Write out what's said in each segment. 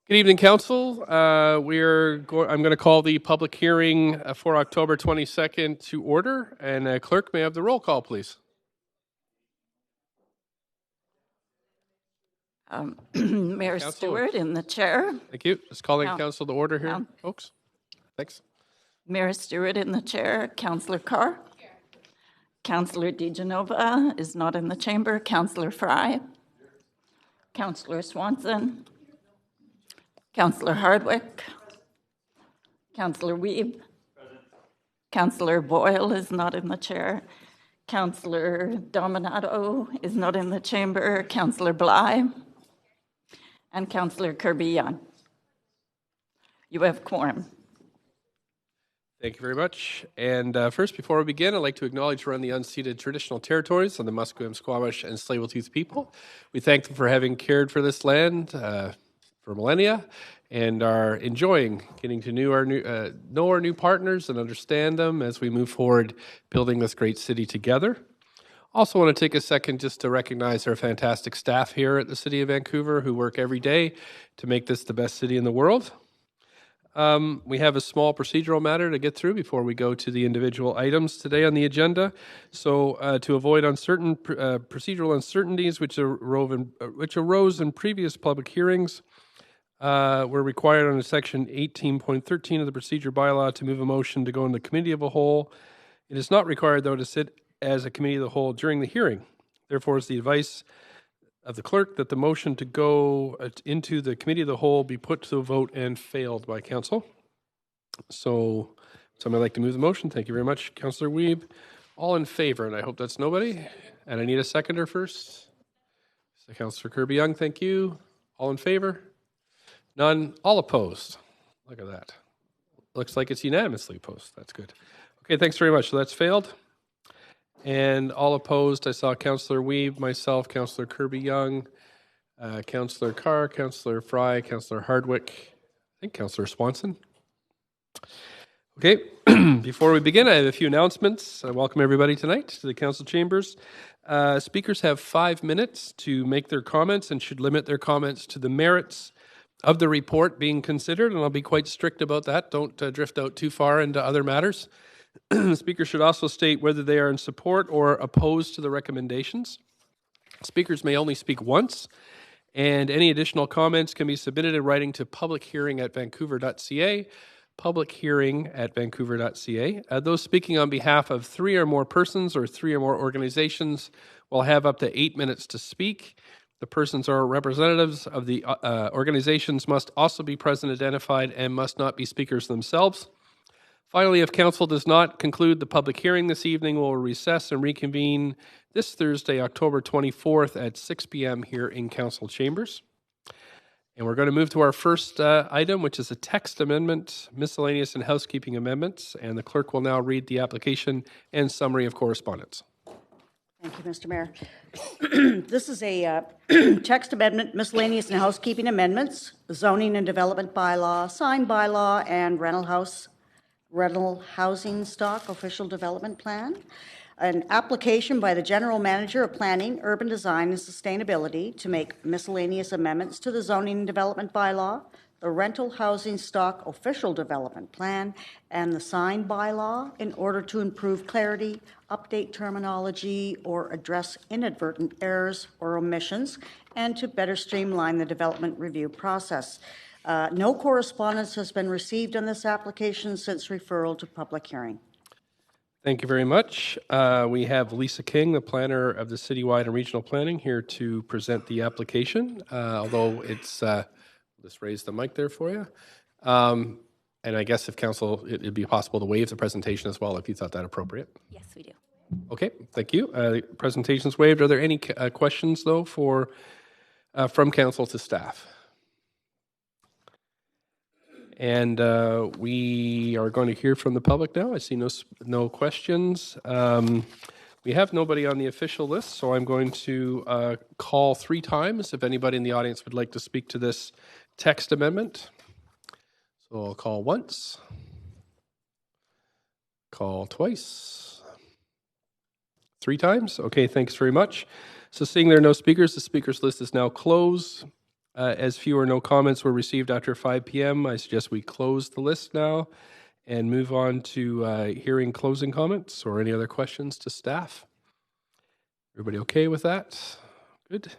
Good evening, Council. I'm going to call the public hearing for October 22nd to order. And Clerk, may I have the roll call, please? Mayor Council. Stewart in the chair. Thank you. Just calling Council to order here, Count. folks. Thanks. Mayor Stewart in the chair. Councillor Carr. Councillor DeGenova is not in the chamber. Councillor Fry. Councillor Swanson. Councillor Hardwick. Councillor Wiebe. Councillor Boyle is not in the chair. Councillor Dominato is not in the chamber. Councillor Bly. And Councillor Kirby-Yung. You have quorum. Thank you very much. And first, before we begin, I'd like to acknowledge we're on the unceded traditional territories of the Musqueam, Squamish, and Tsleil-Waututh people. We thank them for having cared for this land for millennia and are enjoying getting to know our new partners and understand them as we move forward building this great city together. Also want to take a second just to recognize our fantastic staff here at the City of Vancouver who work every day to make this the best city in the world. We have a small procedural matter to get through before we go to the individual items today on the agenda. So to avoid procedural uncertainties which arose in previous public hearings, we're required under Section 18.13 of the Procedure Bylaw to move a motion to go into Committee of a Whole. It is not required, though, to sit as a Committee of the Whole during the hearing. Therefore, it's the advice of the clerk that the motion to go into the Committee of the Whole be put to a vote and failed by Council. So, somebody like to move the motion? Thank you very much, Councillor Wiebe. All in favor, and I hope that's nobody. And I need a seconder first. So Councillor Kirby-Yung, thank you. All in favor? None. All opposed. Look at that. Looks like it's unanimously opposed. That's good. Okay, thanks very much. So that's failed. And all opposed, I saw Councillor Wiebe, myself, Councillor Kirby-Yung, Councillor Carr, Councillor Fry, Councillor Hardwick, I think Councillor Swanson. Okay, before we begin, I have a few announcements. I welcome everybody tonight to the Council chambers. Speakers have 5 minutes to make their comments and should limit their comments to the merits of the report being considered, and I'll be quite strict about that. Don't drift out too far into other matters. Speakers should also state whether they are in support or opposed to the recommendations. Speakers may only speak once, and any additional comments can be submitted in writing to publichearing@vancouver.ca, publichearing@vancouver.ca. Those speaking on behalf of 3 or more persons or 3 or more organizations will have up to 8 minutes to speak. The persons or representatives of the organizations must also be present, identified, and must not be speakers themselves. Finally, if Council does not conclude the public hearing this evening, we'll recess and reconvene this Thursday, October 24th at 6 p.m. here in Council chambers. And we're going to move to our first item, which is a text amendment, miscellaneous and housekeeping amendments. And the clerk will now read the application and summary of correspondence. Thank you, Mr. Mayor. This is a text amendment, miscellaneous and housekeeping amendments, zoning and development bylaw, sign bylaw, and rental housing stock official development plan. An application by the General Manager of Planning, Urban Design and Sustainability to make miscellaneous amendments to the zoning and development bylaw, the rental housing stock official development plan, and the sign bylaw in order to improve clarity, update terminology, or address inadvertent errors or omissions, and to better streamline the development review process. No correspondence has been received on this application since referral to public hearing. Thank you very much. We have Lisa King, the planner of the citywide and regional planning, here to present the application. Although it's, let's raise the mic there for you. And I guess if council, it'd be possible to waive the presentation as well if you thought that appropriate. Yes, we do. Okay, thank you. Presentation's waived. Are there any questions though from council to staff? And we are going to hear from the public now. I see no questions. We have nobody on the official list, so I'm going to call 3 times if anybody in the audience would like to speak to this text amendment. So I'll call once, call twice, 3 times. Okay, thanks very much. So seeing there are no speakers, the speakers list is now closed. As few or no comments were received after 5 p.m., I suggest we close the list now and move on to hearing closing comments or any other questions to staff. Everybody okay with that? Good.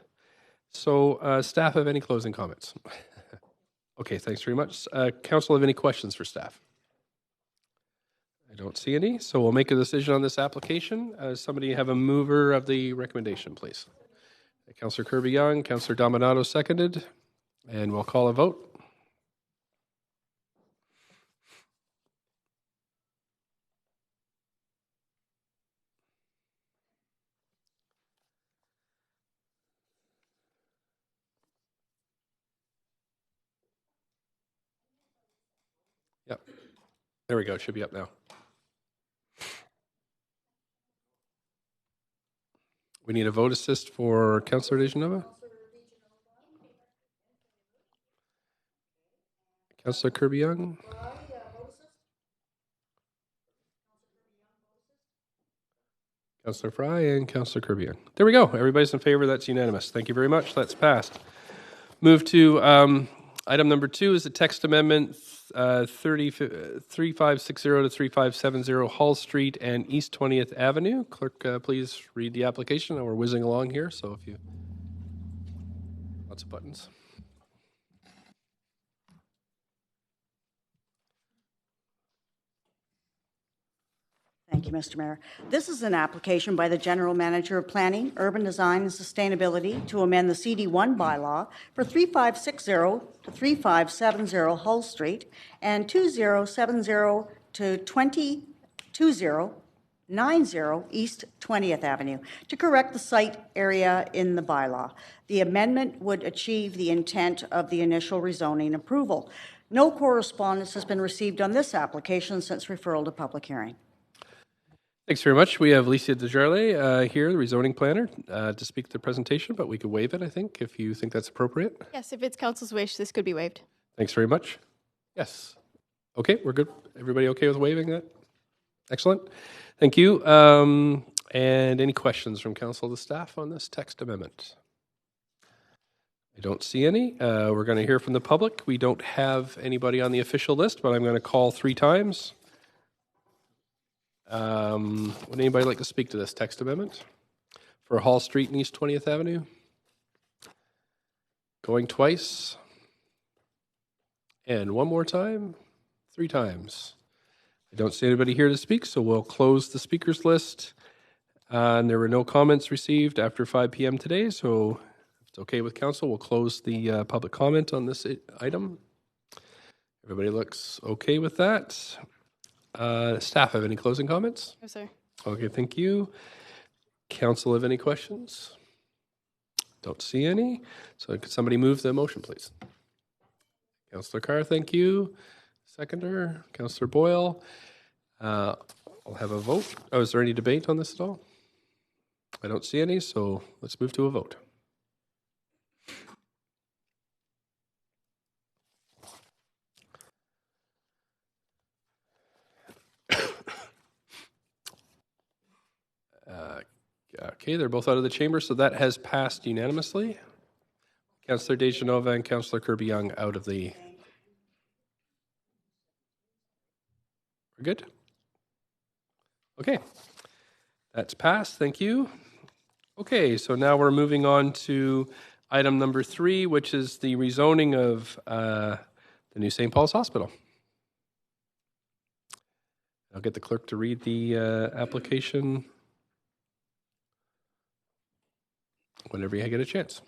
So staff have any closing comments? Okay, thanks very much. Council have any questions for staff? I don't see any, so we'll make a decision on this application. Somebody have a mover of the recommendation, please. Councillor Kirby-Yung, Councillor Dominato seconded, and we'll call a vote. Yep. There we go. It should be up now. We need a vote assist for Councillor DeGenova. Councillor Kirby-Yung. Councillor Fry and Councillor Kirby-Yung. There we go. Everybody's in favor. That's unanimous. Thank you very much. That's passed. Move to item number 2 is the text amendment 3560 to 3570 Hall Street and East 20th Avenue. Clerk, please read the application. We're whizzing along here, so if you... Lots of buttons. Thank you, Mr. Mayor. This is an application by the General Manager of Planning, Urban Design and Sustainability to amend the CD1 bylaw for 3560 to 3570 Hull Street and 2070 to 2090 East 20th Avenue to correct the site area in the bylaw. The amendment would achieve the intent of the initial rezoning approval. No correspondence has been received on this application since referral to public hearing. Thanks very much. We have Licia Desjarlais here, the rezoning planner, to speak to the presentation, but we could waive it, I think, if you think that's appropriate. Yes, if it's council's wish, this could be waived. Thanks very much. Yes. Okay, we're good. Everybody okay with waiving that? Excellent. Thank you. And any questions from council to staff on this text amendment? I don't see any. We're going to hear from the public. We don't have anybody on the official list, but I'm going to call 3 times. Would anybody like to speak to this text amendment for Hall Street and East 20th Avenue? Going twice. And one more time. 3 times. I don't see anybody here to speak, so we'll close the speakers list. And there were no comments received after 5 p.m. today, so if it's okay with council, we'll close the public comment on this item. Everybody looks okay with that. Staff have any closing comments? No, sir. Okay, thank you. Council have any questions? Don't see any. So could somebody move the motion, please? Councillor Carr, thank you. Seconder, Councillor Boyle. I'll have a vote. Oh, is there any debate on this at all? I don't see any, so let's move to a vote. Okay, they're both out of the chamber, so that has passed unanimously. Councillor DeGenova and Councillor Kirby-Yung out of the... We're good? Okay. That's passed. Thank you. Okay, so now we're moving on to item number 3, which is the rezoning of the new St. Paul's Hospital. I'll get the clerk to read the application whenever you get a chance.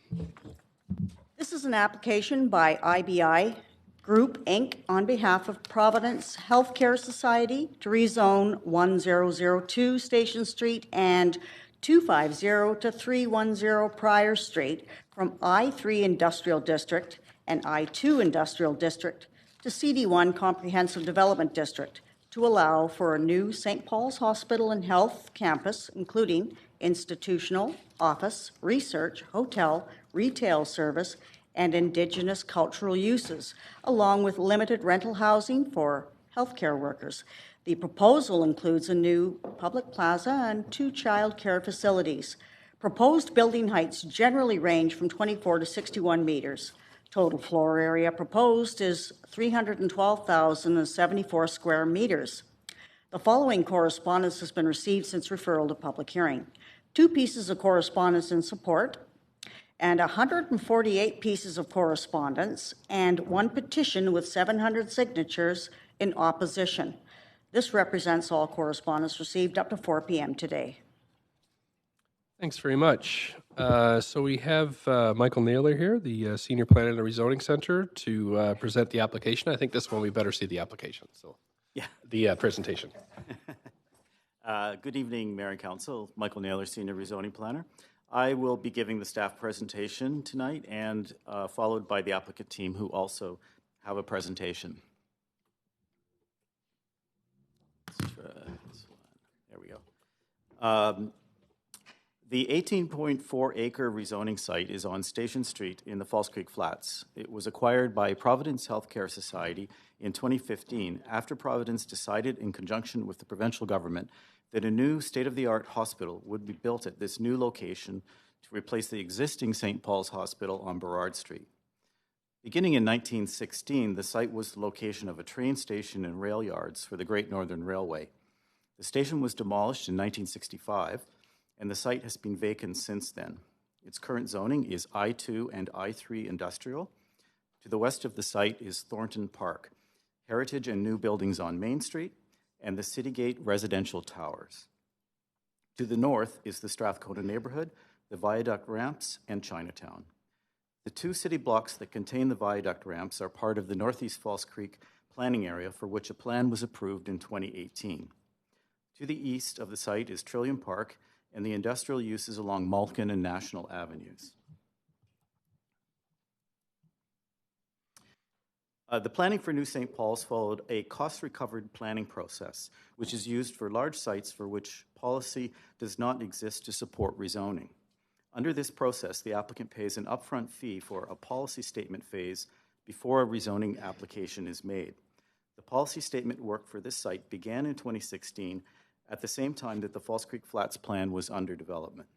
This is an application by IBI Group, Inc., on behalf of Providence Healthcare Society to rezone 1002 Station Street and 250 to 310 Prior Street from I-3 Industrial District and I-2 Industrial District to CD1 Comprehensive Development District to allow for a new St. Paul's Hospital and Health campus, including institutional, office, research, hotel, retail service, and Indigenous cultural uses, along with limited rental housing for healthcare workers. The proposal includes a new public plaza and 2 child care facilities. Proposed building heights generally range from 24 to 61 meters. Total floor area proposed is 312,074 square meters. The following correspondence has been received since referral to public hearing. 2 pieces of correspondence in support, and 148 pieces of correspondence, and 1 petition with 700 signatures in opposition. This represents all correspondence received up to 4 p.m. today. Thanks very much. So we have Michael Naylor here, the Senior Planner at the Rezoning Center, to present the application. I think this one we better see the application, so Yeah. the presentation. Good evening, Mayor and Council. Michael Naylor, Senior Rezoning Planner. I will be giving the staff presentation tonight and followed by the applicant team who also have a presentation. Let's try this one. There we go. The 18.4-acre rezoning site is on Station Street in the False Creek Flats. It was acquired by Providence Healthcare Society in 2015 after Providence decided in conjunction with the provincial government that a new state-of-the-art hospital would be built at this new location to replace the existing St. Paul's Hospital on Burrard Street. Beginning in 1916, the site was the location of a train station and rail yards for the Great Northern Railway. The station was demolished in 1965, and the site has been vacant since then. Its current zoning is I2 and I3 industrial. To the west of the site is Thornton Park, heritage and new buildings on Main Street, and the Citygate residential towers. To the north is the Strathcona neighborhood, the viaduct ramps, and Chinatown. The 2 city blocks that contain the viaduct ramps are part of the Northeast False Creek planning area for which a plan was approved in 2018. To the east of the site is Trillium Park and the industrial uses along Malkin and National Avenues. The planning for New St. Paul's followed a cost-recovered planning process, which is used for large sites for which policy does not exist to support rezoning. Under this process, the applicant pays an upfront fee for a policy statement phase before a rezoning application is made. The policy statement work for this site began in 2016 at the same time that the False Creek Flats plan was under development.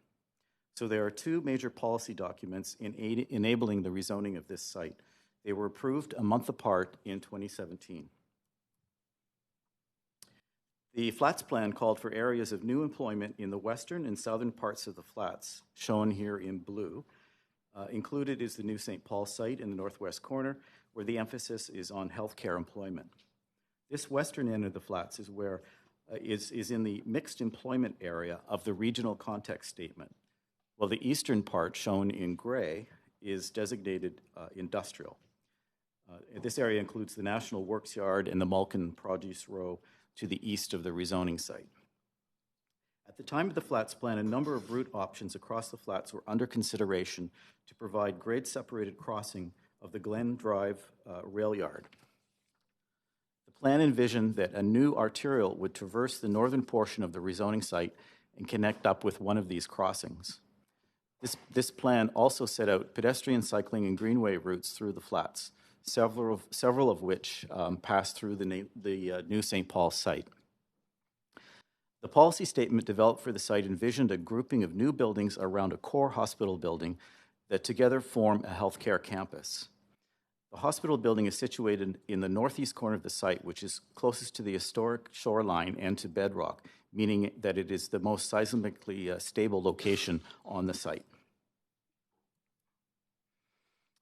So there are 2 major policy documents enabling the rezoning of this site. They were approved a month apart in 2017. The Flats plan called for areas of new employment in the western and southern parts of the Flats, shown here in blue. Included is the new St. Paul site in the northwest corner, where the emphasis is on healthcare employment. This western end of the Flats is where is in the mixed employment area of the regional context statement, while the eastern part, shown in gray, is designated industrial. This area includes the National Works Yard and the Malkin Produce Row to the east of the rezoning site. At the time of the Flats plan, a number of route options across the Flats were under consideration to provide grade-separated crossing of the Glen Drive rail yard. The plan envisioned that a new arterial would traverse the northern portion of the rezoning site and connect up with one of these crossings. This plan also set out pedestrian cycling and greenway routes through the Flats, several of which pass through the new St. Paul site. The policy statement developed for the site envisioned a grouping of new buildings around a core hospital building that together form a healthcare campus. The hospital building is situated in the northeast corner of the site, which is closest to the historic shoreline and to bedrock, meaning that it is the most seismically stable location on the site.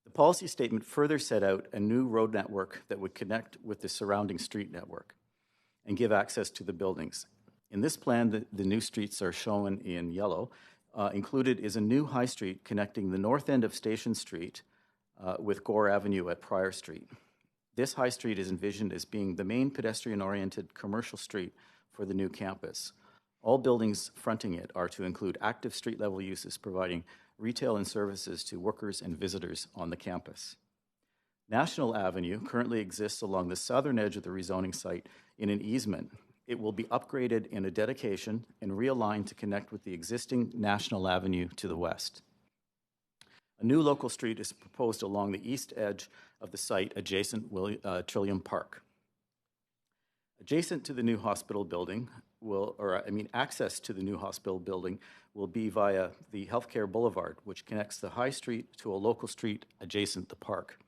The policy statement further set out a new road network that would connect with the surrounding street network and give access to the buildings. In this plan, the new streets are shown in yellow. Included is a new high street connecting the north end of Station Street with Gore Avenue at Prior Street. This high street is envisioned as being the main pedestrian-oriented commercial street for the new campus. All buildings fronting it are to include active street-level uses providing retail and services to workers and visitors on the campus. National Avenue currently exists along the southern edge of the rezoning site in an easement. It will be upgraded in a dedication and realigned to connect with the existing National Avenue to the west. A new local street is proposed along the east edge of the site adjacent Trillium Park. Adjacent to the new hospital building access to the new hospital building will be via the Healthcare Boulevard, which connects the High Street to a local street adjacent the park.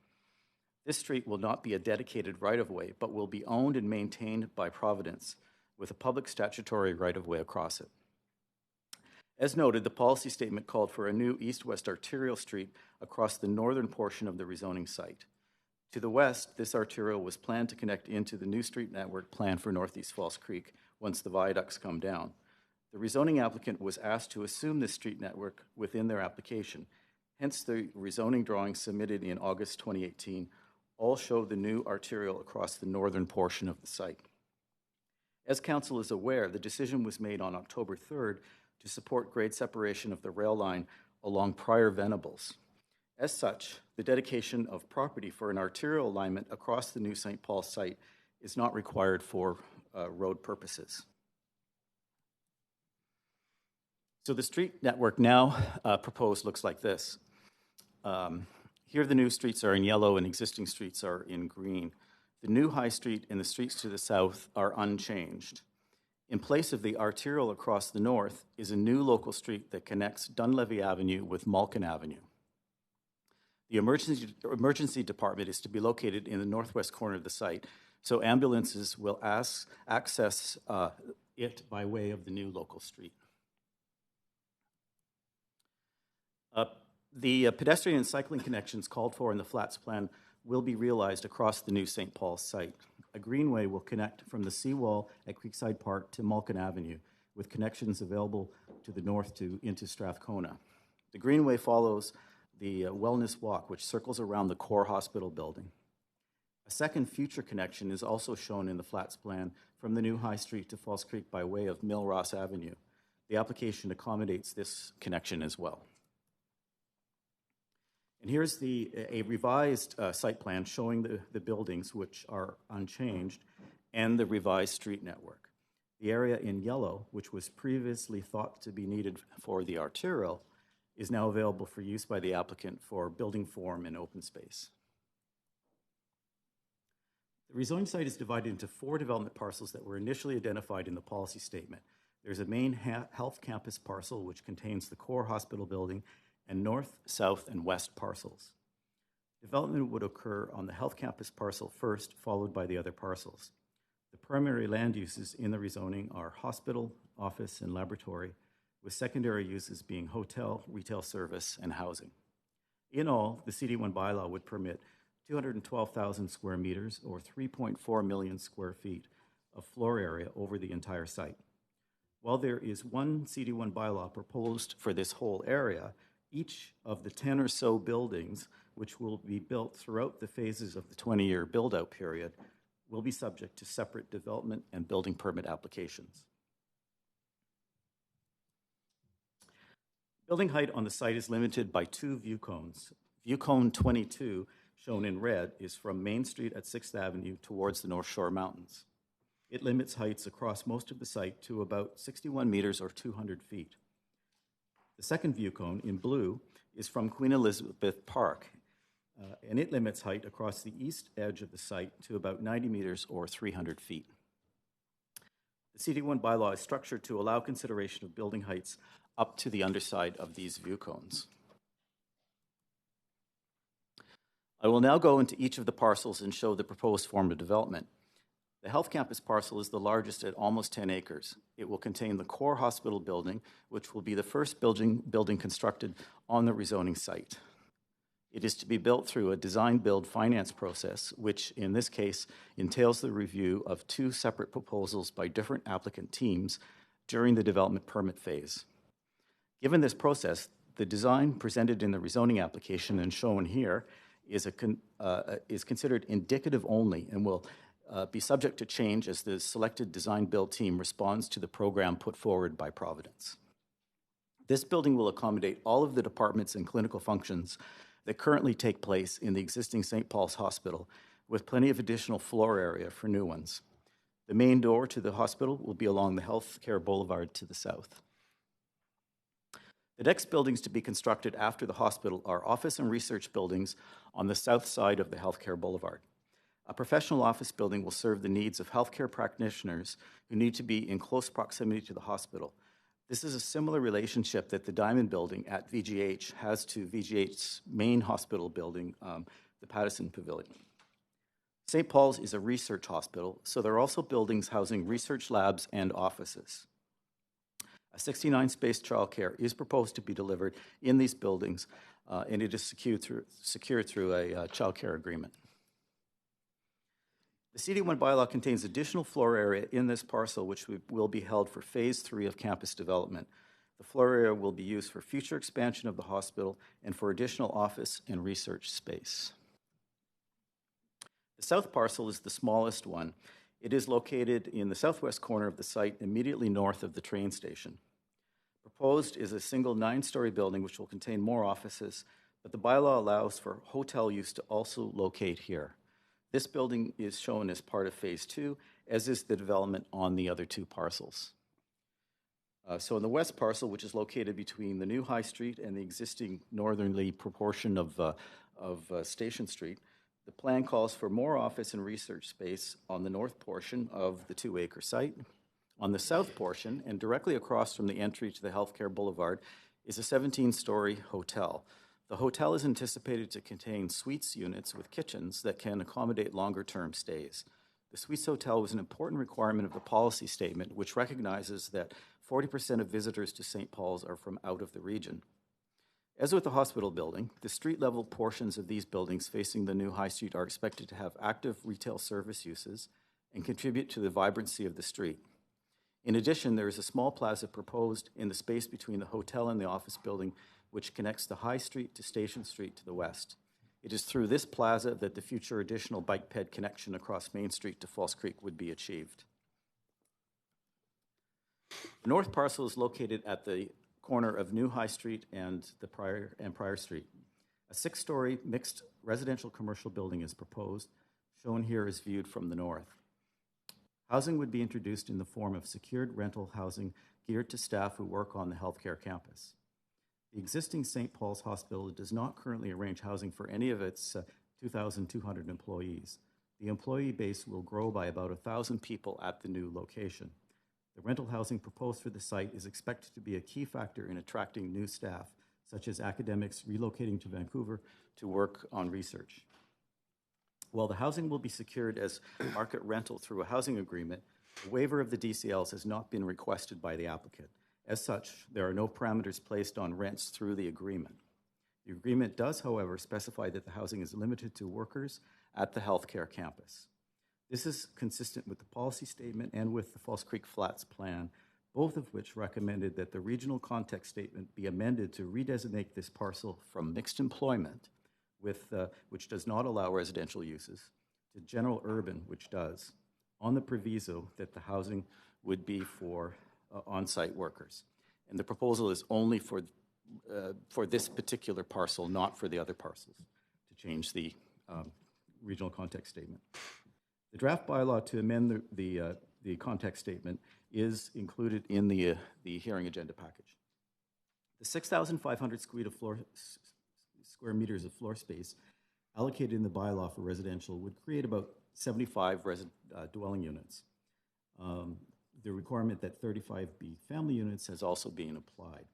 This street will not be a dedicated right-of-way, but will be owned and maintained by Providence, with a public statutory right-of-way across it. As noted, the policy statement called for a new east-west arterial street across the northern portion of the rezoning site. To the west, this arterial was planned to connect into the new street network planned for Northeast Falls Creek once the viaducts come down. The rezoning applicant was asked to assume this street network within their application. Hence, the rezoning drawings submitted in August 2018 all show the new arterial across the northern portion of the site. As Council is aware, the decision was made on October 3rd to support grade separation of the rail line along prior Venables. As such, the dedication of property for an arterial alignment across the new St. Paul site is not required for road purposes. So the street network now proposed looks like this. Here the new streets are in yellow and existing streets are in green. The new High Street and the streets to the south are unchanged. In place of the arterial across the north is a new local street that connects Dunlevy Avenue with Malkin Avenue. The emergency department is to be located in the northwest corner of the site, so ambulances will access it by way of the new local street. The pedestrian and cycling connections called for in the Flats plan will be realized across the new St. Paul site. A greenway will connect from the seawall at Creekside Park to Malkin Avenue, with connections available to the north into Strathcona. The greenway follows the Wellness Walk, which circles around the core hospital building. A second future connection is also shown in the Flats plan from the new High Street to Falls Creek by way of Millross Avenue. The application accommodates this connection as well. And here's a revised site plan showing the buildings, which are unchanged, and the revised street network. The area in yellow, which was previously thought to be needed for the arterial, is now available for use by the applicant for building form and open space. The rezoning site is divided into 4 development parcels that were initially identified in the policy statement. There's a main health campus parcel, which contains the core hospital building, and north, south, and west parcels. Development would occur on the health campus parcel first, followed by the other parcels. The primary land uses in the rezoning are hospital, office, and laboratory, with secondary uses being hotel, retail service, and housing. In all, the CD1 bylaw would permit 212,000 square meters, or 3.4 million square feet, of floor area over the entire site. While there is one CD1 bylaw proposed for this whole area, each of the 10 or so buildings, which will be built throughout the phases of the 20-year build-out period, will be subject to separate development and building permit applications. Building height on the site is limited by 2 view cones. View cone 22, shown in red, is from Main Street at 6th Avenue towards the North Shore Mountains. It limits heights across most of the site to about 61 meters or 200 feet. The second view cone, in blue, is from Queen Elizabeth Park, and it limits height across the east edge of the site to about 90 meters or 300 feet. The CD1 bylaw is structured to allow consideration of building heights up to the underside of these view cones. I will now go into each of the parcels and show the proposed form of development. The health campus parcel is the largest at almost 10 acres. It will contain the core hospital building, which will be the first building constructed on the rezoning site. It is to be built through a design-build finance process, which in this case entails the review of 2 separate proposals by different applicant teams during the development permit phase. Given this process, the design presented in the rezoning application and shown here is considered indicative only and will be subject to change as the selected design-build team responds to the program put forward by Providence. This building will accommodate all of the departments and clinical functions that currently take place in the existing St. Paul's Hospital, with plenty of additional floor area for new ones. The main door to the hospital will be along the Healthcare Boulevard to the south. The next buildings to be constructed after the hospital are office and research buildings on the south side of the Healthcare Boulevard. A professional office building will serve the needs of healthcare practitioners who need to be in close proximity to the hospital. This is a similar relationship that the Diamond Building at VGH has to VGH's main hospital building, the Pattison Pavilion. St. Paul's is a research hospital, so there are also buildings housing research labs and offices. A 69-space childcare is proposed to be delivered in these buildings, and it is secured through a childcare agreement. The CD1 bylaw contains additional floor area in this parcel, which will be held for Phase 3 of campus development. The floor area will be used for future expansion of the hospital and for additional office and research space. The south parcel is the smallest one. It is located in the southwest corner of the site, immediately north of the train station. Proposed is a single 9-story building which will contain more offices, but the bylaw allows for hotel use to also locate here. This building is shown as part of Phase 2, as is the development on the other 2 parcels. So in the west parcel, which is located between the new High Street and the existing northerly proportion of Station Street, the plan calls for more office and research space on the north portion of the 2-acre site. On the south portion, and directly across from the entry to the Healthcare Boulevard, is a 17-story hotel. The hotel is anticipated to contain suites units with kitchens that can accommodate longer-term stays. The suites hotel was an important requirement of the policy statement, which recognizes that 40% of visitors to St. Paul's are from out of the region. As with the hospital building, the street-level portions of these buildings facing the new High Street are expected to have active retail service uses and contribute to the vibrancy of the street. In addition, there is a small plaza proposed in the space between the hotel and the office building, which connects the High Street to Station Street to the west. It is through this plaza that the future additional bike ped connection across Main Street to False Creek would be achieved. The north parcel is located at the corner of New High Street and Prior Street. A 6-story mixed residential commercial building is proposed, shown here as viewed from the north. Housing would be introduced in the form of secured rental housing geared to staff who work on the healthcare campus. The existing St. Paul's Hospital does not currently arrange housing for any of its 2,200 employees. The employee base will grow by about 1,000 people at the new location. The rental housing proposed for the site is expected to be a key factor in attracting new staff, such as academics relocating to Vancouver to work on research. While the housing will be secured as market rental through a housing agreement, a waiver of the DCLs has not been requested by the applicant. As such, there are no parameters placed on rents through the agreement. The agreement does, however, specify that the housing is limited to workers at the healthcare campus. This is consistent with the policy statement and with the False Creek Flats plan, both of which recommended that the regional context statement be amended to redesignate this parcel from mixed employment, which does not allow residential uses, to general urban, which does, on the proviso that the housing would be for on-site workers. And the proposal is only for this particular parcel, not for the other parcels, to change the regional context statement. The draft bylaw to amend the context statement is included in the hearing agenda package. The 6,500 square meters of floor space allocated in the bylaw for residential would create about 75 dwelling units. The requirement that 35 be family units has also been applied.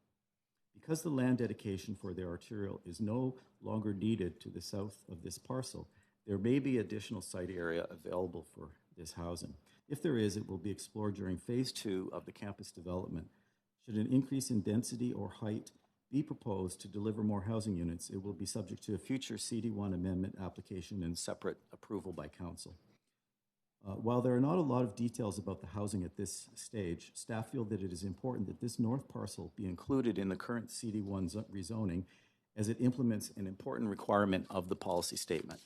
Because the land dedication for the arterial is no longer needed to the south of this parcel, there may be additional site area available for this housing. If there is, it will be explored during Phase 2 of the campus development. Should an increase in density or height be proposed to deliver more housing units, it will be subject to a future CD1 amendment application and separate approval by council. While there are not a lot of details about the housing at this stage, staff feel that it is important that this north parcel be included in the current CD1 rezoning, as it implements an important requirement of the policy statement.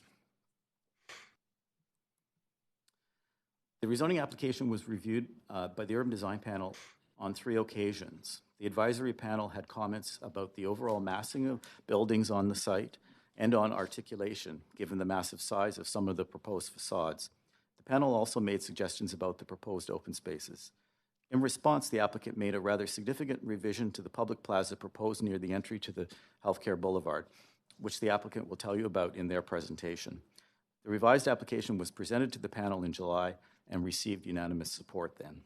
The rezoning application was reviewed by the Urban Design Panel on 3 occasions. The advisory panel had comments about the overall massing of buildings on the site and on articulation, given the massive size of some of the proposed facades. The panel also made suggestions about the proposed open spaces. In response, the applicant made a rather significant revision to the public plaza proposed near the entry to the Healthcare Boulevard, which the applicant will tell you about in their presentation. The revised application was presented to the panel in July and received unanimous support then.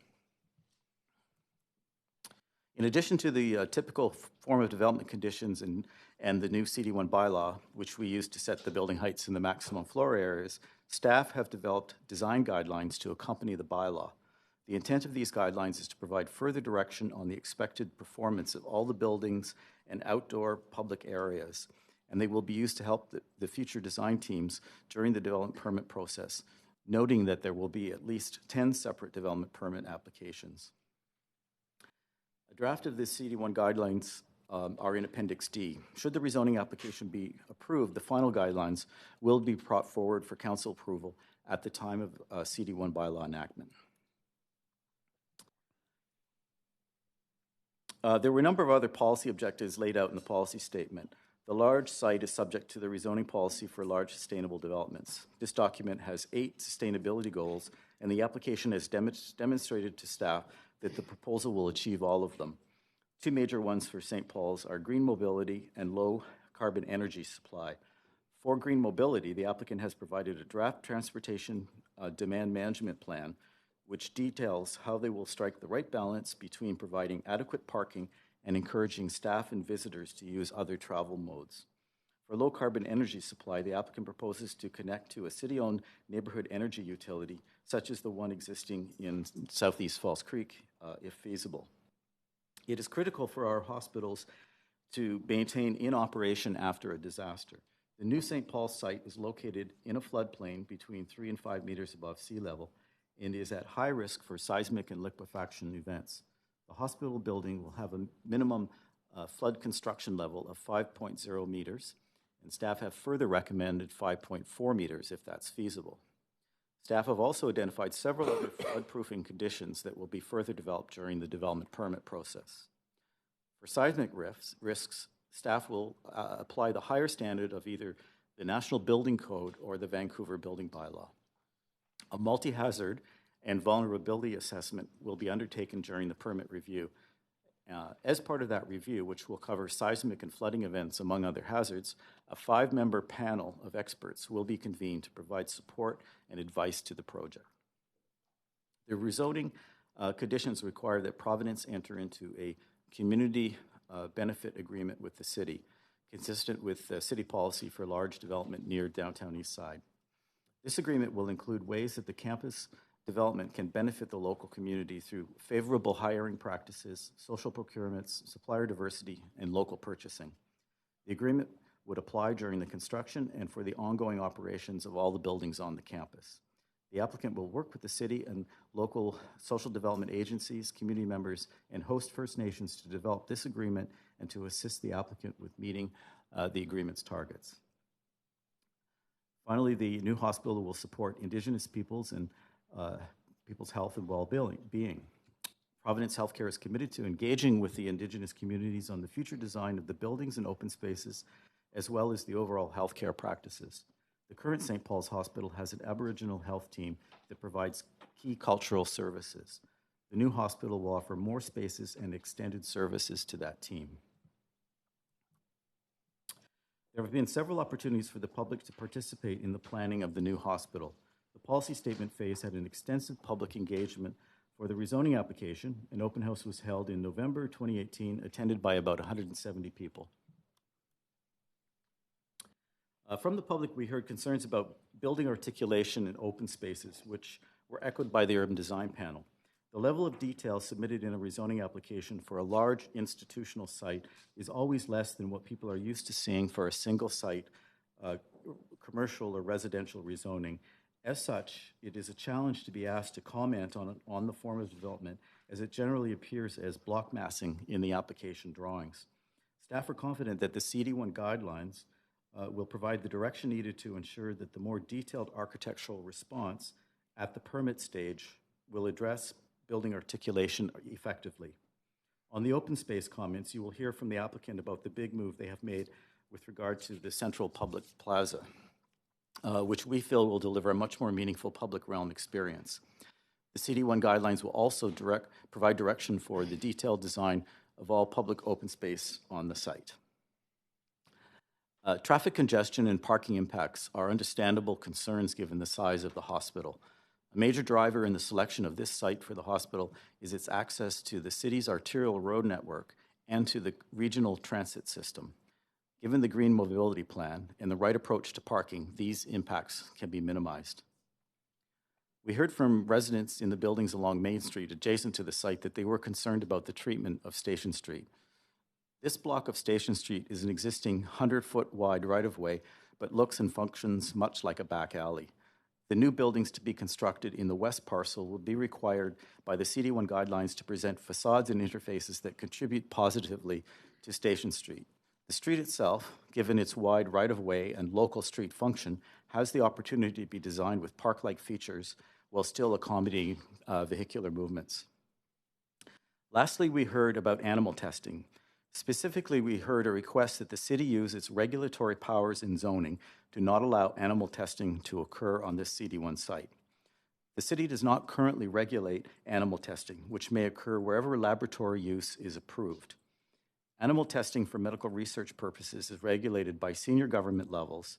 In addition to the typical form of development conditions and the new CD1 bylaw, which we use to set the building heights and the maximum floor areas, staff have developed design guidelines to accompany the bylaw. The intent of these guidelines is to provide further direction on the expected performance of all the buildings and outdoor public areas, and they will be used to help the future design teams during the development permit process, noting that there will be at least 10 separate development permit applications. A draft of the CD1 guidelines are in Appendix D. Should the rezoning application be approved, the final guidelines will be brought forward for council approval at the time of CD1 bylaw enactment. There were a number of other policy objectives laid out in the policy statement. The large site is subject to the rezoning policy for large sustainable developments. This document has 8 sustainability goals, and the application has demonstrated to staff that the proposal will achieve all of them. 2 major ones for St. Paul's are green mobility and low carbon energy supply. For green mobility, the applicant has provided a draft transportation demand management plan, which details how they will strike the right balance between providing adequate parking and encouraging staff and visitors to use other travel modes. For low carbon energy supply, the applicant proposes to connect to a city-owned neighborhood energy utility, such as the one existing in Southeast Falls Creek, if feasible. It is critical for our hospitals to maintain in operation after a disaster. The new St. Paul's site is located in a floodplain between 3 and 5 meters above sea level and is at high risk for seismic and liquefaction events. The hospital building will have a minimum flood construction level of 5.0 meters, and staff have further recommended 5.4 meters if that's feasible. Staff have also identified several other flood-proofing conditions that will be further developed during the development permit process. For seismic risks, staff will apply the higher standard of either the National Building Code or the Vancouver Building Bylaw. A multi-hazard and vulnerability assessment will be undertaken during the permit review. As part of that review, which will cover seismic and flooding events, among other hazards, a 5-member panel of experts will be convened to provide support and advice to the project. The rezoning conditions require that Providence enter into a community benefit agreement with the city, consistent with the city policy for large development near downtown East Side. This agreement will include ways that the campus development can benefit the local community through favorable hiring practices, social procurements, supplier diversity, and local purchasing. The agreement would apply during the construction and for the ongoing operations of all the buildings on the campus. The applicant will work with the city and local social development agencies, community members, and host First Nations to develop this agreement and to assist the applicant with meeting the agreement's targets. Finally, the new hospital will support Indigenous peoples and people's health and well-being. Providence Healthcare is committed to engaging with the Indigenous communities on the future design of the buildings and open spaces, as well as the overall healthcare practices. The current St. Paul's Hospital has an Aboriginal health team that provides key cultural services. The new hospital will offer more spaces and extended services to that team. There have been several opportunities for the public to participate in the planning of the new hospital. The policy statement phase had an extensive public engagement for the rezoning application. An open house was held in November 2018, attended by about 170 people. From the public, we heard concerns about building articulation in open spaces, which were echoed by the Urban Design Panel. The level of detail submitted in a rezoning application for a large institutional site is always less than what people are used to seeing for a single site, commercial or residential rezoning. As such, it is a challenge to be asked to comment on the form of development, as it generally appears as block massing in the application drawings. Staff are confident that the CD1 guidelines will provide the direction needed to ensure that the more detailed architectural response at the permit stage will address building articulation effectively. On the open space comments, you will hear from the applicant about the big move they have made with regard to the central public plaza, which we feel will deliver a much more meaningful public realm experience. The CD1 guidelines will also provide direction for the detailed design of all public open space on the site. Traffic congestion and parking impacts are understandable concerns given the size of the hospital. A major driver in the selection of this site for the hospital is its access to the city's arterial road network and to the regional transit system. Given the green mobility plan and the right approach to parking, these impacts can be minimized. We heard from residents in the buildings along Main Street adjacent to the site that they were concerned about the treatment of Station Street. This block of Station Street is an existing 100-foot wide right-of-way, but looks and functions much like a back alley. The new buildings to be constructed in the west parcel will be required by the CD1 guidelines to present facades and interfaces that contribute positively to Station Street. The street itself, given its wide right-of-way and local street function, has the opportunity to be designed with park-like features while still accommodating vehicular movements. Lastly, we heard about animal testing. Specifically, we heard a request that the city use its regulatory powers in zoning to not allow animal testing to occur on this CD1 site. The city does not currently regulate animal testing, which may occur wherever laboratory use is approved. Animal testing for medical research purposes is regulated by senior government levels.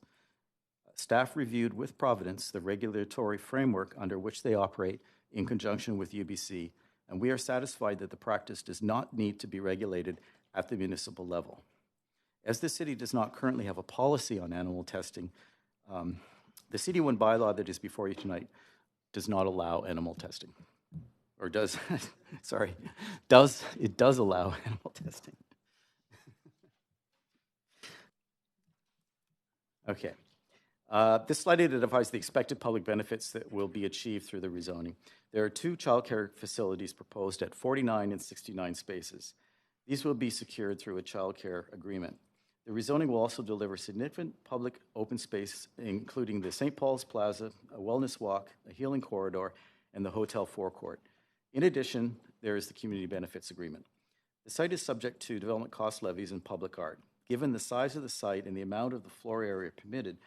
Staff reviewed with Providence the regulatory framework under which they operate in conjunction with UBC, and we are satisfied that the practice does not need to be regulated at the municipal level. As the city does not currently have a policy on animal testing, the CD1 bylaw that is before you tonight does not allow animal testing. Or does, sorry, it does allow animal testing. Okay. This slide identifies the expected public benefits that will be achieved through the rezoning. There are 2 childcare facilities proposed at 49 and 69 spaces. These will be secured through a childcare agreement. The rezoning will also deliver significant public open space, including the St. Paul's Plaza, a wellness walk, a healing corridor, and the hotel forecourt. In addition, there is the community benefits agreement. The site is subject to development cost levies and public art. Given the size of the site and the amount of the floor area permitted,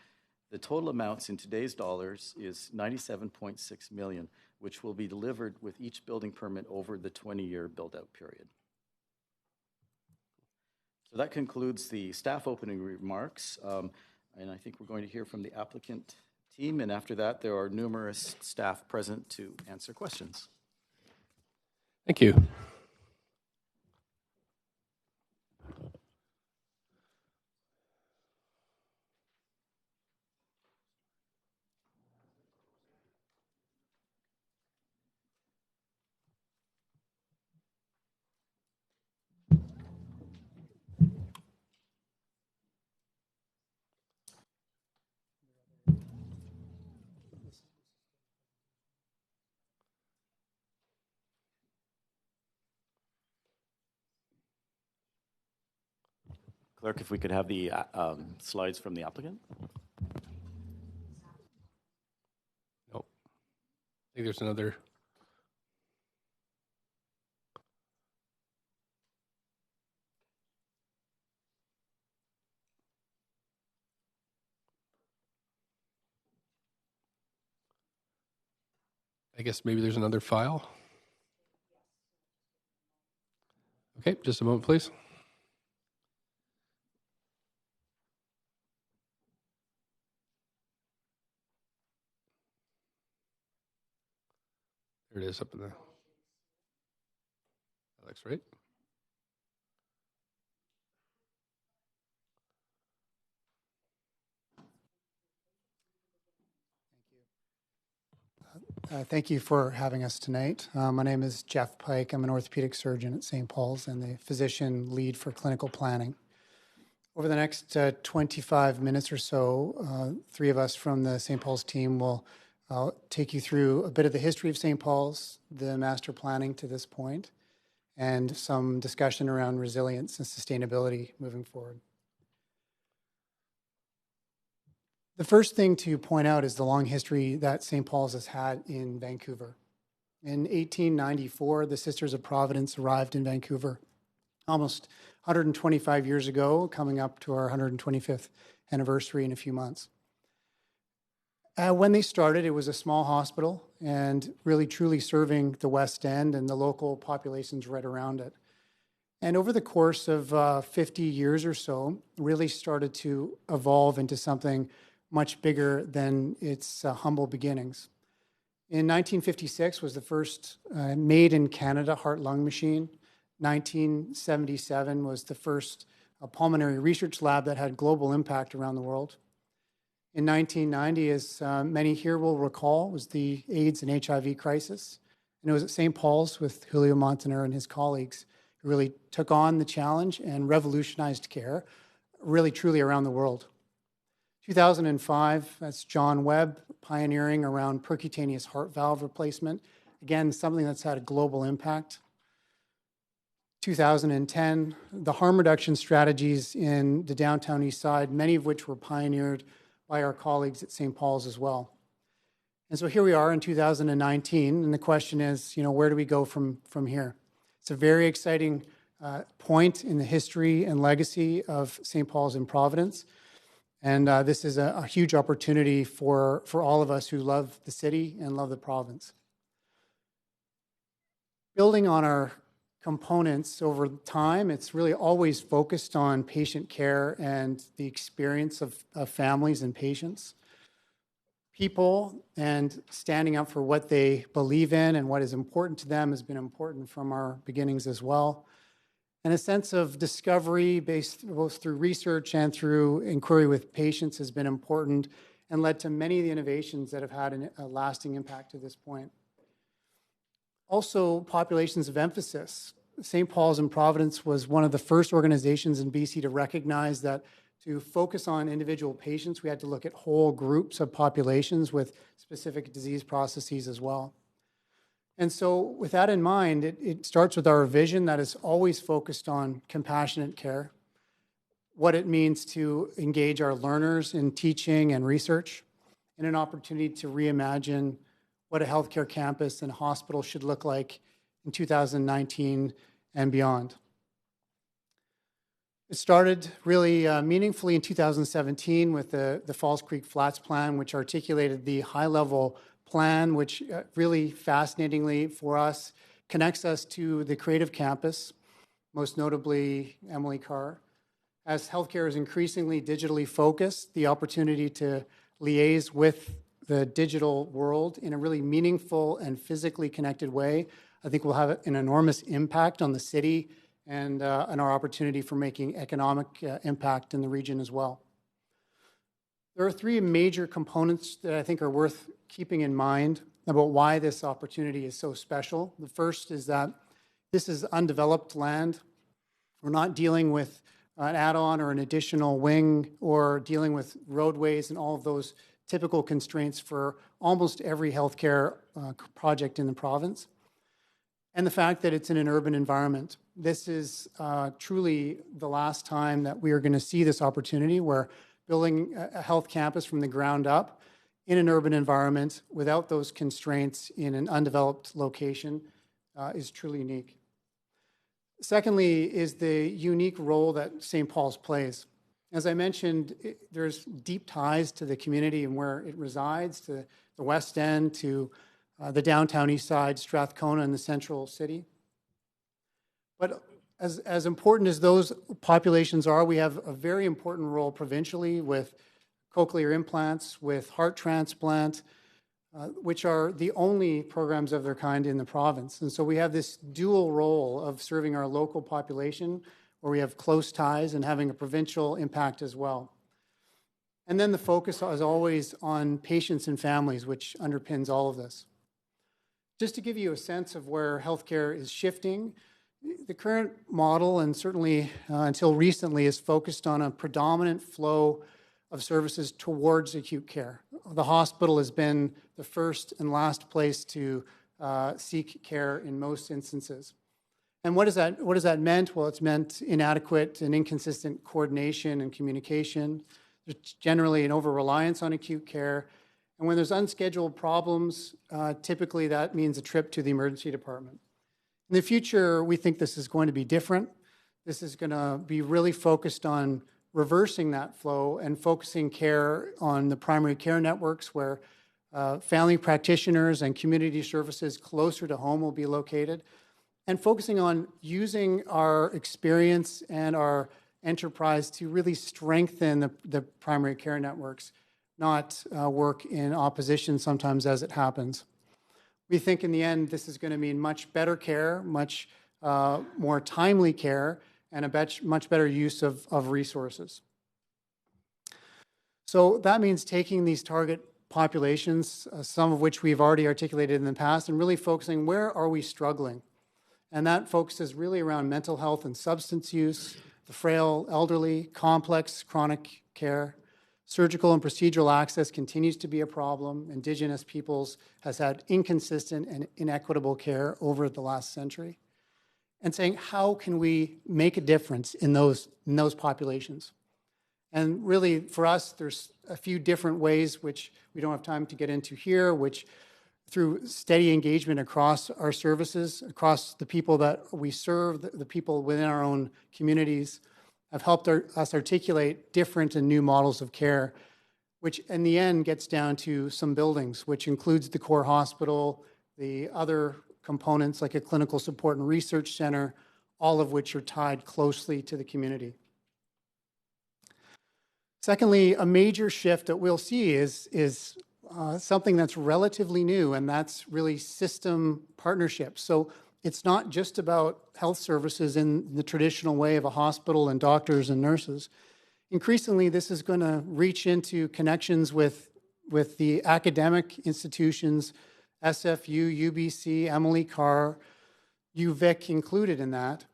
the total amounts in today's dollars is $97.6 million, which will be delivered with each building permit over the 20-year build-out period. So that concludes the staff opening remarks, and I think we're going to hear from the applicant team, and after that, there are numerous staff present to answer questions. Thank you. Clerk, if we could have the slides from the applicant. Nope. I think there's another. I guess maybe there's another file. Okay, just a moment, please. There it is up in the. That looks right. Thank you for having us tonight. My name is Jeff Pike. I'm an orthopedic surgeon at St. Paul's and the physician lead for clinical planning. Over the next 25 minutes or so, 3 of us from the St. Paul's team will take you through a bit of the history of St. Paul's, the master planning to this point, and some discussion around resilience and sustainability moving forward. The first thing to point out is the long history that St. Paul's has had in Vancouver. In 1894, the Sisters of Providence arrived in Vancouver, almost 125 years ago, coming up to our 125th anniversary in a few months. When they started, it was a small hospital and really truly serving the West End and the local populations right around it. And over the course of 50 years or so, really started to evolve into something much bigger than its humble beginnings. In 1956 was the first made in Canada heart-lung machine. 1977 was the first pulmonary research lab that had global impact around the world. In 1990, as many here will recall, was the AIDS and HIV crisis. And it was at St. Paul's with Julio Montaner and his colleagues who really took on the challenge and revolutionized care, really truly around the world. 2005, that's John Webb pioneering around percutaneous heart valve replacement. Again, something that's had a global impact. 2010, the harm reduction strategies in the downtown east side, many of which were pioneered by our colleagues at St. Paul's as well. And so here we are in 2019, and the question is, where do we go from here? It's a very exciting point in the history and legacy of St. Paul's in Providence. And this is a huge opportunity for all of us who love the city and love the province. Building on our components over time, it's really always focused on patient care and the experience of families and patients. People and standing up for what they believe in and what is important to them has been important from our beginnings as well. And a sense of discovery based both through research and through inquiry with patients has been important and led to many of the innovations that have had a lasting impact to this point. Also, populations of emphasis. St. Paul's in Providence was one of the first organizations in BC to recognize that to focus on individual patients, we had to look at whole groups of populations with specific disease processes as well. And so with that in mind, it starts with our vision that is always focused on compassionate care, what it means to engage our learners in teaching and research, and an opportunity to reimagine what a healthcare campus and hospital should look like in 2019 and beyond. It started really meaningfully in 2017 with the Falls Creek Flats Plan, which articulated the high-level plan, which really fascinatingly for us connects us to the creative campus, most notably Emily Carr. As healthcare is increasingly digitally focused, the opportunity to liaise with the digital world in a really meaningful and physically connected way, I think will have an enormous impact on the city and our opportunity for making economic impact in the region as well. There are three major components that I think are worth keeping in mind about why this opportunity is so special. The first is that this is undeveloped land. We're not dealing with an add-on or an additional wing or dealing with roadways and all of those typical constraints for almost every healthcare project in the province. And the fact that it's in an urban environment. This is truly the last time that we are going to see this opportunity where building a health campus from the ground up in an urban environment without those constraints in an undeveloped location is truly unique. Secondly is the unique role that St. Paul's plays. As I mentioned, there's deep ties to the community and where it resides, to the West End, to the downtown east side, Strathcona, and the central city. But as important as those populations are, we have a very important role provincially with cochlear implants, with heart transplant, which are the only programs of their kind in the province. And so we have this dual role of serving our local population, where we have close ties and having a provincial impact as well. And then the focus is always on patients and families, which underpins all of this. Just to give you a sense of where healthcare is shifting, the current model, and certainly until recently, is focused on a predominant flow of services towards acute care. The hospital has been the first and last place to seek care in most instances. And what does that meant? Well, it's meant inadequate and inconsistent coordination and communication. There's generally an over-reliance on acute care. And when there's unscheduled problems, typically that means a trip to the emergency department. In the future, we think this is going to be different. This is going to be really focused on reversing that flow and focusing care on the primary care networks where family practitioners and community services closer to home will be located. and focusing on using our experience and our enterprise to really strengthen the primary care networks, not work in opposition sometimes as it happens. We think in the end this is going to mean much better care, much more timely care, and a much better use of resources. So that means taking these target populations, some of which we've already articulated in the past, and really focusing where are we struggling. And that focuses really around mental health and substance use, the frail elderly, complex chronic care. Surgical and procedural access continues to be a problem. Indigenous peoples has had inconsistent and inequitable care over the last century. And saying, how can we make a difference in those populations? And really, for us, there's a few different ways, which we don't have time to get into here, which through steady engagement across our services, across the people that we serve, the people within our own communities, have helped us articulate different and new models of care, which in the end gets down to some buildings, which includes the core hospital, the other components like a clinical support and research center, all of which are tied closely to the community. Secondly, a major shift that we'll see is something that's relatively new, and that's really system partnerships. So it's not just about health services in the traditional way of a hospital and doctors and nurses. Increasingly, this is going to reach into connections with the academic institutions, SFU, UBC, Emily Carr, UVic included in that,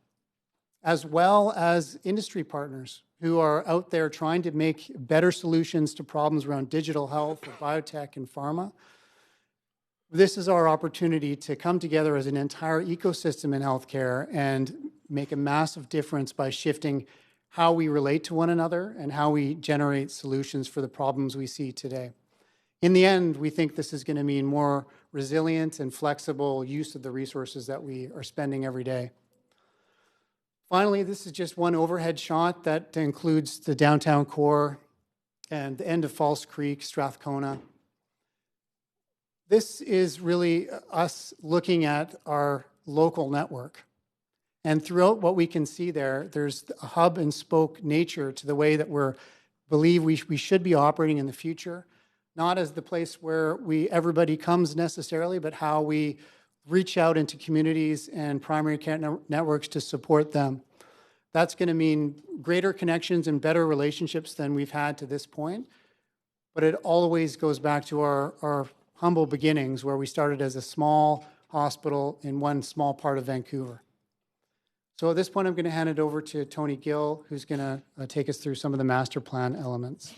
as well as industry partners who are out there trying to make better solutions to problems around digital health, or biotech, and pharma. This is our opportunity to come together as an entire ecosystem in healthcare and make a massive difference by shifting how we relate to one another and how we generate solutions for the problems we see today. In the end, we think this is going to mean more resilient and flexible use of the resources that we are spending every day. Finally, this is just one overhead shot that includes the downtown core and the end of False Creek, Strathcona. This is really us looking at our local network. And throughout what we can see there, there's a hub and spoke nature to the way that we believe we should be operating in the future, not as the place where everybody comes necessarily, but how we reach out into communities and primary care networks to support them. That's going to mean greater connections and better relationships than we've had to this point. But it always goes back to our humble beginnings, where we started as a small hospital in one small part of Vancouver. So at this point, I'm going to hand it over to Tony Gill, who's going to take us through some of the master plan elements.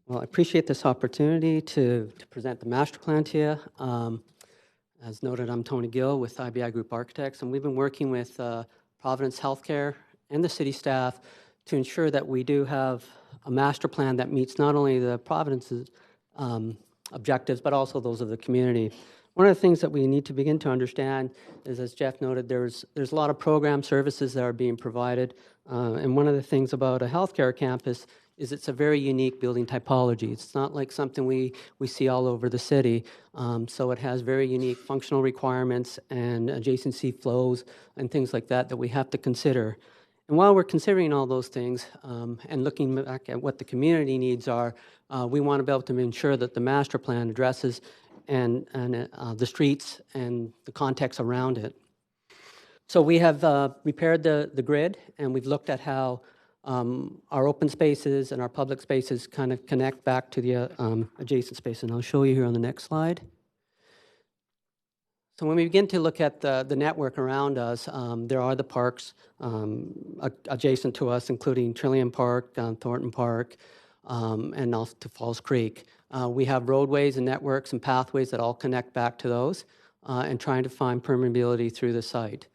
Well, I appreciate this opportunity to present the master plan to you. As noted, I'm Tony Gill with IBI Group Architects, and we've been working with Providence Healthcare and the city staff to ensure that we do have a master plan that meets not only the Providence's objectives, but also those of the community. One of the things that we need to begin to understand is, as Jeff noted, there's a lot of program services that are being provided, and one of the things about a healthcare campus is it's a very unique building typology. It's not like something we see all over the city. So it has very unique functional requirements and adjacency flows and things like that we have to consider. And while we're considering all those things and looking back at what the community needs are, we want to be able to ensure that the master plan addresses the streets and the context around it. So we have repaired the grid, and we've looked at how our open spaces and our public spaces kind of connect back to the adjacent space, and I'll show you here on the next slide. So when we begin to look at the network around us, there are the parks adjacent to us, including Trillium Park, Thornton Park, and also to Falls Creek. We have roadways and networks and pathways that all connect back to those, and trying to find permeability through the site.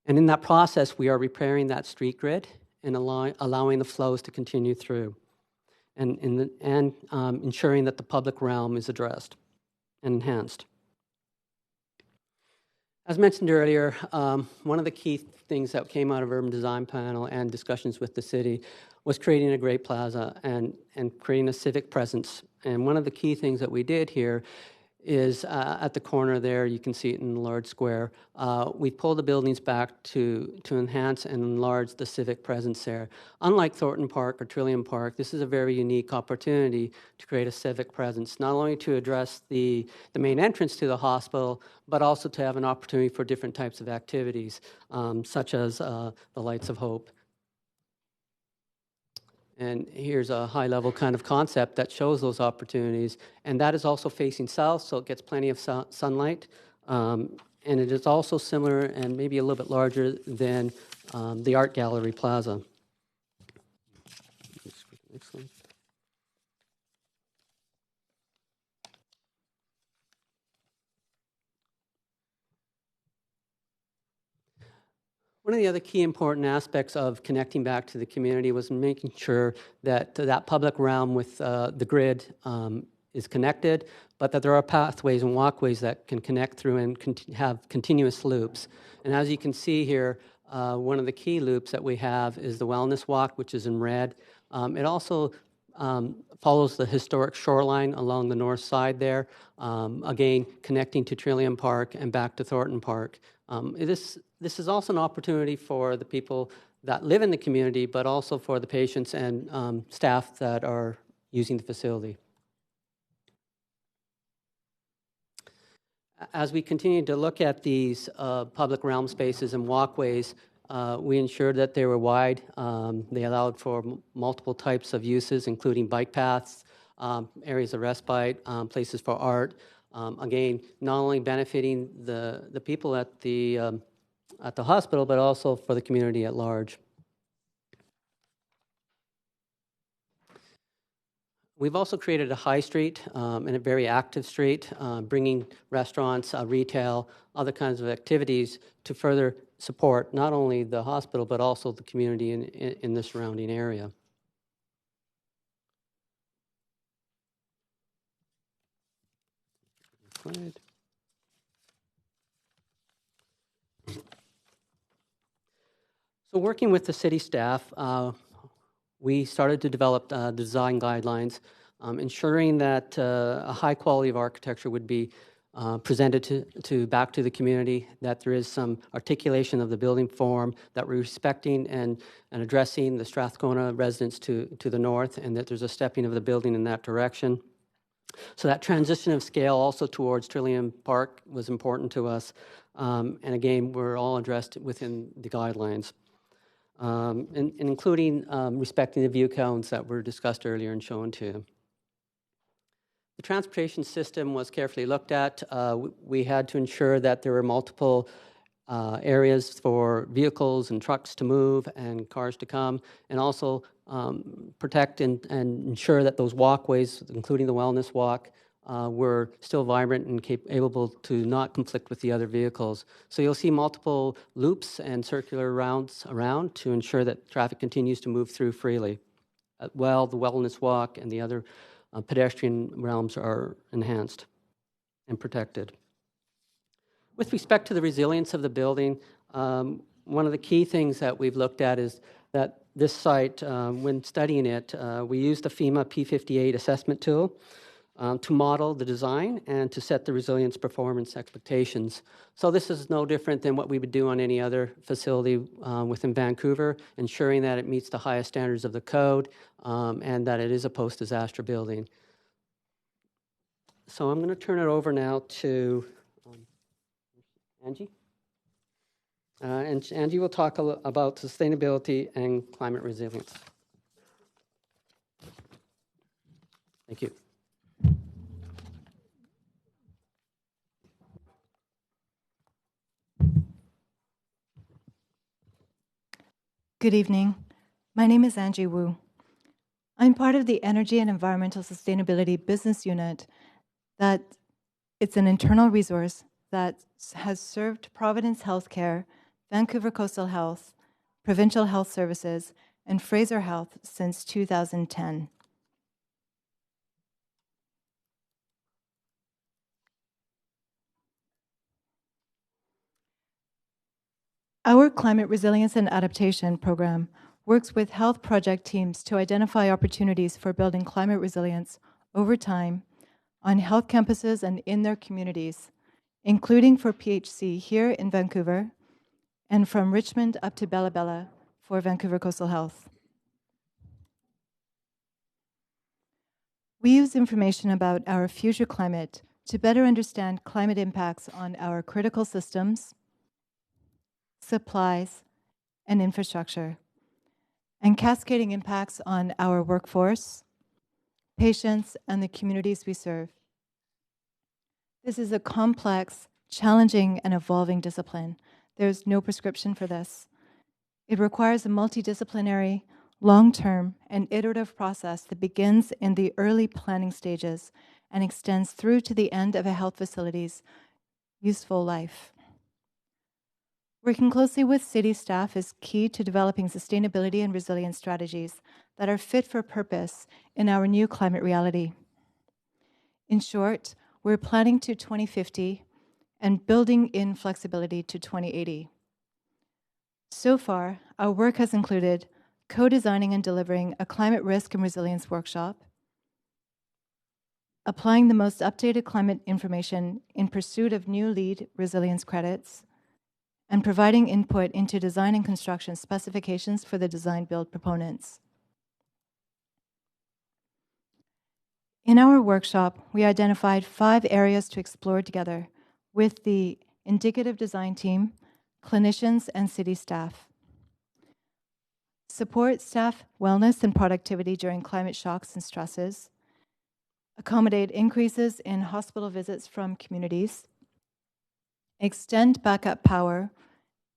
And in that process, we are repairing that street grid and allowing the flows to continue through, and ensuring that the public realm is addressed and enhanced. As mentioned earlier, one of the key things that came out of Urban Design Panel and discussions with the city was creating a great plaza and creating a civic presence. And one of the key things that we did here is at the corner there, you can see it in the large square. We pulled the buildings back to enhance and enlarge the civic presence there. Unlike Thornton Park or Trillium Park, this is a very unique opportunity to create a civic presence, not only to address the main entrance to the hospital, but also to have an opportunity for different types of activities, such as the Lights of Hope. And here's a high-level kind of concept that shows those opportunities. And that is also facing south, so it gets plenty of sunlight. And it is also similar and maybe a little bit larger than the Art Gallery Plaza. Next one. One of the other key important aspects of connecting back to the community was making sure that that public realm with the grid is connected, but that there are pathways and walkways that can connect through and have continuous loops. And as you can see here, one of the key loops that we have is the Wellness Walk, which is in red. It also follows the historic shoreline along the north side there, again, connecting to Trillium Park and back to Thornton Park. This is also an opportunity for the people that live in the community, but also for the patients and staff that are using the facility. As we continue to look at these public realm spaces and walkways, we ensured that they were wide. They allowed for multiple types of uses, including bike paths, areas of respite, places for art. Again, not only benefiting the people at the hospital, but also for the community at large. We've also created a high street and a very active street, bringing restaurants, retail, other kinds of activities to further support not only the hospital, but also the community in the surrounding area. Slide. So working with the city staff, we started to develop design guidelines, ensuring that a high quality of architecture would be presented back to the community, that there is some articulation of the building form, that we're respecting and addressing the Strathcona residents to the north, and that there's a stepping of the building in that direction. So that transition of scale also towards Trillium Park was important to us, and again, we're all addressed within the guidelines. And including respecting the view counts that were discussed earlier and shown to. The transportation system was carefully looked at. We had to ensure that there were multiple areas for vehicles and trucks to move and cars to come, and also protect and ensure that those walkways, including the Wellness Walk, were still vibrant and able to not conflict with the other vehicles. So you'll see multiple loops and circular rounds around to ensure that traffic continues to move through freely. While the Wellness Walk and the other pedestrian realms are enhanced and protected. With respect to the resilience of the building, one of the key things that we've looked at is that this site, when studying it, we used the FEMA P58 assessment tool to model the design and to set the resilience performance expectations. So this is no different than what we would do on any other facility within Vancouver, ensuring that it meets the highest standards of the code and that it is a post-disaster building. So I'm going to turn it over now to Angie. And Angie will talk about sustainability and climate resilience. Thank you. Good evening. My name is Angie Wu. I'm part of the Energy and Environmental Sustainability Business Unit. That it's an internal resource that has served Providence Healthcare, Vancouver Coastal Health, Provincial Health Services, and Fraser Health since 2010. Our Climate Resilience and Adaptation program works with health project teams to identify opportunities for building climate resilience over time on health campuses and in their communities, including for PHC here in Vancouver and from Richmond up to Bella Bella for Vancouver Coastal Health. We use information about our future climate to better understand climate impacts on our critical systems, supplies, and infrastructure, and cascading impacts on our workforce, patients, and the communities we serve. This is a complex, challenging, and evolving discipline. There's no prescription for this. It requires a multidisciplinary, long-term, and iterative process that begins in the early planning stages and extends through to the end of a health facility's useful life. Working closely with city staff is key to developing sustainability and resilience strategies that are fit for purpose in our new climate reality. In short, we're planning to 2050 and building in flexibility to 2080. So far, our work has included co-designing and delivering a climate risk and resilience workshop, applying the most updated climate information in pursuit of new LEED resilience credits, and providing input into design and construction specifications for the design-build proponents. In our workshop, we identified 5 areas to explore together with the indicative design team, clinicians, and city staff. Support staff wellness and productivity during climate shocks and stresses, accommodate increases in hospital visits from communities, extend backup power,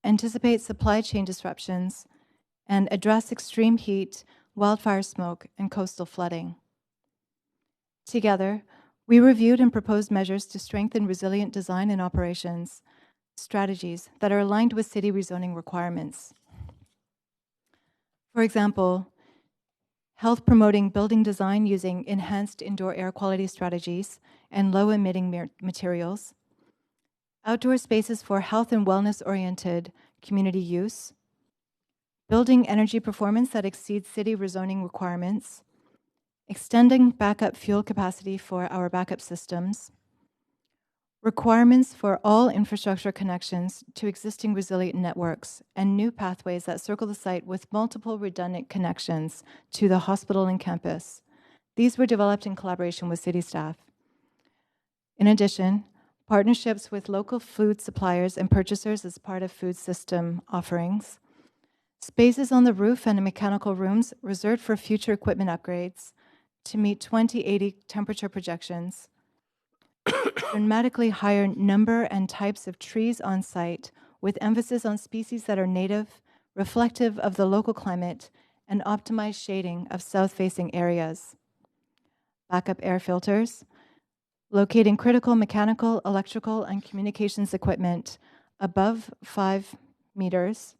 anticipate supply chain disruptions, and address extreme heat, wildfire smoke, and coastal flooding. Together, we reviewed and proposed measures to strengthen resilient design and operations strategies that are aligned with city rezoning requirements. For example, health promoting building design using enhanced indoor air quality strategies and low emitting materials, outdoor spaces for health and wellness oriented community use, building energy performance that exceeds city rezoning requirements, extending backup fuel capacity for our backup systems, requirements for all infrastructure connections to existing resilient networks, and new pathways that circle the site with multiple redundant connections to the hospital and campus. These were developed in collaboration with city staff. In addition, partnerships with local food suppliers and purchasers as part of food system offerings, spaces on the roof and mechanical rooms reserved for future equipment upgrades to meet 2080 temperature projections, dramatically higher number and types of trees on site with emphasis on species that are native, reflective of the local climate, and optimized shading of south-facing areas. Backup air filters, locating critical mechanical, electrical, and communications equipment above 5 meters,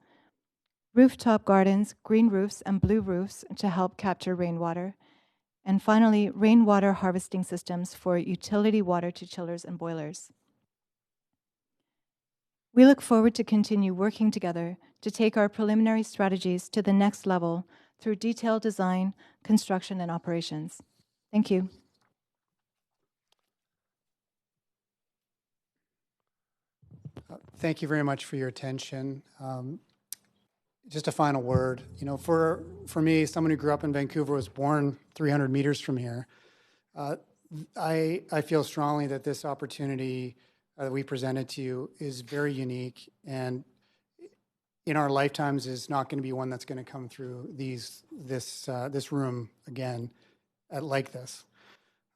rooftop gardens, green roofs, and blue roofs to help capture rainwater, and finally, rainwater harvesting systems for utility water to chillers and boilers. We look forward to continue working together to take our preliminary strategies to the next level through detailed design, construction, and operations. Thank you. Thank you very much for your attention. Just a final word. You know, for me, someone who grew up in Vancouver, was born 300 meters from here, I feel strongly that this opportunity that we presented to you is very unique, and in our lifetimes is not going to be one that's going to come through this room again like this.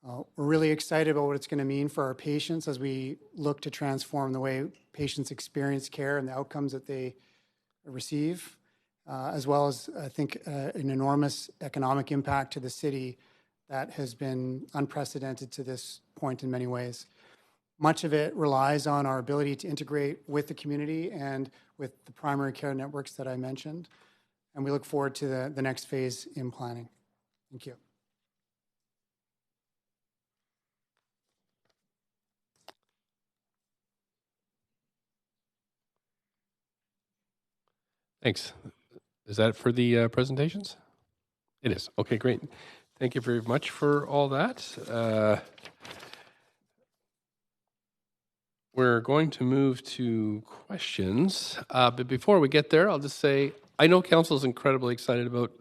We're really excited about what it's going to mean for our patients as we look to transform the way patients experience care and the outcomes that they receive, as well as, I think, an enormous economic impact to the city that has been unprecedented to this point in many ways. Much of it relies on our ability to integrate with the community and with the primary care networks that I mentioned, and we look forward to the next phase in planning. Thank you. Thanks. Is that for the presentations? It is. Okay, great. Thank you very much for all that. We're going to move to questions, but before we get there, I'll just say I know council is incredibly excited about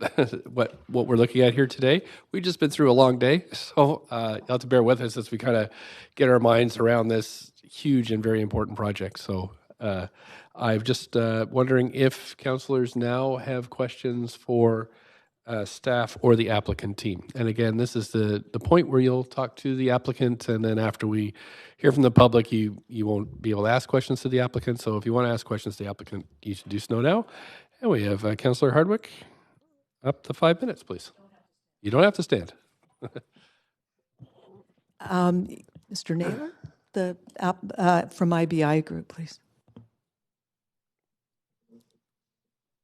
what we're looking at here today. We've just been through a long day, so you'll have to bear with us as we kind of get our minds around this huge and very important project. So I'm just wondering if councillors now have questions for staff or the applicant team. And again, this is the point where you'll talk to the applicant, and then after we hear from the public, you won't be able to ask questions to the applicant. So if you want to ask questions to the applicant, you should do so now. And we have Councillor Hardwick, up to 5 minutes, please. You don't have to stand. Mr. Naylor, from IBI Group, please.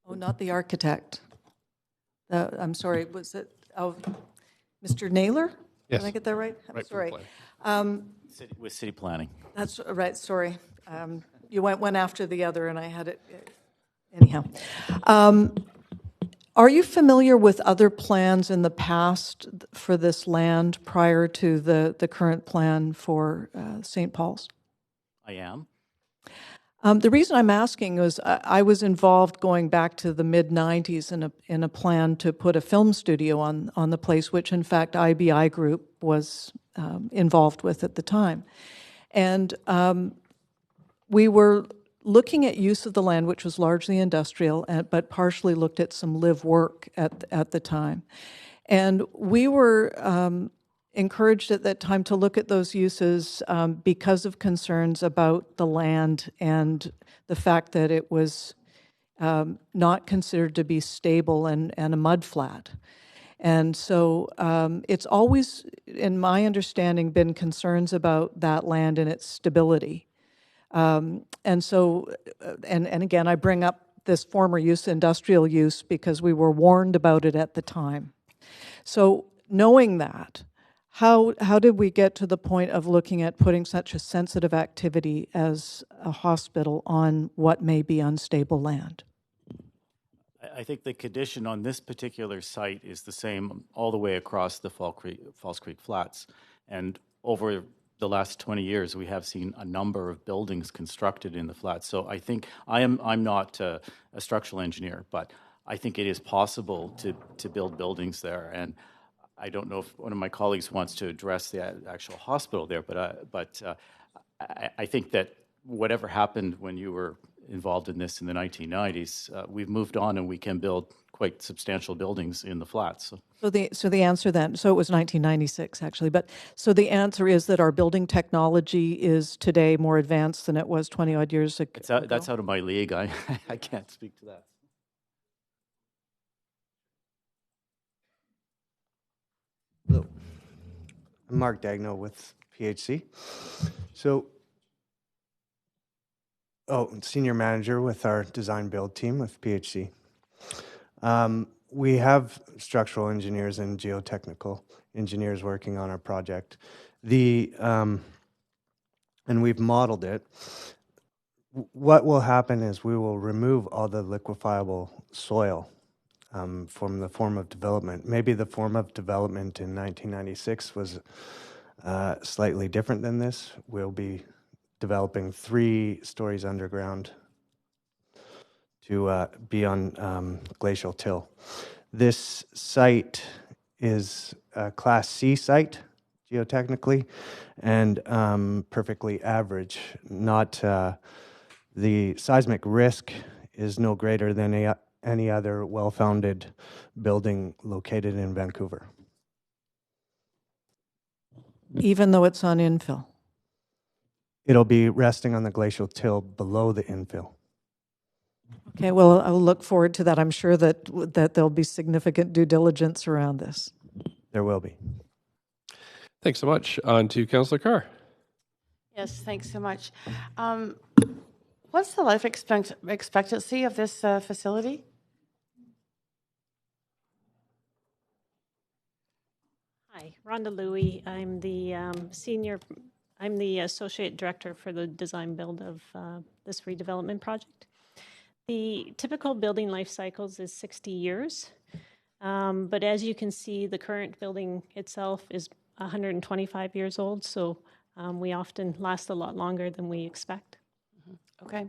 Oh, not the architect. I'm sorry, was it Mr. Naylor? Yes. Did I get that right? I'm Right, sorry. With city planning. That's right, sorry. You went one after the other, and I had it. Anyhow. Are you familiar with other plans in the past for this land prior to the current plan for St. Paul's? I am. The reason I'm asking is I was involved going back to the mid-'90s in a plan to put a film studio on the place, which in fact IBI Group was involved with at the time. And we were looking at use of the land, which was largely industrial, but partially looked at some live work at the time. And we were encouraged at that time to look at those uses because of concerns about the land and the fact that it was not considered to be stable and a mud flat. And so it's always, in my understanding, been concerns about that land and its stability. And so, and again, I bring up this former use, industrial use, because we were warned about it at the time. So knowing that, how did we get to the point of looking at putting such a sensitive activity as a hospital on what may be unstable land? I think the condition on this particular site is the same all the way across the Falls Creek Flats. And over the last 20 years, we have seen a number of buildings constructed in the flats. So I think I'm not a structural engineer, but I think it is possible to build buildings there. And I don't know if one of my colleagues wants to address the actual hospital there, but I think that whatever happened when you were involved in this in the 1990s, we've moved on and we can build quite substantial buildings in the flats. So the answer then, so it was 1996 actually, but so the answer is that our building technology is today more advanced than it was 20 odd years ago? That's out of my league. I can't speak to that. Hello, I'm Mark Dagno with PHC. So, senior manager with our design build team with PHC. We have structural engineers and geotechnical engineers working on our project. And we've modeled it. What will happen is we will remove all the liquefiable soil from the form of development. Maybe the form of development in 1996 was slightly different than this. We'll be developing 3 stories underground to be on glacial till. This site is a Class C site, geotechnically, and perfectly average. Not the seismic risk is no greater than any other well-founded building located in Vancouver. Even though it's on infill? It'll be resting on the glacial till below the infill. Okay, well, I'll look forward to that. I'm sure that there'll be significant due diligence around this. There will be. Thanks so much. On to Councillor Carr. Yes, thanks so much. What's the life expectancy of this facility? Hi, Rhonda Louie. I'm the associate director for the design build of this redevelopment project. The typical building life cycles is 60 years. But as you can see, the current building itself is 125 years old, so we often last a lot longer than we expect. Okay.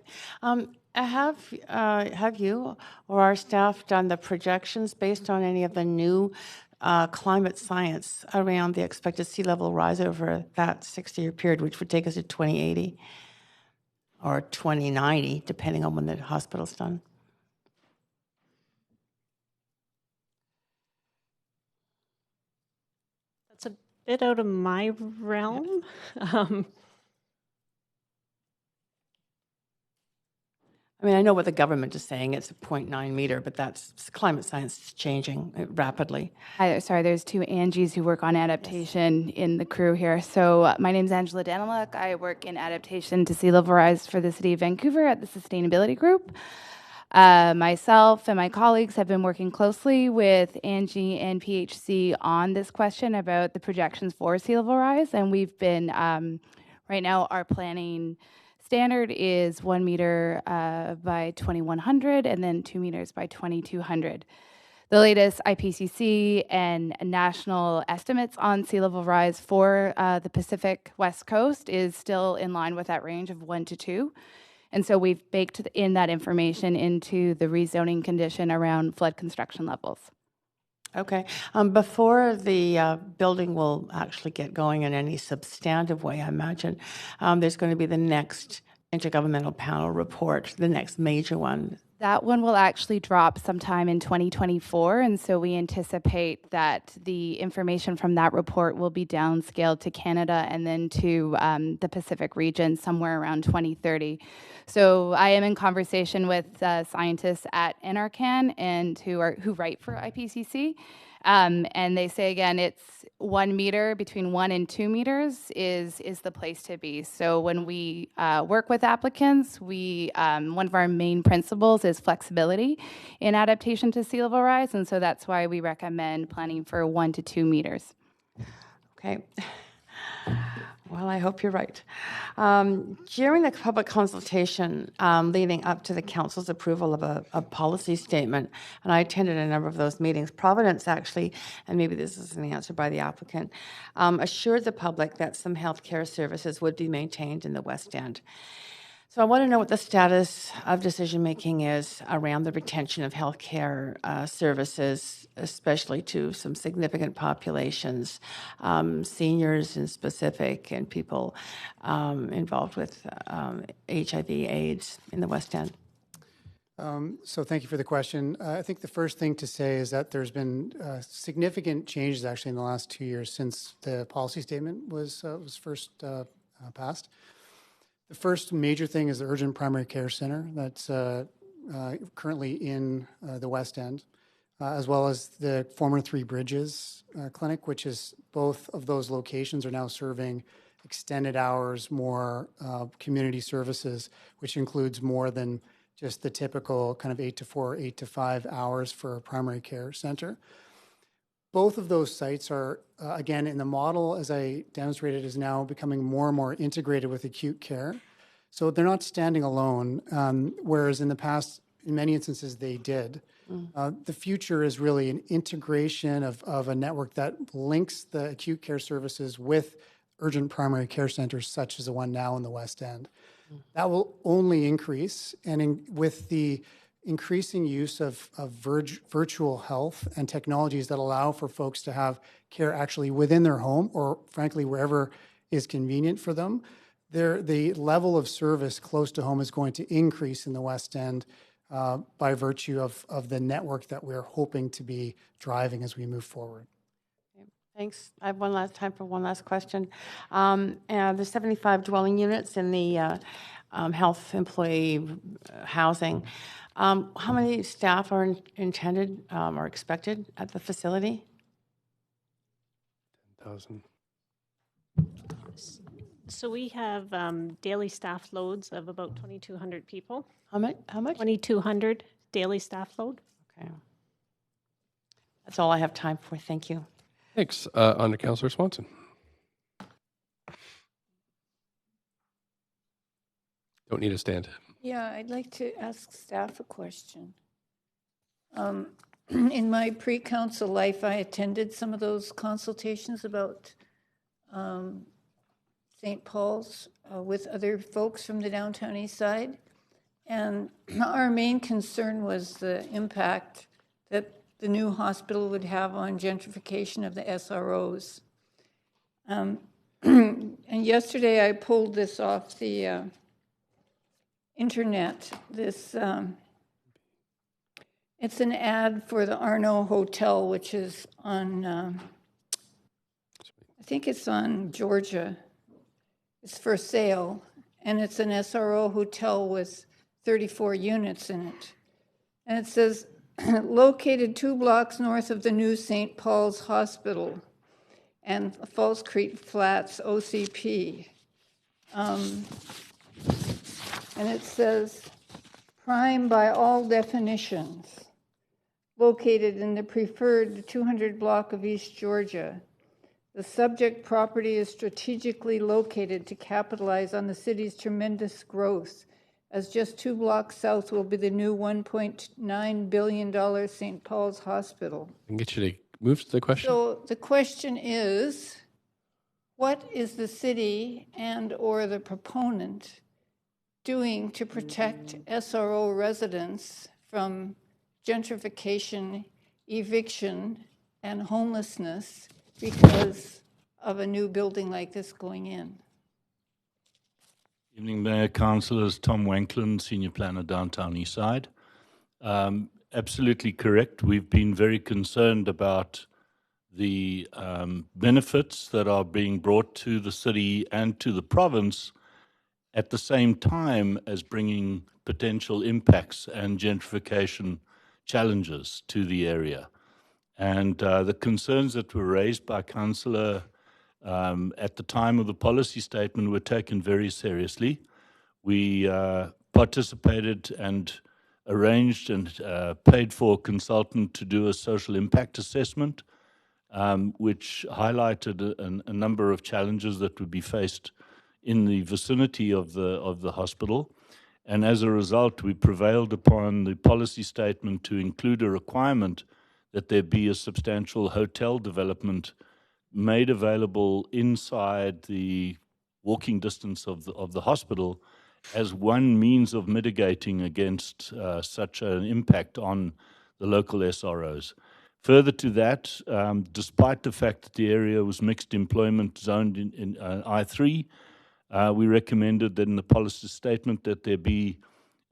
Have you or our staff done the projections based on any of the new climate science around the expected sea level rise over that 60-year period, which would take us to 2080 or 2090, depending on when the hospital's done? That's a bit out of my realm. I mean, I know what the government is saying, it's a 0.9 meter, but that's climate science is changing rapidly. Hi there. Sorry, there's two Angies who work on adaptation in the crew here. So my name's Angela Daniluk. I work in adaptation to sea level rise for the City of Vancouver at the Sustainability Group. Myself and my colleagues have been working closely with Angie and PHC on this question about the projections for sea level rise, and we've been, right now, our planning standard is 1 meter by 2100 and then 2 meters by 2200. The latest IPCC and national estimates on sea level rise for the Pacific West Coast is still in line with that range of 1 to 2. And so we've baked in that information into the rezoning condition around flood construction levels. Okay. Before the building will actually get going in any substantive way, I imagine, there's going to be the next Intergovernmental Panel report, the next major one. That one will actually drop sometime in 2024, and so we anticipate that the information from that report will be downscaled to Canada and then to the Pacific region somewhere around 2030. So I am in conversation with scientists at NRCan and who write for IPCC, and they say again it's 1 meter, between 1 and 2 meters is the place to be. So when we work with applicants, we one of our main principles is flexibility in adaptation to sea level rise, and so that's why we recommend planning for 1 to 2 meters. Okay. Well, I hope you're right. During the public consultation leading up to the council's approval of a policy statement, and I attended a number of those meetings, Providence actually, and maybe this is an answer by the applicant, assured the public that some healthcare services would be maintained in the West End. So I want to know what the status of decision-making is around the retention of healthcare services, especially to some significant populations, seniors in specific, and people involved with HIV/AIDS in the West End. So thank you for the question. I think the first thing to say is that there's been significant changes actually in the last 2 years since the policy statement was first passed. The first major thing is the Urgent Primary Care Center that's currently in the West End, as well as the former Three Bridges Clinic, which is both of those locations are now serving extended hours, more community services, which includes more than just the typical kind of 8 to 4, 8 to 5 hours for a primary care center. Both of those sites are, again, in the model, as I demonstrated, is now becoming more and more integrated with acute care. So they're not standing alone, whereas in the past, in many instances, they did. The future is really an integration of a network that links the acute care services with urgent primary care centers, such as the one now in the West End. That will only increase, and with the increasing use of virtual health and technologies that allow for folks to have care actually within their home or frankly wherever is convenient for them, the level of service close to home is going to increase in the West End by virtue of the network that we're hoping to be driving as we move forward. Thanks. I have time for one last question. There's 75 dwelling units in the health employee housing. How many staff are intended or expected at the facility? 10,000. So we have daily staff loads of about 2,200 people. How much? 2,200 daily staff load. Okay. That's all I have time for. Thank you. Thanks. On to Councillor Swanson. Don't need a stand. Yeah, I'd like to ask staff a question. In my pre-council life, I attended some of those consultations about St. Paul's with other folks from the downtown east side. And our main concern was the impact that the new hospital would have on gentrification of the SROs. And yesterday I pulled this off the internet. This it's an ad for the Arno Hotel, which is on, I think it's on Georgia. It's for sale, and it's an SRO hotel with 34 units in it. And it says, located 2 blocks north of the new St. Paul's Hospital and Falls Creek Flats, OCP. And it says, prime by all definitions, located in the preferred 200 block of East Georgia. The subject property is strategically located to capitalize on the city's tremendous growth, as just 2 blocks south will be the new $1.9 billion St. Paul's Hospital. I can get you to move to the question. So the question is, what is the city and or the proponent doing to protect SRO residents from gentrification, eviction, and homelessness because of a new building like this going in? Evening, Mayor, Councillors. Tom Wanklin, Senior Planner, Downtown Eastside. Absolutely correct. We've been very concerned about the benefits that are being brought to the city and to the province at the same time as bringing potential impacts and gentrification challenges to the area. And the concerns that were raised by Councillor at the time of the policy statement were taken very seriously. We participated and arranged and paid for a consultant to do a social impact assessment, which highlighted a number of challenges that would be faced in the vicinity of the hospital. And as a result, we prevailed upon the policy statement to include a requirement that there be a substantial hotel development made available inside the walking distance of the hospital as one means of mitigating against such an impact on the local SROs. Further to that, despite the fact that the area was mixed employment zoned in I3, we recommended that in the policy statement that there be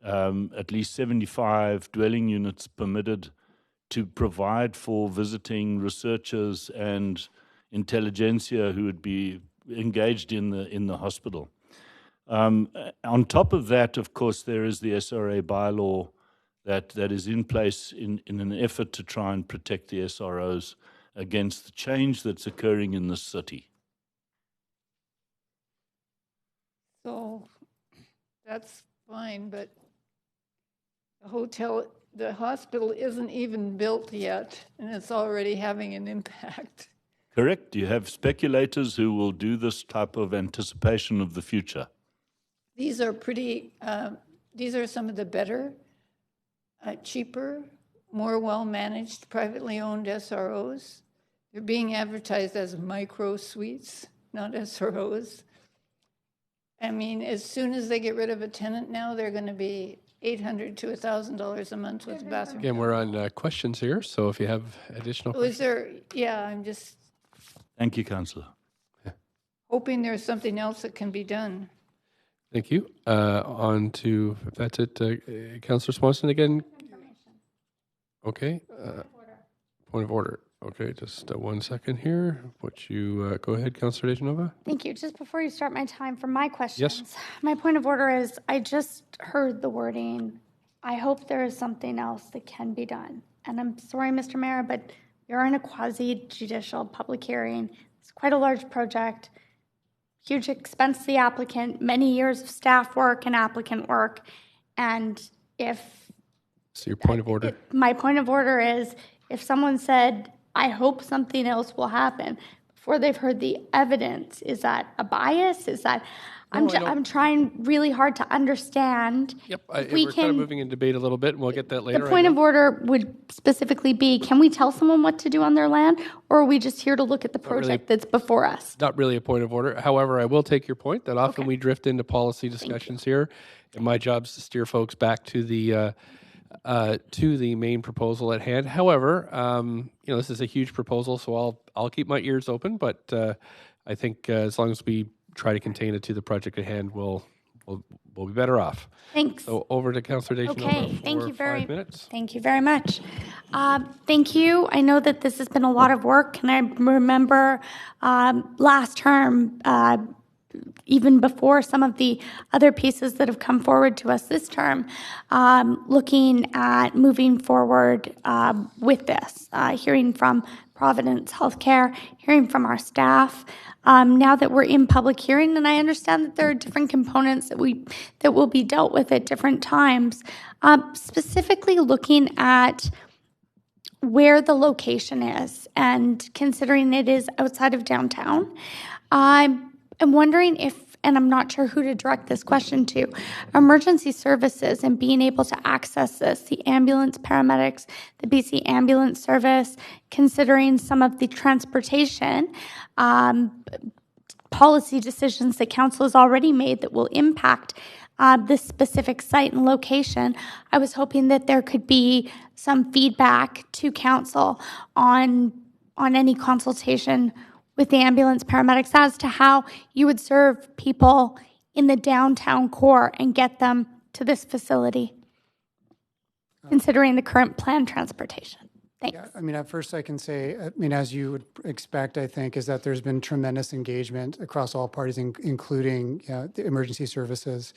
at least 75 dwelling units permitted to provide for visiting researchers and intelligentsia who would be engaged in the hospital. On top of that, of course, there is the SRA bylaw that is in place in an effort to try and protect the SROs against the change that's occurring in the city. So that's fine, but the hospital isn't even built yet, and it's already having an impact. Correct. You have speculators who will do this type of anticipation of the future. These are these are some of the better, cheaper, more well-managed, privately owned SROs. They're being advertised as micro suites, not SROs. I mean, as soon as they get rid of a tenant now, they're going to be $800 to $1,000 a month with a bathroom. Again, we're on questions here, so if you have additional questions. I'm just Thank you, Councillor. hoping there's something else that can be done. Thank you. On to, if that's it, Councillor Swanson again. Okay. Point of order. Okay, just 1 second here. Would you go ahead, Councillor DeGenova? Thank you. Just before you start my time for my questions, Yes. My point of order is I just heard the wording, I hope there is something else that can be done. And I'm sorry, Mr. Mayor, but you're in a quasi-judicial public hearing. It's quite a large project, huge expense to the applicant, many years of staff work and applicant work. And So your point of order? My point of order is if someone said, I hope something else will happen before they've heard the evidence, is that a bias? Is that, I'm trying really hard to understand. Yep, we we're kind of moving in debate a little bit, and we'll get that later. The point of order would specifically be, can we tell someone what to do on their land, or are we just here to look at the project that's before us? Not really a point of order. However, I will take your point that often we drift into policy discussions here, and my job is to steer folks back to the main proposal at hand. However, this is a huge proposal, so I'll keep my ears open. But I think as long as we try to contain it to the project at hand, we'll be better off. Thanks. So over to Councillor Deschanel Okay, for thank you 5 minutes. Thank you very much. Thank you. I know that this has been a lot of work, and I remember last term, even before some of the other pieces that have come forward to us this term, looking at moving forward with this, hearing from Providence Healthcare, hearing from our staff. Now that we're in public hearing, and I understand that there are different components that will be dealt with at different times, specifically looking at where the location is and considering it is outside of downtown. I'm wondering if, and I'm not sure who to direct this question to, emergency services and being able to access this, the ambulance paramedics, the BC Ambulance Service, considering some of the transportation policy decisions that council has already made that will impact this specific site and location. I was hoping that there could be some feedback to council on any consultation with the ambulance paramedics as to how you would serve people in the downtown core and get them to this facility, considering the current planned transportation. Thanks. Yeah, at first I can say, as you would expect, I think, is that there's been tremendous engagement across all parties, including the emergency services.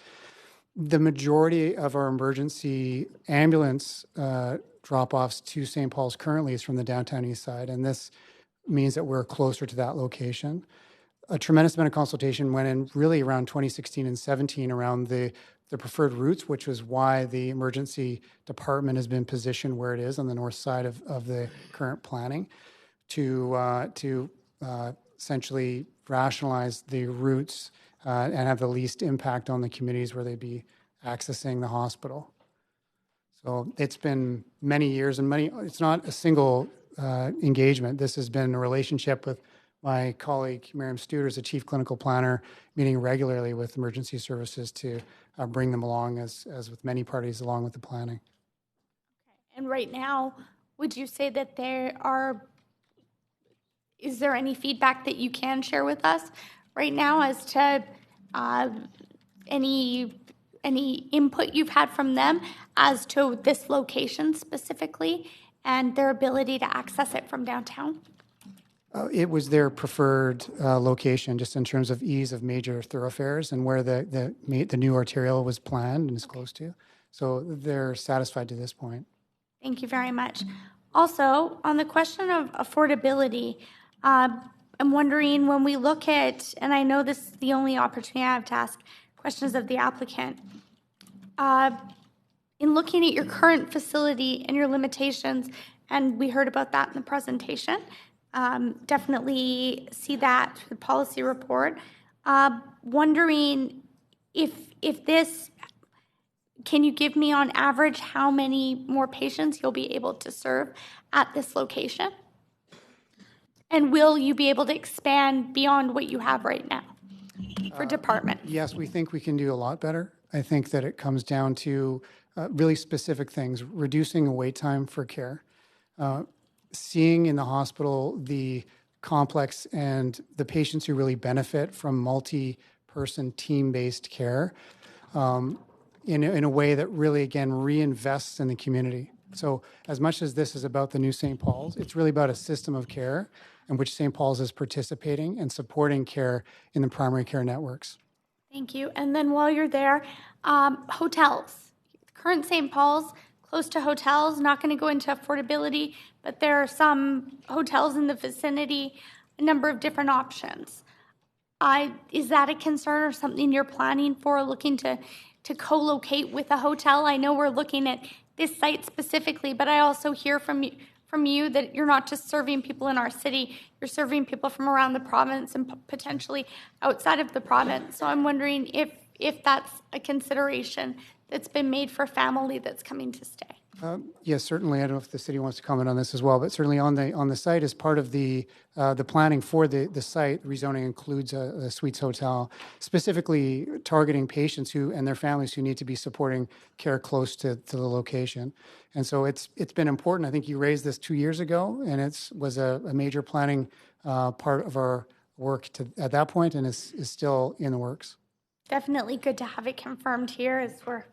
The majority of our emergency ambulance drop-offs to St. Paul's currently is from the downtown east side, and this means that we're closer to that location. A tremendous amount of consultation went in really around 2016 and 17 around the preferred routes, which was why the emergency department has been positioned where it is on the north side of the current planning to essentially rationalize the routes and have the least impact on the communities where they'd be accessing the hospital. So it's been many years and it's not a single engagement. This has been a relationship with my colleague, Miriam Studer, as a chief clinical planner, meeting regularly with emergency services to bring them along as with many parties along with the planning. And right now, would you say that is there any feedback that you can share with us right now as to any input you've had from them as to this location specifically and their ability to access it from downtown? It was their preferred location, just in terms of ease of major thoroughfares and where the new arterial was planned and is close to. So they're satisfied to this point. Thank you very much. Also, on the question of affordability, I'm wondering when we look at, and I know this is the only opportunity I have to ask questions of the applicant, in looking at your current facility and your limitations, and we heard about that in the presentation, definitely see that through the policy report. Wondering if this, can you give me on average how many more patients you'll be able to serve at this location? And will you be able to expand beyond what you have right now for department? Yes, we think we can do a lot better. I think that it comes down to really specific things, reducing the wait time for care, seeing in the hospital the complex and the patients who really benefit from multi-person team-based care in a way that really, again, reinvests in the community. So as much as this is about the new St. Paul's, it's really about a system of care in which St. Paul's is participating and supporting care in the primary care networks. Thank you. And then while you're there, hotels. Current St. Paul's, close to hotels, not going to go into affordability, but there are some hotels in the vicinity, a number of different options. Is that a concern or something you're planning for, looking to co-locate with a hotel? I know we're looking at this site specifically, but I also hear from from you that you're not just serving people in our city, you're serving people from around the province and potentially outside of the province. So I'm wondering if that's a consideration that's been made for family that's coming to stay. Yes, certainly. I don't know if the city wants to comment on this as well, but certainly on the site, as part of the planning for the site, rezoning includes a Suites Hotel, specifically targeting patients and their families who need to be supporting care close to the location. And so it's been important. I think you raised this 2 years ago, and it was a major planning part of our work at that point, and is still in the works. Definitely good to have it confirmed here as we're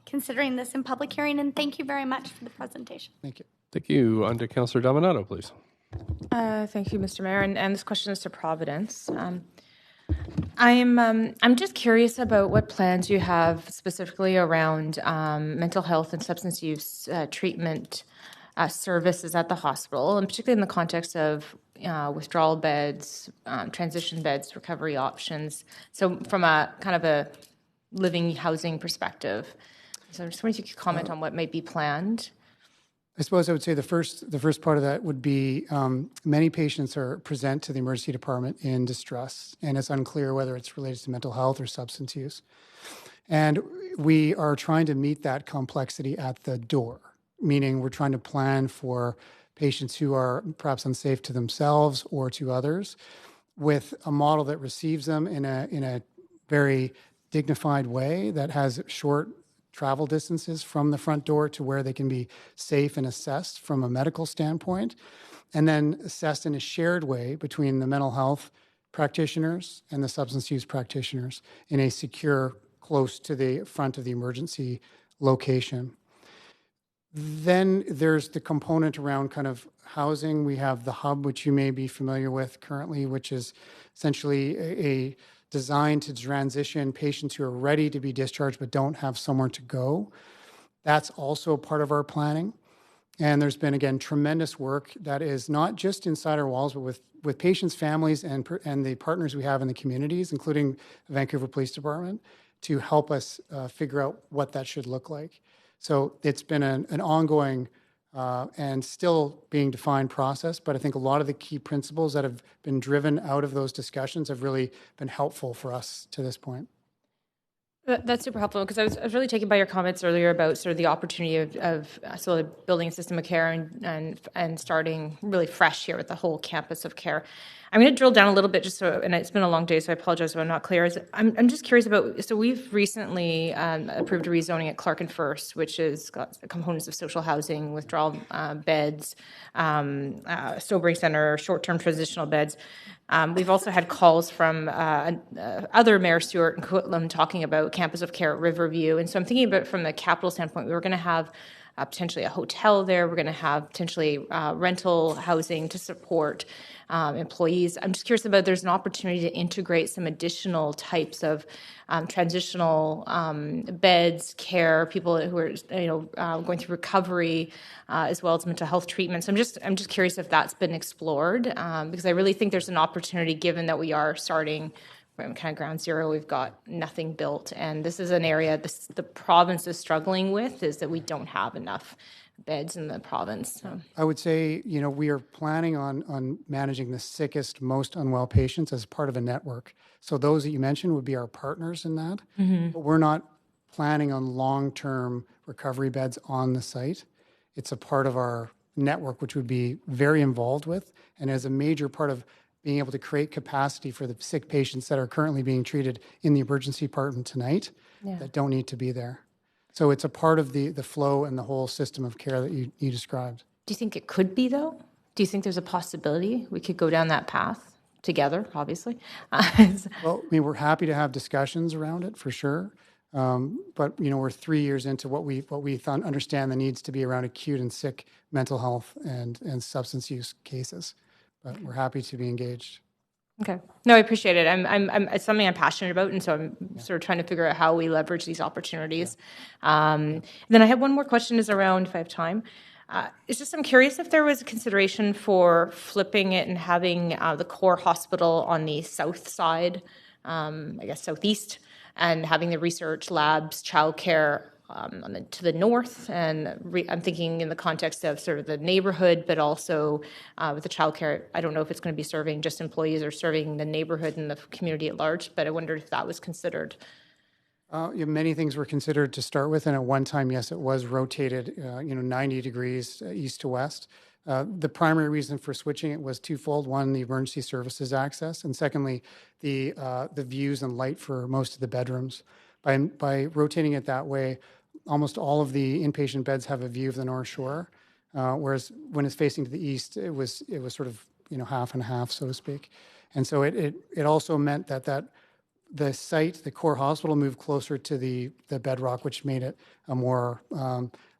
considering this in public hearing, and thank you very much for the presentation. Thank you. Thank you. On to Councillor Dominato, please. Thank you, Mr. Mayor, and this question is to Providence. I'm just curious about what plans you have specifically around mental health and substance use treatment services at the hospital, and particularly in the context of withdrawal beds, transition beds, recovery options. So from a kind of a living housing perspective. So I'm just wondering if you could comment on what might be planned. I suppose I would say the first part of that would be many patients present to the emergency department in distress, and it's unclear whether it's related to mental health or substance use. And we are trying to meet that complexity at the door, meaning we're trying to plan for patients who are perhaps unsafe to themselves or to others, with a model that receives them in a very dignified way that has short travel distances from the front door to where they can be safe and assessed from a medical standpoint, and then assessed in a shared way between the mental health practitioners and the substance use practitioners in a secure, close to the front of the emergency location. Then there's the component around kind of housing. We have the hub, which you may be familiar with currently, which is essentially a designed to transition patients who are ready to be discharged but don't have somewhere to go. That's also part of our planning. And there's been, again, tremendous work that is not just inside our walls, but with patients, families, and the partners we have in the communities, including the Vancouver Police Department, to help us figure out what that should look like. So it's been an ongoing and still being defined process, but I think a lot of the key principles that have been driven out of those discussions have really been helpful for us to this point. That's super helpful, because I was really taken by your comments earlier about sort of the opportunity of sort of building a system of care and starting really fresh here with the whole campus of care. I'm going to drill down a little bit and it's been a long day, so I apologize if I'm not clear. I'm just curious about, so we've recently approved a rezoning at Clark and First, which has got components of social housing, withdrawal beds, sobering center, short-term transitional beds. We've also had calls from other Mayor Stewart and Coquitlam talking about campus of care at Riverview. And so I'm thinking about from the capital standpoint, we were going to have potentially a hotel there. We're going to have potentially rental housing to support employees. I'm just curious about, there's an opportunity to integrate some additional types of transitional beds, care, people who are going through recovery, as well as mental health treatment. So I'm just curious if that's been explored, because I really think there's an opportunity, given that we are starting from kind of ground zero. We've got nothing built, and this is an area the province is struggling with, is that we don't have enough beds in the province. So. I would say, we are planning on managing the sickest, most unwell patients as part of a network. So those that you mentioned would be our partners in that, but we're not planning on long-term recovery beds on the site. It's a part of our network, which would be very involved with, and as a major part of being able to create capacity for the sick patients that are currently being treated in the emergency department tonight that don't need to be there. So it's a part of the flow and the whole system of care that you described. Do you think it could be, though? Do you think there's a possibility we could go down that path together, obviously? Well, we're happy to have discussions around it, for sure. But, we're 3 years into what we understand the needs to be around acute and sick mental health and substance use cases. But we're happy to be engaged. Okay. No, I appreciate it. It's something I'm passionate about, and so I'm sort of trying to figure out how we leverage these opportunities. Then I have one more question, is around, if I have time. It's just, I'm curious if there was a consideration for flipping it and having the core hospital on the south side, I guess southeast, and having the research labs, childcare to the north, and I'm thinking in the context of sort of the neighborhood, but also with the childcare. I don't know if it's going to be serving just employees or serving the neighborhood and the community at large, but I wondered if that was considered. Many things were considered to start with, and at one time, yes, it was rotated, 90 degrees east to west. The primary reason for switching it was twofold: one, the emergency services access, and secondly, the views and light for most of the bedrooms. By rotating it that way, almost all of the inpatient beds have a view of the North Shore, whereas when it's facing to the east, it was sort of half and half, so to speak. And so it also meant that the site, the core hospital, moved closer to the bedrock, which made it a more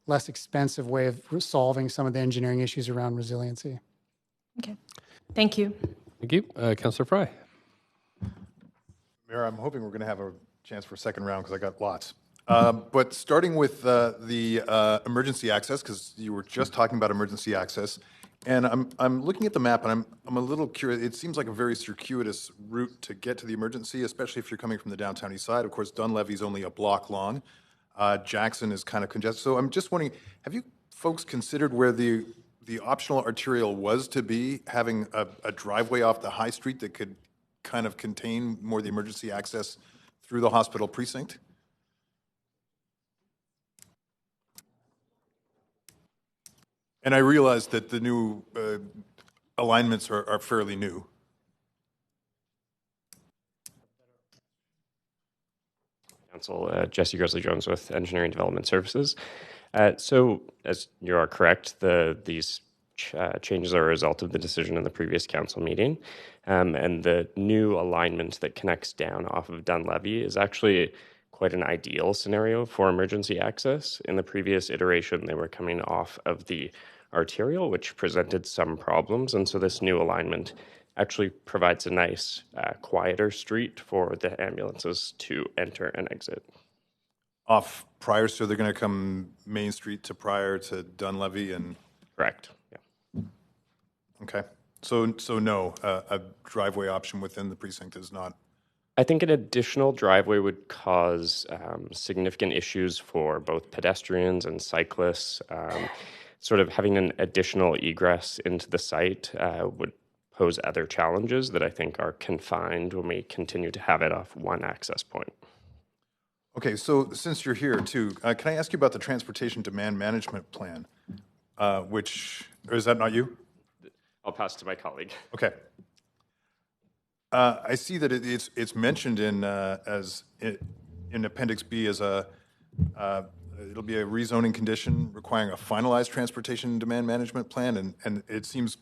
less expensive way of solving some of the engineering issues around resiliency. Okay, thank you. Thank you, Councillor Fry. Mayor, I'm hoping we're going to have a chance for a second round because I got lots. But starting with the emergency access, because you were just talking about emergency access, and I'm looking at the map, and I'm a little curious. It seems like a very circuitous route to get to the emergency, especially if you're coming from the downtown east side. Of course, Dunleavy's only a block long. Jackson is kind of congested. So I'm just wondering, have you folks considered where the optional arterial was to be, having a driveway off the high street that could kind of contain more of the emergency access through the hospital precinct? And I realize that the new alignments are fairly new. Council, Jesse Grizzly-Jones with Engineering Development Services. So, as you are correct, these changes are a result of the decision in the previous council meeting, and the new alignment that connects down off of Dunlevy is actually quite an ideal scenario for emergency access. In the previous iteration, they were coming off of the arterial, which presented some problems, and so this new alignment actually provides a nice, quieter street for the ambulances to enter and exit. Off Pryor, so they're going to come Main Street to Pryor to Dunlevy and... Correct, yeah. Okay. So no, a driveway option within the precinct is not... I think an additional driveway would cause significant issues for both pedestrians and cyclists. Sort of having an additional egress into the site would pose other challenges that I think are confined when we continue to have it off one access point. Okay, so since you're here too, can I ask you about the Transportation Demand Management Plan, or is that not you? I'll pass to my colleague. Okay. I see that it's mentioned in Appendix B as it'll be a rezoning condition requiring a finalized transportation demand management plan, and it seems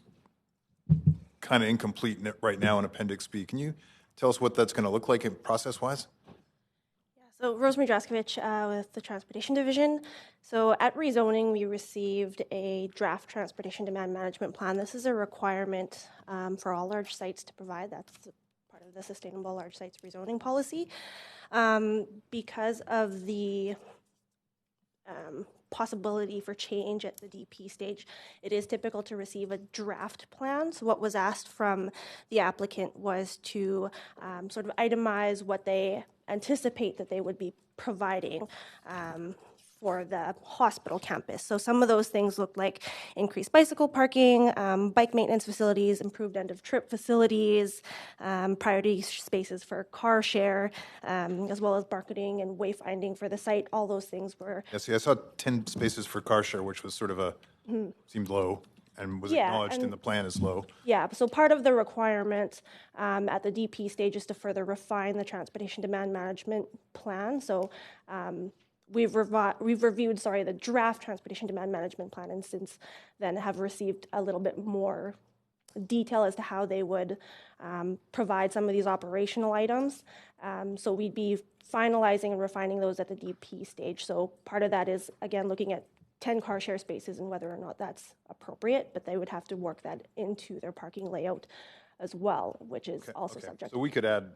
kind of incomplete right now in Appendix B. Can you tell us what that's going to look like process-wise? So Rosemary Draskovich with the Transportation Division. So at rezoning, we received a draft Transportation Demand Management Plan. This is a requirement for all large sites to provide. That's part of the Sustainable Large Sites Rezoning Policy. Because of the possibility for change at the DP stage, it is typical to receive a draft plan. So what was asked from the applicant was to sort of itemize what they anticipate that they would be providing for the hospital campus. So some of those things look like increased bicycle parking, bike maintenance facilities, improved end-of-trip facilities, priority spaces for car share, as well as marketing and wayfinding for the site. All those things were... Yeah, see, I saw 10 spaces for car share, which was sort of seemed low and was acknowledged in the plan as low. Yeah, so part of the requirement at the DP stage is to further refine the Transportation Demand Management Plan. So we've reviewed the draft Transportation Demand Management Plan, and since then have received a little bit more detail as to how they would provide some of these operational items. So we'd be finalizing and refining those at the DP stage. So part of that is, again, looking at 10 car share spaces and whether or not that's appropriate, but they would have to work that into their parking layout as well, which is also subject. So we could add,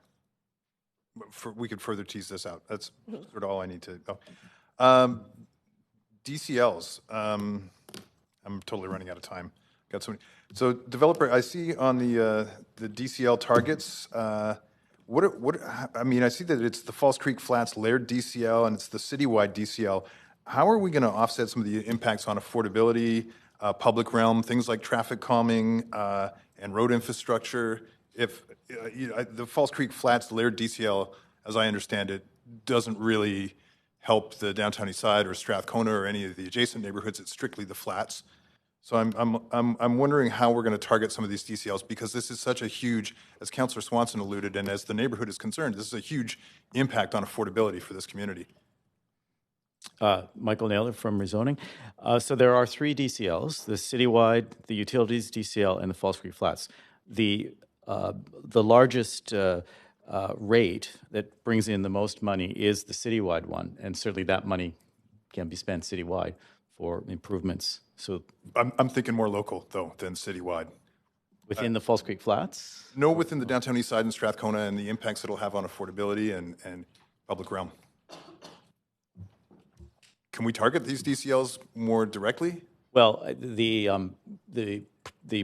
we could further tease this out. That's sort of all I need to know. DCLs, I'm totally running out of time. Got so many. So developer, I see on the DCL targets, I mean, I see that it's the Falls Creek Flats layered DCL and it's the citywide DCL. How are we going to offset some of the impacts on affordability, public realm, things like traffic calming and road infrastructure? If the Falls Creek Flats layered DCL, as I understand it, doesn't really help the downtown east side or Strathcona or any of the adjacent neighborhoods, it's strictly the flats. So I'm wondering how we're going to target some of these DCLs, because this is such a huge, as Councillor Swanson alluded, and as the neighborhood is concerned, this is a huge impact on affordability for this community. Michael Naylor from Rezoning. So there are 3 DCLs: the citywide, the utilities DCL, and the Falls Creek Flats. The largest rate that brings in the most money is the citywide one, and certainly that money can be spent citywide for improvements. So I'm thinking more local, though, than citywide. Within the Falls Creek Flats? No, within the downtown east side and Strathcona, and the impacts it'll have on affordability and public realm. Can we target these DCLs more directly? Well, the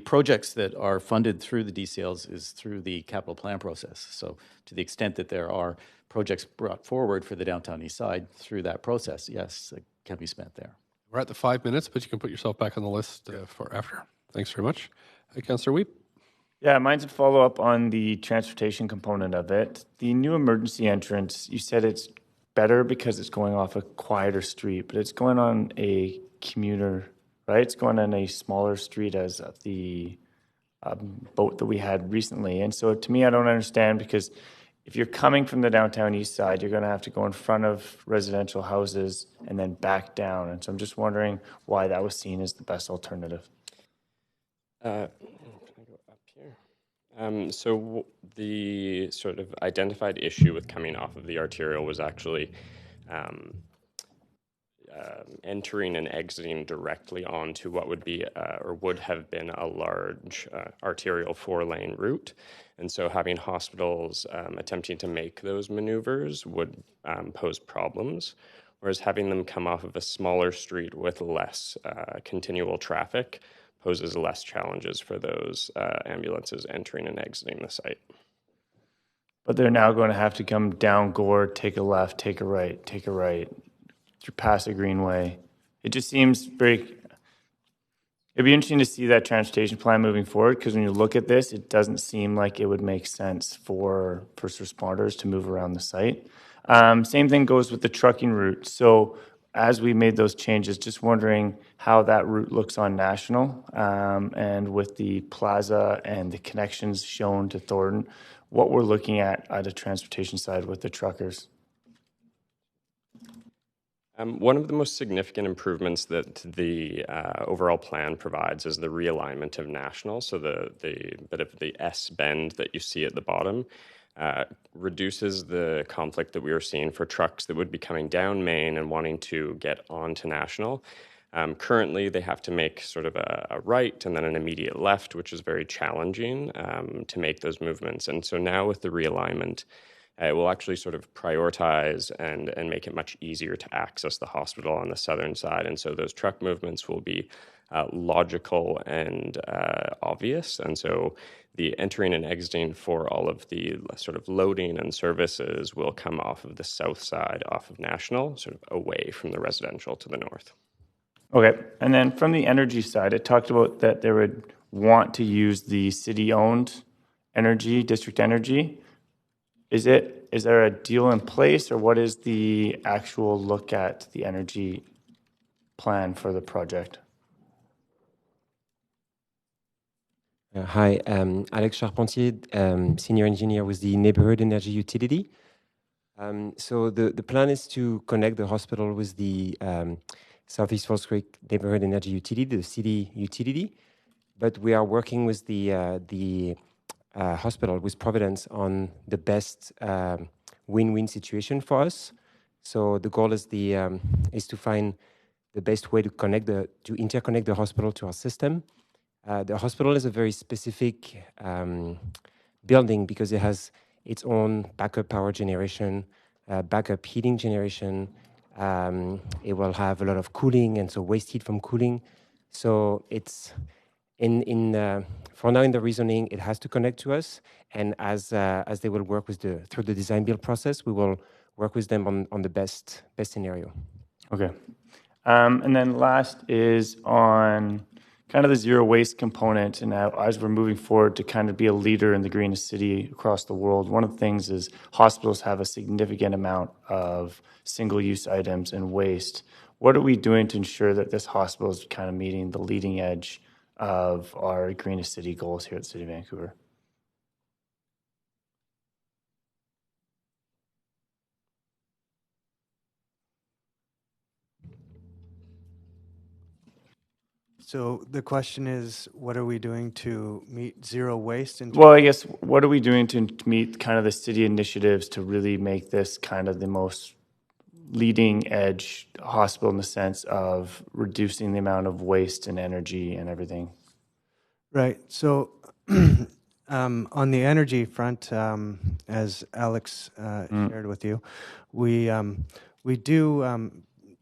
projects that are funded through the DCLs is through the capital plan process. So to the extent that there are projects brought forward for the downtown east side through that process, yes, it can be spent there. We're at the 5 minutes, but you can put yourself back on the list for after. Thanks very much. Councillor Weep. Yeah, mine's a follow-up on the transportation component of it. The new emergency entrance, you said it's better because it's going off a quieter street, but it's going on a commuter, right? It's going on a smaller street as the boat that we had recently. And so to me, I don't understand, because if you're coming from the downtown east side, you're going to have to go in front of residential houses and then back down. And so I'm just wondering why that was seen as the best alternative. Can I go up here? So the sort of identified issue with coming off of the arterial was actually entering and exiting directly onto what would be or would have been a large arterial 4-lane route. And so having hospitals attempting to make those maneuvers would pose problems, whereas having them come off of a smaller street with less continual traffic poses less challenges for those ambulances entering and exiting the site. But they're now going to have to come down Gore, take a left, take a right, through past the Greenway. It just seems very... It'd be interesting to see that transportation plan moving forward, because when you look at this, it doesn't seem like it would make sense for first responders to move around the site. Same thing goes with the trucking route. So as we made those changes, just wondering how that route looks on National, and with the plaza and the connections shown to Thornton, what we're looking at the transportation side with the truckers. One of the most significant improvements that the overall plan provides is the realignment of National. So the bit of the S bend that you see at the bottom reduces the conflict that we were seeing for trucks that would be coming down Main and wanting to get onto National. Currently, they have to make sort of a right and then an immediate left, which is very challenging to make those movements. And so now with the realignment, it will actually sort of prioritize and make it much easier to access the hospital on the southern side. And so those truck movements will be logical and obvious. And so the entering and exiting for all of the sort of loading and services will come off of the south side, off of National, sort of away from the residential to the north. Okay, and then from the energy side, it talked about that they would want to use the city-owned energy, district energy. Is there a deal in place, or what is the actual look at the energy plan for the project? Hi, Alex Charpentier, senior engineer with the Neighborhood Energy Utility. So the plan is to connect the hospital with the Southeast Falls Creek Neighborhood Energy Utility, the city utility, but we are working with the hospital, with Providence, on the best win-win situation for us. So the goal is to find the best way to interconnect the hospital to our system. The hospital is a very specific building because it has its own backup power generation, backup heating generation. It will have a lot of cooling, and so waste heat from cooling. So For now in the reasoning, it has to connect to us, and as they will work with through the design build process, we will work with them on the best scenario. Okay. And then last is on kind of the zero waste component, and as we're moving forward to kind of be a leader in the greenest city across the world, one of the things is hospitals have a significant amount of single-use items and waste. What are we doing to ensure that this hospital is kind of meeting the leading edge of our greenest city goals here at the City of Vancouver? So the question is, what are we doing to meet zero waste? Well, I guess, what are we doing to meet kind of the city initiatives to really make this kind of the most leading edge hospital in the sense of reducing the amount of waste and energy and everything? Right. So on the energy front, as Alex shared with you, we do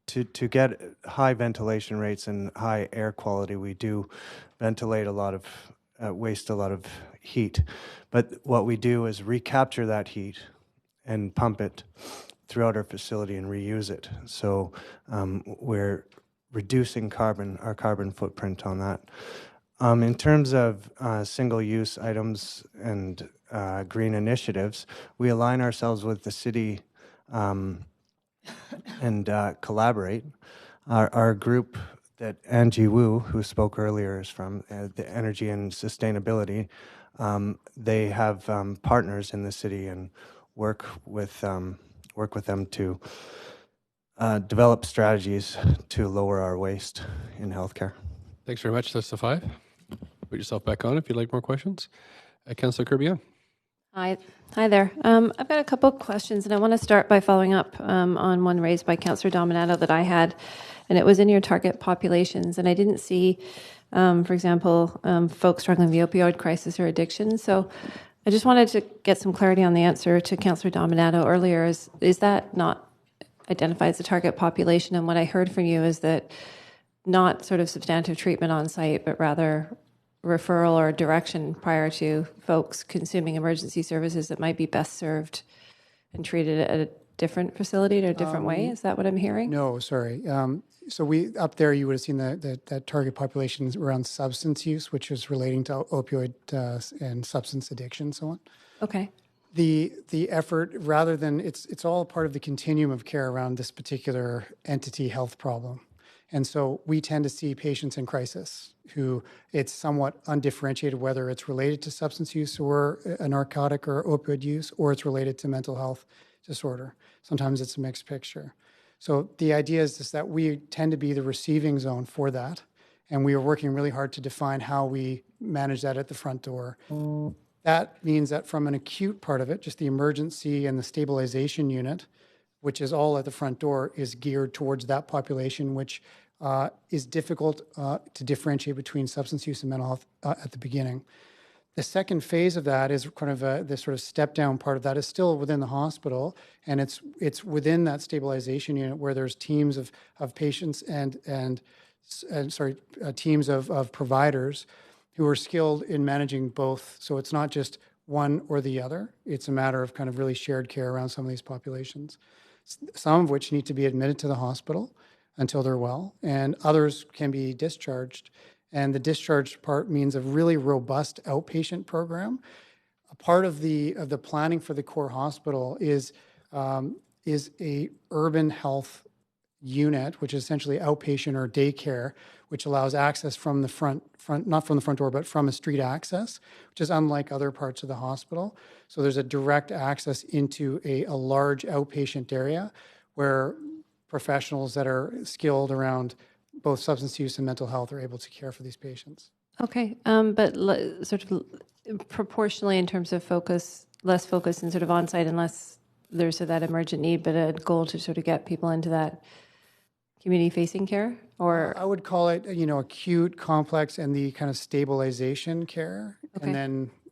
to get high ventilation rates and high air quality, we do ventilate a lot of waste a lot of heat. But what we do is recapture that heat and pump it throughout our facility and reuse it. So we're reducing our carbon footprint on that. In terms of single-use items and green initiatives, we align ourselves with the city and collaborate. Our group that Angie Wu, who spoke earlier, is from, the Energy and Sustainability, they have partners in the city and work with them to develop strategies to lower our waste in healthcare. Thanks very much. That's the 5. Put yourself back on if you'd like more questions. Councillor Kirby. Hi there. I've got a couple of questions, and I want to start by following up on one raised by Councillor Dominato that I had, and it was in your target populations, and I didn't see, for example, folks struggling with the opioid crisis or addiction. So I just wanted to get some clarity on the answer to Councillor Dominato earlier. Is that not identified as a target population? And what I heard from you is that not sort of substantive treatment on site, but rather referral or direction prior to folks consuming emergency services that might be best served and treated at a different facility or a different way? Is that what I'm hearing? No, sorry. So we up there, you would have seen that target population is around substance use, which is relating to opioid and substance addiction, and so on. Okay. The effort, rather than it's all part of the continuum of care around this particular entity health problem. And so we tend to see patients in crisis who it's somewhat undifferentiated whether it's related to substance use or a narcotic or opioid use, or it's related to mental health disorder. Sometimes it's a mixed picture. So the idea is that we tend to be the receiving zone for that. And we are working really hard to define how we manage that at the front door. That means that from an acute part of it, just the emergency and the stabilization unit, which is all at the front door, is geared towards that population, which is difficult to differentiate between substance use and mental health at the beginning. The second phase of that is kind of this sort of step down part of that is still within the hospital, and it's within that stabilization unit where there's teams of patients and teams of providers who are skilled in managing both. So it's not just one or the other. It's a matter of kind of really shared care around some of these populations, some of which need to be admitted to the hospital until they're well, and others can be discharged. And the discharge part means a really robust outpatient program. A part of the planning for the core hospital is a urban health unit, which is essentially outpatient or daycare, which allows access from the front, not from the front door, but from a street access, which is unlike other parts of the hospital. So there's a direct access into a large outpatient area where professionals that are skilled around both substance use and mental health are able to care for these patients. Okay, but sort of proportionally in terms of focus, less focus and sort of on-site unless there's that emergent need, but a goal to sort of get people into that community-facing care? Or I would call it, acute, complex, and the kind of stabilization care. Okay.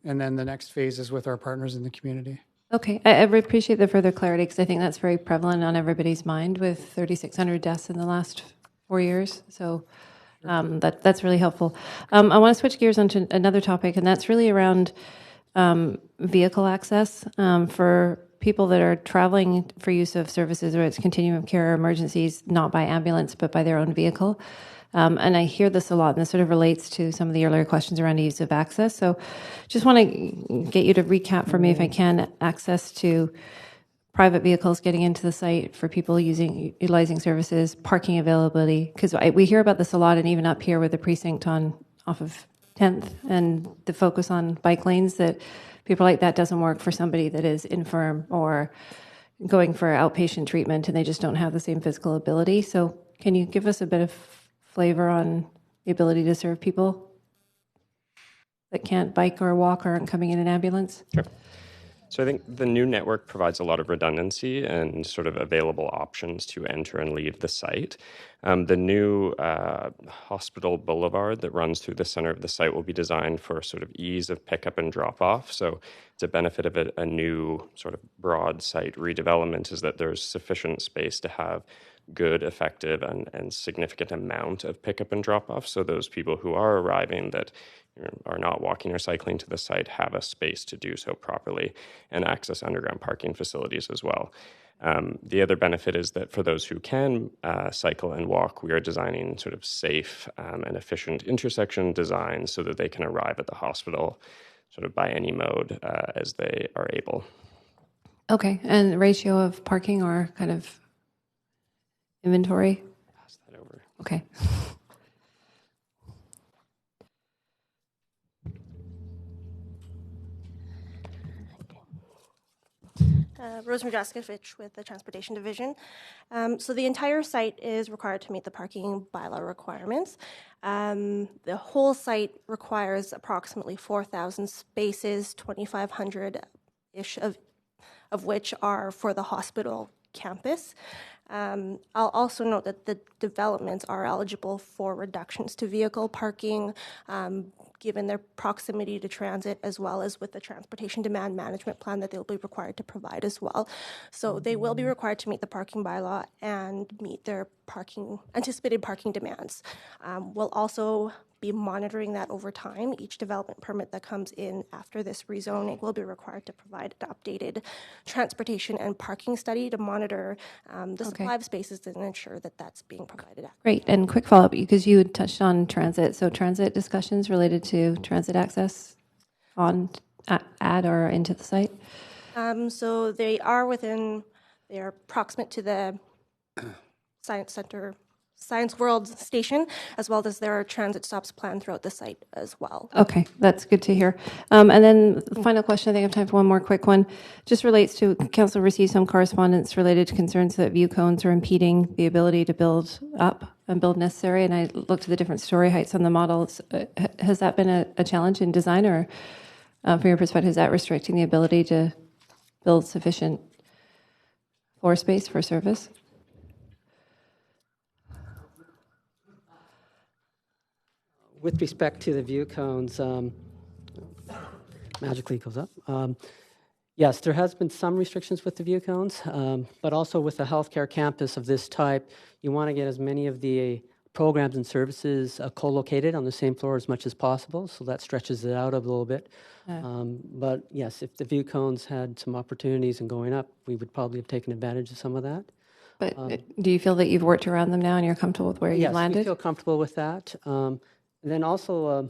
And then the next phase is with our partners in the community. Okay, I appreciate the further clarity because I think that's very prevalent on everybody's mind with 3,600 deaths in the last 4 years. So That's really helpful. I want to switch gears onto another topic, and that's really around vehicle access for people that are traveling for use of services, whether it's continuum of care or emergencies, not by ambulance, but by their own vehicle. And I hear this a lot, and this sort of relates to some of the earlier questions around ease of access. So just want to get you to recap for me, if I can, access to private vehicles getting into the site for people utilizing services, parking availability, because we hear about this a lot, and even up here with the precinct off of 10th and the focus on bike lanes, that people like that doesn't work for somebody that is infirm or going for outpatient treatment and they just don't have the same physical ability. So can you give us a bit of flavor on the ability to serve people that can't bike or walk or aren't coming in an ambulance? Sure. So I think the new network provides a lot of redundancy and sort of available options to enter and leave the site. The new hospital boulevard that runs through the center of the site will be designed for sort of ease of pickup and drop off. So it's a benefit of a new sort of broad site redevelopment is that there's sufficient space to have good, effective, and significant amount of pickup and drop off. So those people who are arriving that are not walking or cycling to the site have a space to do so properly and access underground parking facilities as well. The other benefit is that for those who can cycle and walk, we are designing sort of safe and efficient intersection designs so that they can arrive at the hospital sort of by any mode as they are able. Okay, and ratio of parking or kind of inventory? Pass that over. Okay. Rosemary Jaskevich with the Transportation Division. So the entire site is required to meet the parking bylaw requirements. The whole site requires approximately 4,000 spaces, 2,500-ish of which are for the hospital campus. I'll also note that the developments are eligible for reductions to vehicle parking, given their proximity to transit, as well as with the transportation demand management plan that they'll be required to provide as well. So they will be required to meet the parking bylaw and meet their anticipated parking demands. We'll also be monitoring that over time. Each development permit that comes in after this rezoning will be required to provide an updated transportation and parking study to monitor the supply of spaces and ensure that that's being provided at. Great. And quick follow-up, because you had touched on transit. So transit discussions related to transit access at or into the site? So they are proximate to the Science World station, as well as there are transit stops planned throughout the site as well. Okay, that's good to hear. And then the final question, I think I have time for one more quick one, just relates to, Council received some correspondence related to concerns that view cones are impeding the ability to build up and build necessary, and I looked at the different story heights on the models. Has that been a challenge in design, or from your perspective, is that restricting the ability to build sufficient floor space for service? With respect to the view cones, magically goes up. Yes, there has been some restrictions with the view cones, but also with a healthcare campus of this type, you want to get as many of the programs and services co-located on the same floor as much as possible, so that stretches it out a little bit. But yes, if the view cones had some opportunities in going up, we would probably have taken advantage of some of that. But do you feel that you've worked around them now and you're comfortable with where you've landed? Yes, we feel comfortable with that. And then also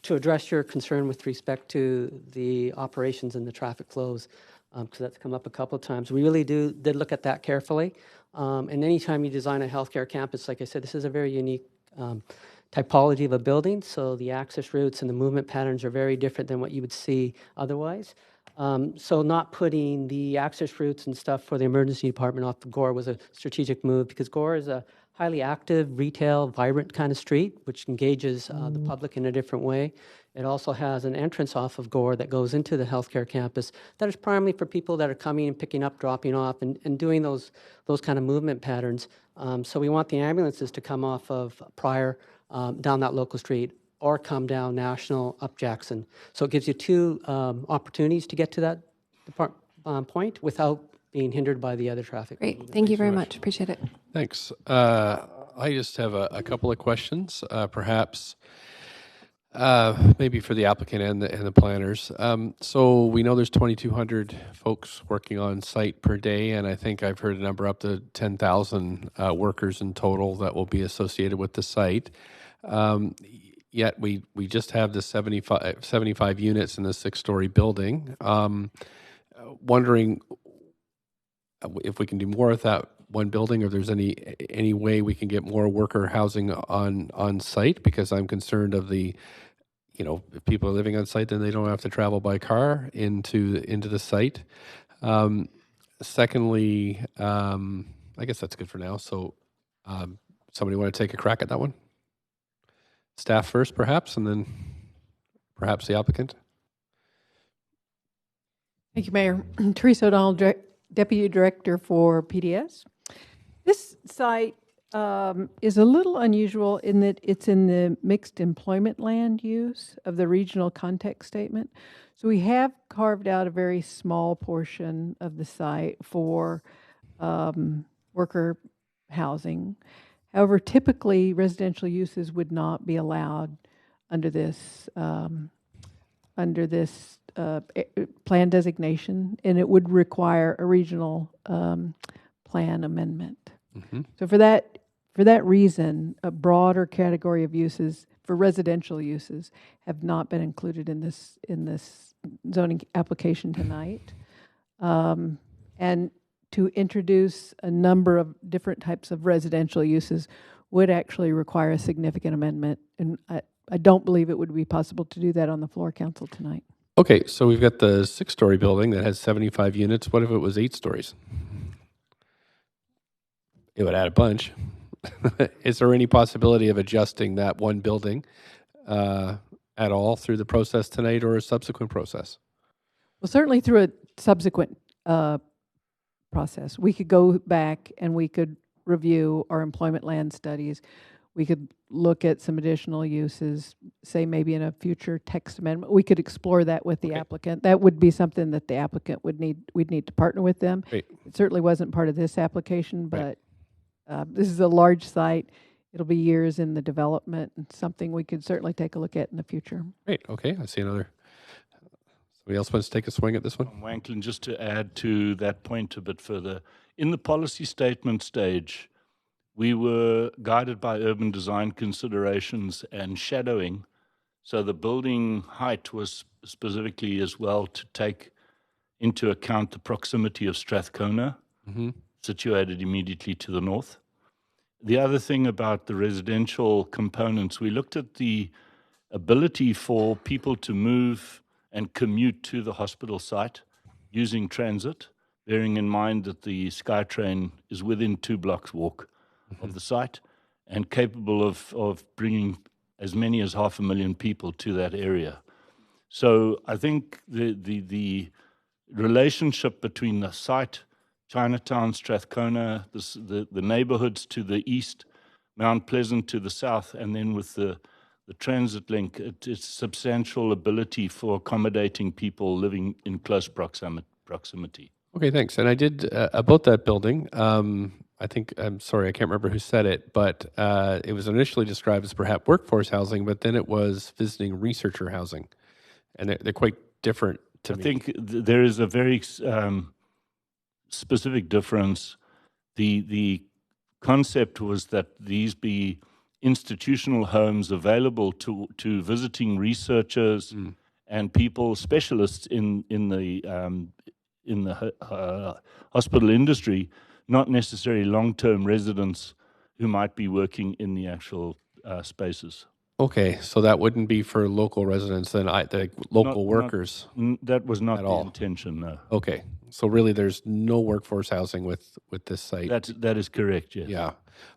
to address your concern with respect to the operations and the traffic flows, because that's come up a couple of times. We really did look at that carefully. And anytime you design a healthcare campus, like I said, this is a very unique typology of a building, so the access routes and the movement patterns are very different than what you would see otherwise. So not putting the access routes and stuff for the emergency department off of Gore was a strategic move, because Gore is a highly active, retail, vibrant kind of street, which engages the public in a different way. It also has an entrance off of Gore that goes into the healthcare campus that is primarily for people that are coming and picking up, dropping off, and doing those kind of movement patterns. So we want the ambulances to come off of Pryor down that local street, or come down National up Jackson. So it gives you two opportunities to get to that point without being hindered by the other traffic. Great. Thank you very much. Appreciate it. Thanks. I just have a couple of questions, perhaps maybe for the applicant and the planners. So we know there's 2,200 folks working on site per day, and I think I've heard a number up to 10,000 workers in total that will be associated with the site. Yet we just have the 75 units in the 6-story building. Wondering if we can do more with that one building, or if there's any way we can get more worker housing on site, because I'm concerned of the, if people are living on site, then they don't have to travel by car into the site. Secondly, I guess that's good for now. So somebody want to take a crack at that one? Staff first, perhaps, and then perhaps the applicant. Thank you, Mayor. Teresa O'Donnell, Deputy Director for PDS. This site is a little unusual in that it's in the mixed employment land use of the regional context statement. So we have carved out a very small portion of the site for worker housing. However, typically residential uses would not be allowed under this plan designation, and it would require a regional plan amendment. Mm-hmm. So for that reason, a broader category of uses for residential uses have not been included in this zoning application tonight. And to introduce a number of different types of residential uses would actually require a significant amendment, and I don't believe it would be possible to do that on the floor council tonight. Okay, so we've got the 6-story building that has 75 units. What if it was 8 stories? It would add a bunch. Is there any possibility of adjusting that one building at all through the process tonight or a subsequent process? Well, certainly through a subsequent process. We could go back and we could review our employment land studies. We could look at some additional uses, say maybe in a future text amendment. We could explore that with the applicant. That would be something that the applicant we'd need to partner with them. Great. It certainly wasn't part of this application, but this is a large site. It'll be years in the development, and something we could certainly take a look at in the future. Great. Okay, I see another. Somebody else wants to take a swing at this one? Wanklyn, just to add to that point a bit further, in the policy statement stage, we were guided by urban design considerations and shadowing. So the building height was specifically as well to take into account the proximity of Strathcona, situated immediately to the north. The other thing about the residential components, we looked at the ability for people to move and commute to the hospital site using transit, bearing in mind that the SkyTrain is within 2 blocks walk of the site and capable of bringing as many as 500,000 people to that area. So I think the relationship between the site, Chinatown, Strathcona, the neighborhoods to the east, Mount Pleasant to the south, and then with the transit link, it's substantial ability for accommodating people living in close proximity. Okay, thanks. And I did, about that building, I think, I'm sorry, I can't remember who said it, but it was initially described as perhaps workforce housing, but then it was visiting researcher housing. And they're quite different to me. I think there is a very specific difference. The concept was that these be institutional homes available to visiting researchers and people, specialists in the hospital industry, not necessarily long-term residents who might be working in the actual spaces. Okay, so that wouldn't be for local residents, then the local workers? That was not at the all. intention, no. Okay, so really there's no workforce housing with this site? That is correct, yes. Yeah.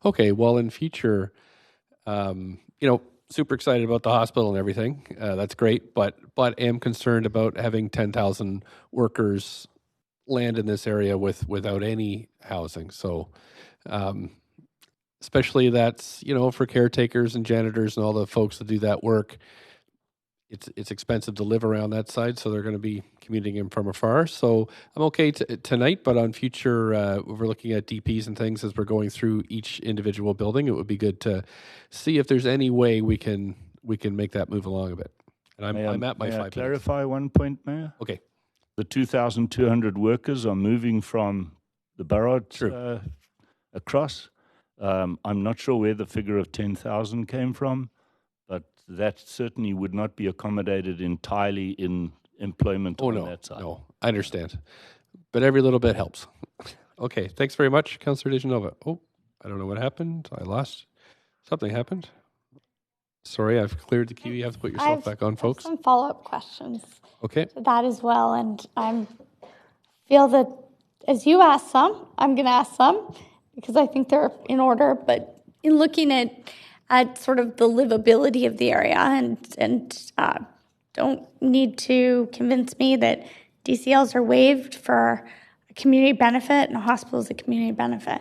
Okay, well, in future, super excited about the hospital and everything. That's great, but am concerned about having 10,000 workers land in this area without any housing. So, especially that's, for caretakers and janitors and all the folks that do that work, it's expensive to live around that side, so they're going to be commuting in from afar. So I'm okay tonight, but on future, if we're looking at DPs and things as we're going through each individual building, it would be good to see if there's any way we can make that move along a bit. And I'm at my 5 minutes. Clarify one point, Mayor? Okay. The 2,200 workers are moving from the borough across. I'm not sure where the figure of 10,000 came from, but that certainly would not be accommodated entirely in employment on that side. No, I understand. But every little bit helps. Okay, thanks very much, Councillor DeGenova. Oh, I don't know what happened. Something happened. Sorry, I've cleared the queue. You have to put yourself back on, folks. Some follow-up questions. Okay. To that as well, and I feel that as you ask some, I'm going to ask some because I think they're in order. But in looking at sort of the livability of the area, and don't need to convince me that DCLs are waived for a community benefit and a hospital is a community benefit.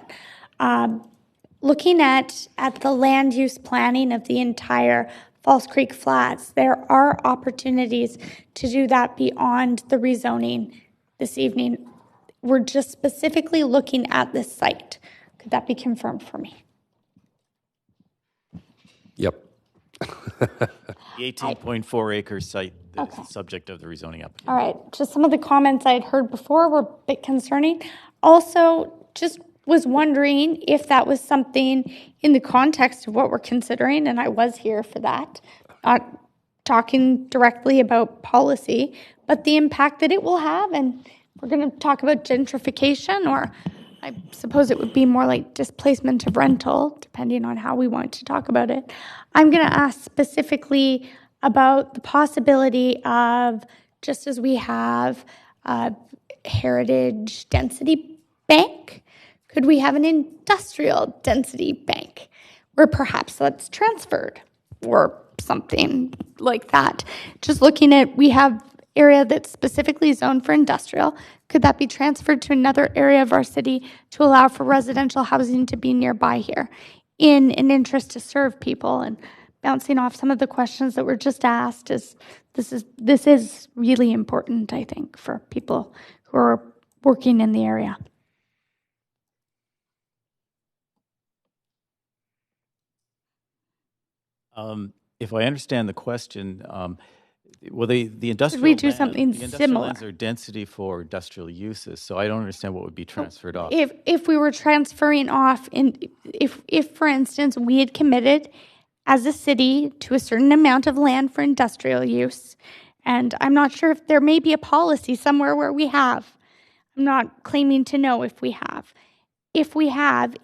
Looking at the land use planning of the entire False Creek Flats, there are opportunities to do that beyond the rezoning this evening. We're just specifically looking at this site. Could that be confirmed for me? Yep. The 18.4 acre site that is the subject of the rezoning application. All right, just some of the comments I'd heard before were a bit concerning. Also, just was wondering if that was something in the context of what we're considering, and I was here for that, not talking directly about policy, but the impact that it will have. And we're going to talk about gentrification, or I suppose it would be more like displacement of rental, depending on how we want to talk about it. I'm going to ask specifically about the possibility of, just as we have a heritage density bank, could we have an industrial density bank where perhaps that's transferred or something like that? Just looking at, we have area that's specifically zoned for industrial. Could that be transferred to another area of our city to allow for residential housing to be nearby here in an interest to serve people? And bouncing off some of the questions that were just asked, this is really important, I think, for people who are working in the area. If I understand the question, well, the industrial we do something the industrial similar? lands are density for industrial uses, so I don't understand what would be transferred off. If we were transferring off, if for instance we had committed as a city to a certain amount of land for industrial use, and I'm not sure if there may be a policy somewhere where we have. I'm not claiming to know if we have. If we have,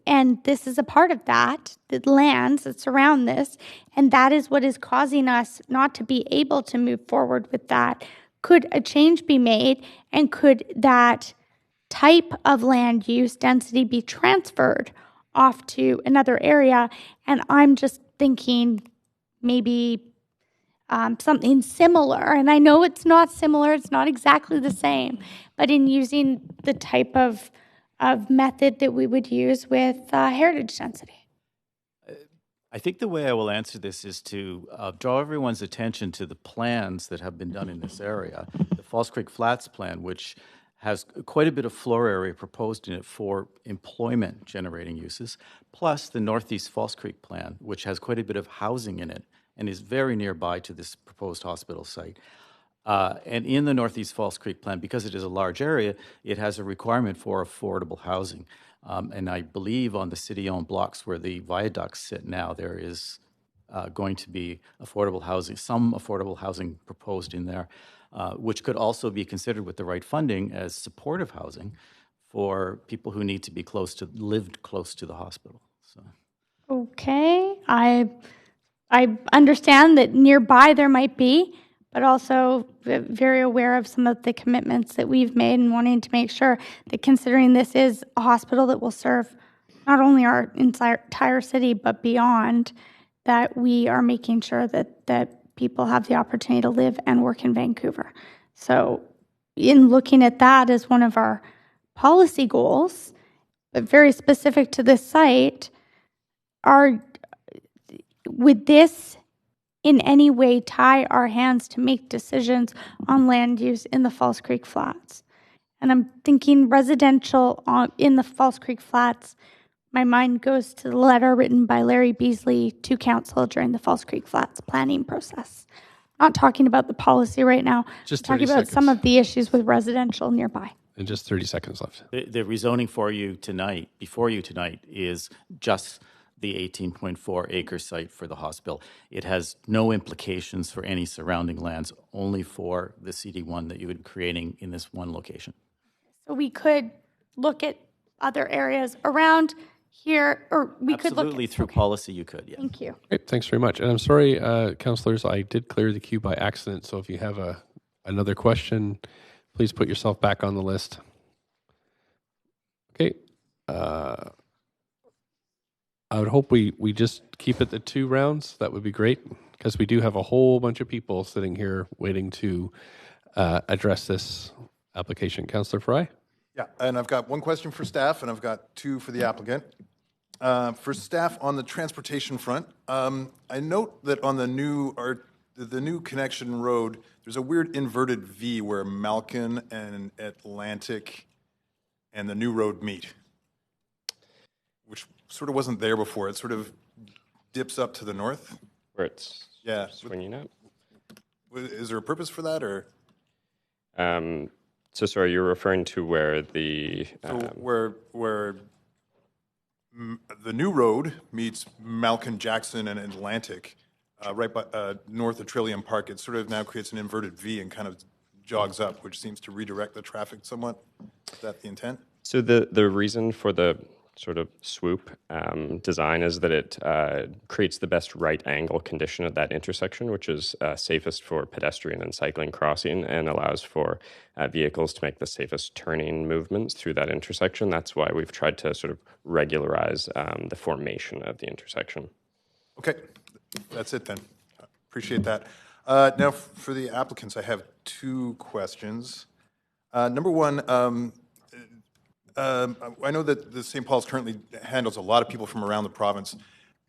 and this is a part of that, the lands that surround this, and that is what is causing us not to be able to move forward with that, could a change be made, and could that type of land use density be transferred off to another area? And I'm just thinking maybe something similar, and I know it's not similar, it's not exactly the same, but in using the type of method that we would use with heritage density. I think the way I will answer this is to draw everyone's attention to the plans that have been done in this area. The False Creek Flats plan, which has quite a bit of floor area proposed in it for employment generating uses, plus the Northeast False Creek plan, which has quite a bit of housing in it and is very nearby to this proposed hospital site. And in the Northeast False Creek plan, because it is a large area, it has a requirement for affordable housing. And I believe on the city-owned blocks where the viaducts sit now, there is going to be affordable housing, some affordable housing proposed in there, which could also be considered with the right funding as supportive housing for people who need to be lived close to the hospital. So. Okay, I understand that nearby there might be, but also very aware of some of the commitments that we've made and wanting to make sure that, considering this is a hospital that will serve not only our entire city but beyond, that we are making sure that people have the opportunity to live and work in Vancouver. So in looking at that as one of our policy goals, but very specific to this site, would this in any way tie our hands to make decisions on land use in the False Creek Flats. And I'm thinking residential in the False Creek Flats. My mind goes to the letter written by Larry Beasley to council during the False Creek Flats planning process. Not talking about the policy right now. Just talking 30 about seconds. some of the issues with residential nearby. And just 30 seconds left. The rezoning before you tonight, is just the 18.4 acre site for the hospital. It has no implications for any surrounding lands, only for the CD1 that you would be creating in this one location. So we could look at other areas around here, or we could look Absolutely, at, through policy you could, yeah. Thank you. Great, thanks very much. And I'm sorry, councillors, I did clear the queue by accident. So if you have another question, please put yourself back on the list. Okay. I would hope we just keep it the 2 rounds. That would be great, because we do have a whole bunch of people sitting here waiting to address this application. Councillor Fry? Yeah, and I've got 1 question for staff, and I've got 2 for the applicant. For staff on the transportation front, I note that on the new connection road, there's a weird inverted V where Malkin and Atlantic and the new road meet, which sort of wasn't there before. It sort of dips up to the north. Where it's swinging up. Is there a purpose for that, or? So sorry, you're referring to where the where the new road meets Malkin Jackson and Atlantic, right by north of Trillium Park. It sort of now creates an inverted V and kind of jogs up, which seems to redirect the traffic somewhat. Is that the intent? So the reason for the sort of swoop design is that it creates the best right angle condition at that intersection, which is safest for pedestrian and cycling crossing, and allows for vehicles to make the safest turning movements through that intersection. That's why we've tried to sort of regularize the formation of the intersection. Okay, that's it then. Appreciate that. Now for the applicants, I have 2 questions. Number 1, I know that the St. Paul's currently handles a lot of people from around the province,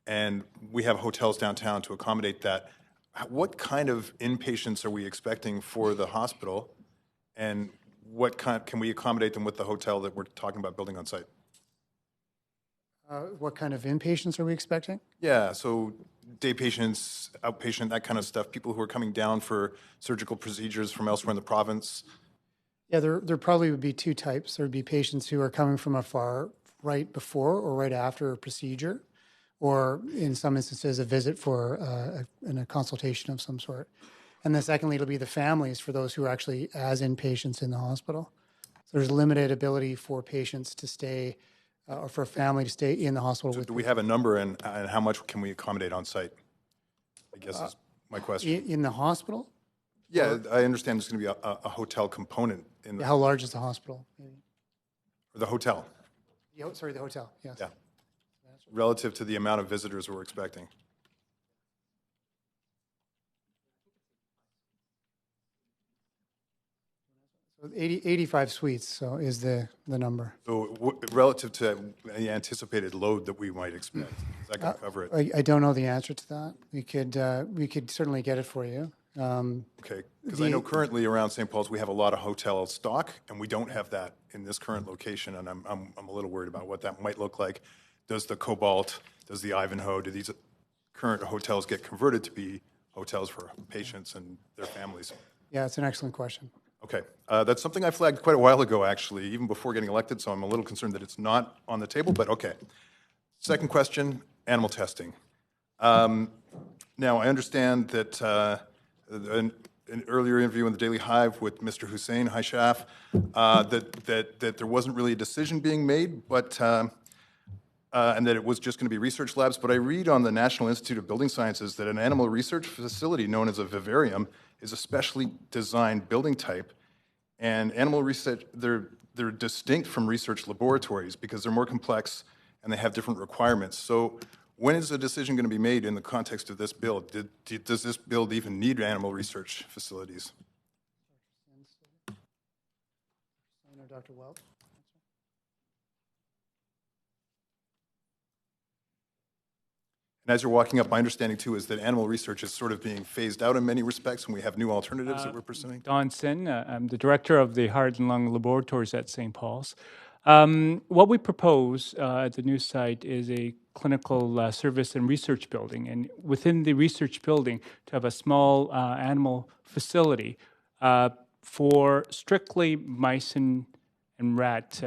and we have hotels downtown to accommodate that. What kind of inpatients are we expecting for the hospital, and what kind can we accommodate them with the hotel that we're talking about building on site? What kind of inpatients are we expecting? Yeah, so day patients, outpatient, that kind of stuff, people who are coming down for surgical procedures from elsewhere in the province. Yeah, there probably would be 2 types. There would be patients who are coming from afar right before or right after a procedure, or in some instances, a visit for a consultation of some sort. And then secondly, it'll be the families for those who are actually as inpatients in the hospital. So there's limited ability for patients to stay, or for a family to stay in the hospital. So do we have a number, and how much can we accommodate on site? I guess is my question. In the hospital? Yeah, I understand there's going to be a hotel component in the. How large is the hospital? Or the hotel. Sorry, the hotel, yes. Yeah. Relative to the amount of visitors we're expecting. 85 suites, so is the number. So relative to the anticipated load that we might expect, is that going to cover it? I don't know the answer to that. We could certainly get it for you. Okay, because I know currently around St. Paul's we have a lot of hotel stock, and we don't have that in this current location, and I'm a little worried about what that might look like. Does the Cobalt, does the Ivanhoe, do these current hotels get converted to be hotels for patients and their families? Yeah, it's an excellent question. Okay, that's something I flagged quite a while ago, actually, even before getting elected, so I'm a little concerned that it's not on the table, but okay. Second question, animal testing. Now, I understand that an earlier interview in the Daily Hive with Mr. Hussein Haishaf, that there wasn't really a decision being made, but and that it was just going to be research labs. But I read on the National Institute of Building Sciences that an animal research facility known as a vivarium is a specially designed building type, and animal research, they're distinct from research laboratories because they're more complex and they have different requirements. So when is a decision going to be made in the context of this bill? Does this bill even need animal research facilities? Dr. Welch. And as you're walking up, my understanding too is that animal research is sort of being phased out in many respects, and we have new alternatives that we're pursuing. Don Sin, I'm the director of the Heart and Lung Laboratories at St. Paul's. What we propose at the new site is a clinical service and research building, and within the research building to have a small animal facility for strictly mice and rat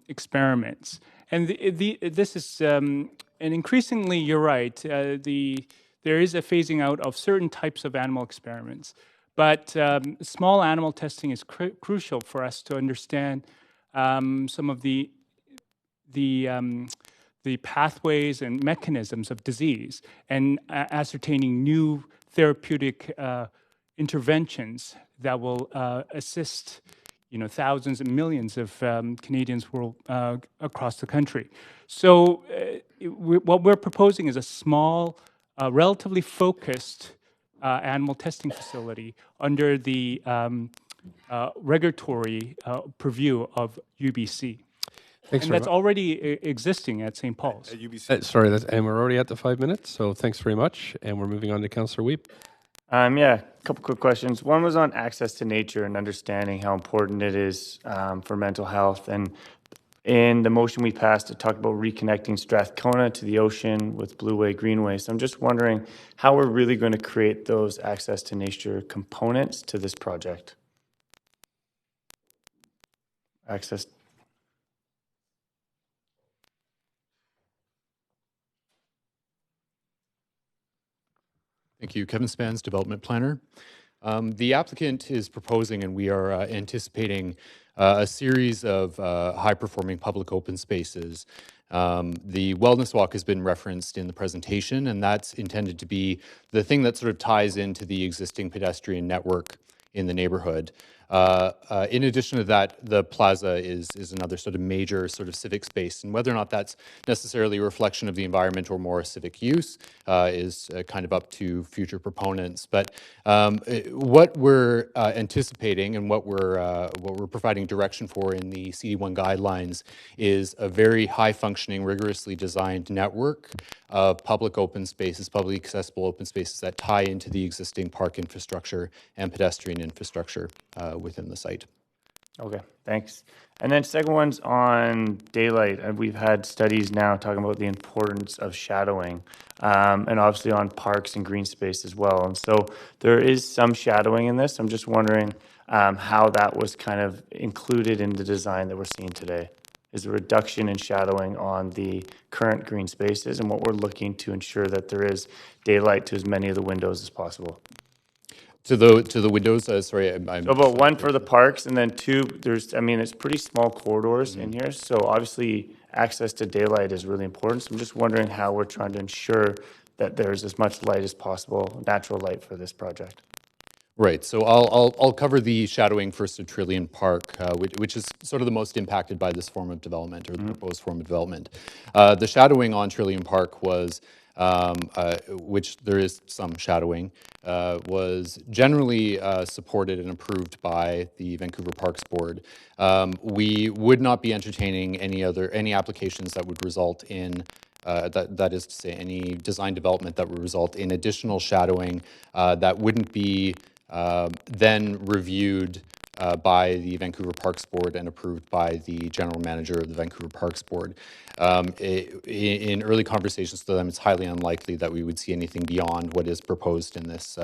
experiments. And this is, and increasingly, you're right, there is a phasing out of certain types of animal experiments. But small animal testing is crucial for us to understand some of the pathways and mechanisms of disease and ascertaining new therapeutic interventions that will assist thousands and millions of Canadians across the country. So what we're proposing is a small, relatively focused animal testing facility under the regulatory purview of UBC. Thanks and very that's much. already existing at St. Paul's. At UBC. Sorry, and we're already at the 5 minutes, so thanks very much. And we're moving on to Councillor Weep. Yeah, a couple quick questions. One was on access to nature and understanding how important it is for mental health. And in the motion we passed, it talked about reconnecting Strathcona to the ocean with Blueway Greenway. So I'm just wondering how we're really going to create those access to nature components to this project. Access. Thank you. Kevin Spans, Development Planner. The applicant is proposing, and we are anticipating, a series of high-performing public open spaces. The Wellness Walk has been referenced in the presentation, and that's intended to be the thing that sort of ties into the existing pedestrian network in the neighborhood. In addition to that, the plaza is another sort of major sort of civic space, and whether or not that's necessarily a reflection of the environment or more a civic use is kind of up to future proponents. But what we're anticipating and what we're providing direction for in the CD1 guidelines is a very high-functioning, rigorously designed network of public open spaces, publicly accessible open spaces that tie into the existing park infrastructure and pedestrian infrastructure within the site. Okay, thanks. And then second one's on daylight. We've had studies now talking about the importance of shadowing, and obviously on parks and green space as well. And so there is some shadowing in this. I'm just wondering how that was kind of included in the design that we're seeing today. Is a reduction in shadowing on the current green spaces, and what we're looking to ensure that there is daylight to as many of the windows as possible. To the windows, sorry, I'm so about one for the parks, and then two, it's pretty small corridors in here, so obviously access to daylight is really important. So I'm just wondering how we're trying to ensure that there's as much light as possible, natural light for this project. Right. So I'll cover the shadowing first of Trillium Park, which is sort of the most impacted by this form of development, or the proposed form of development. The shadowing on Trillium Park was, which there is some shadowing, was generally supported and approved by the Vancouver Parks Board. We would not be entertaining any applications that would result in that is to say, any design development that would result in additional shadowing that wouldn't be then reviewed by the Vancouver Parks Board and approved by the general manager of the Vancouver Parks Board. In early conversations with them, it's highly unlikely that we would see anything beyond what is proposed in this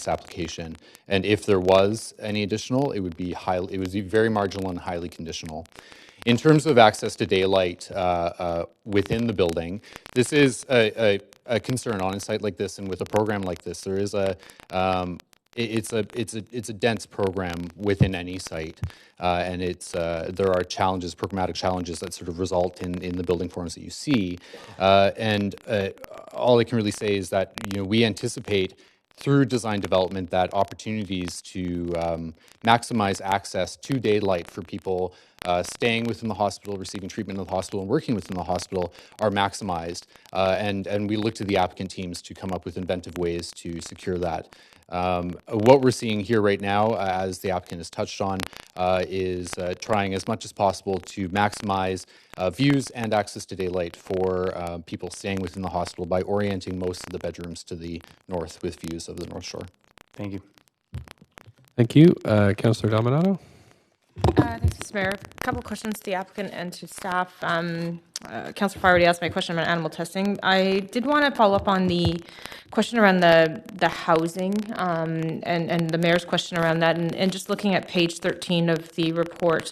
application. And if there was any additional, it would be very marginal and highly conditional. In terms of access to daylight within the building, this is a concern on a site like this, and with a program like this, there is it's a dense program within any site, and there are challenges, programmatic challenges that sort of result in the building forms that you see, and all I can really say is that we anticipate through design development that opportunities to maximize access to daylight for people staying within the hospital, receiving treatment in the hospital, and working within the hospital are maximized. And we look to the applicant teams to come up with inventive ways to secure that. What we're seeing here right now, as the applicant has touched on, is trying as much as possible to maximize views and access to daylight for people staying within the hospital by orienting most of the bedrooms to the north with views of the North Shore. Thank you. Thank you. Councillor Dominato? Thanks, Mr. Mayor. A couple of questions to the applicant and to staff. Councillor Farr already asked my question about animal testing. I did want to follow up on the question around the housing and the mayor's question around that. And just looking at page 13 of the report,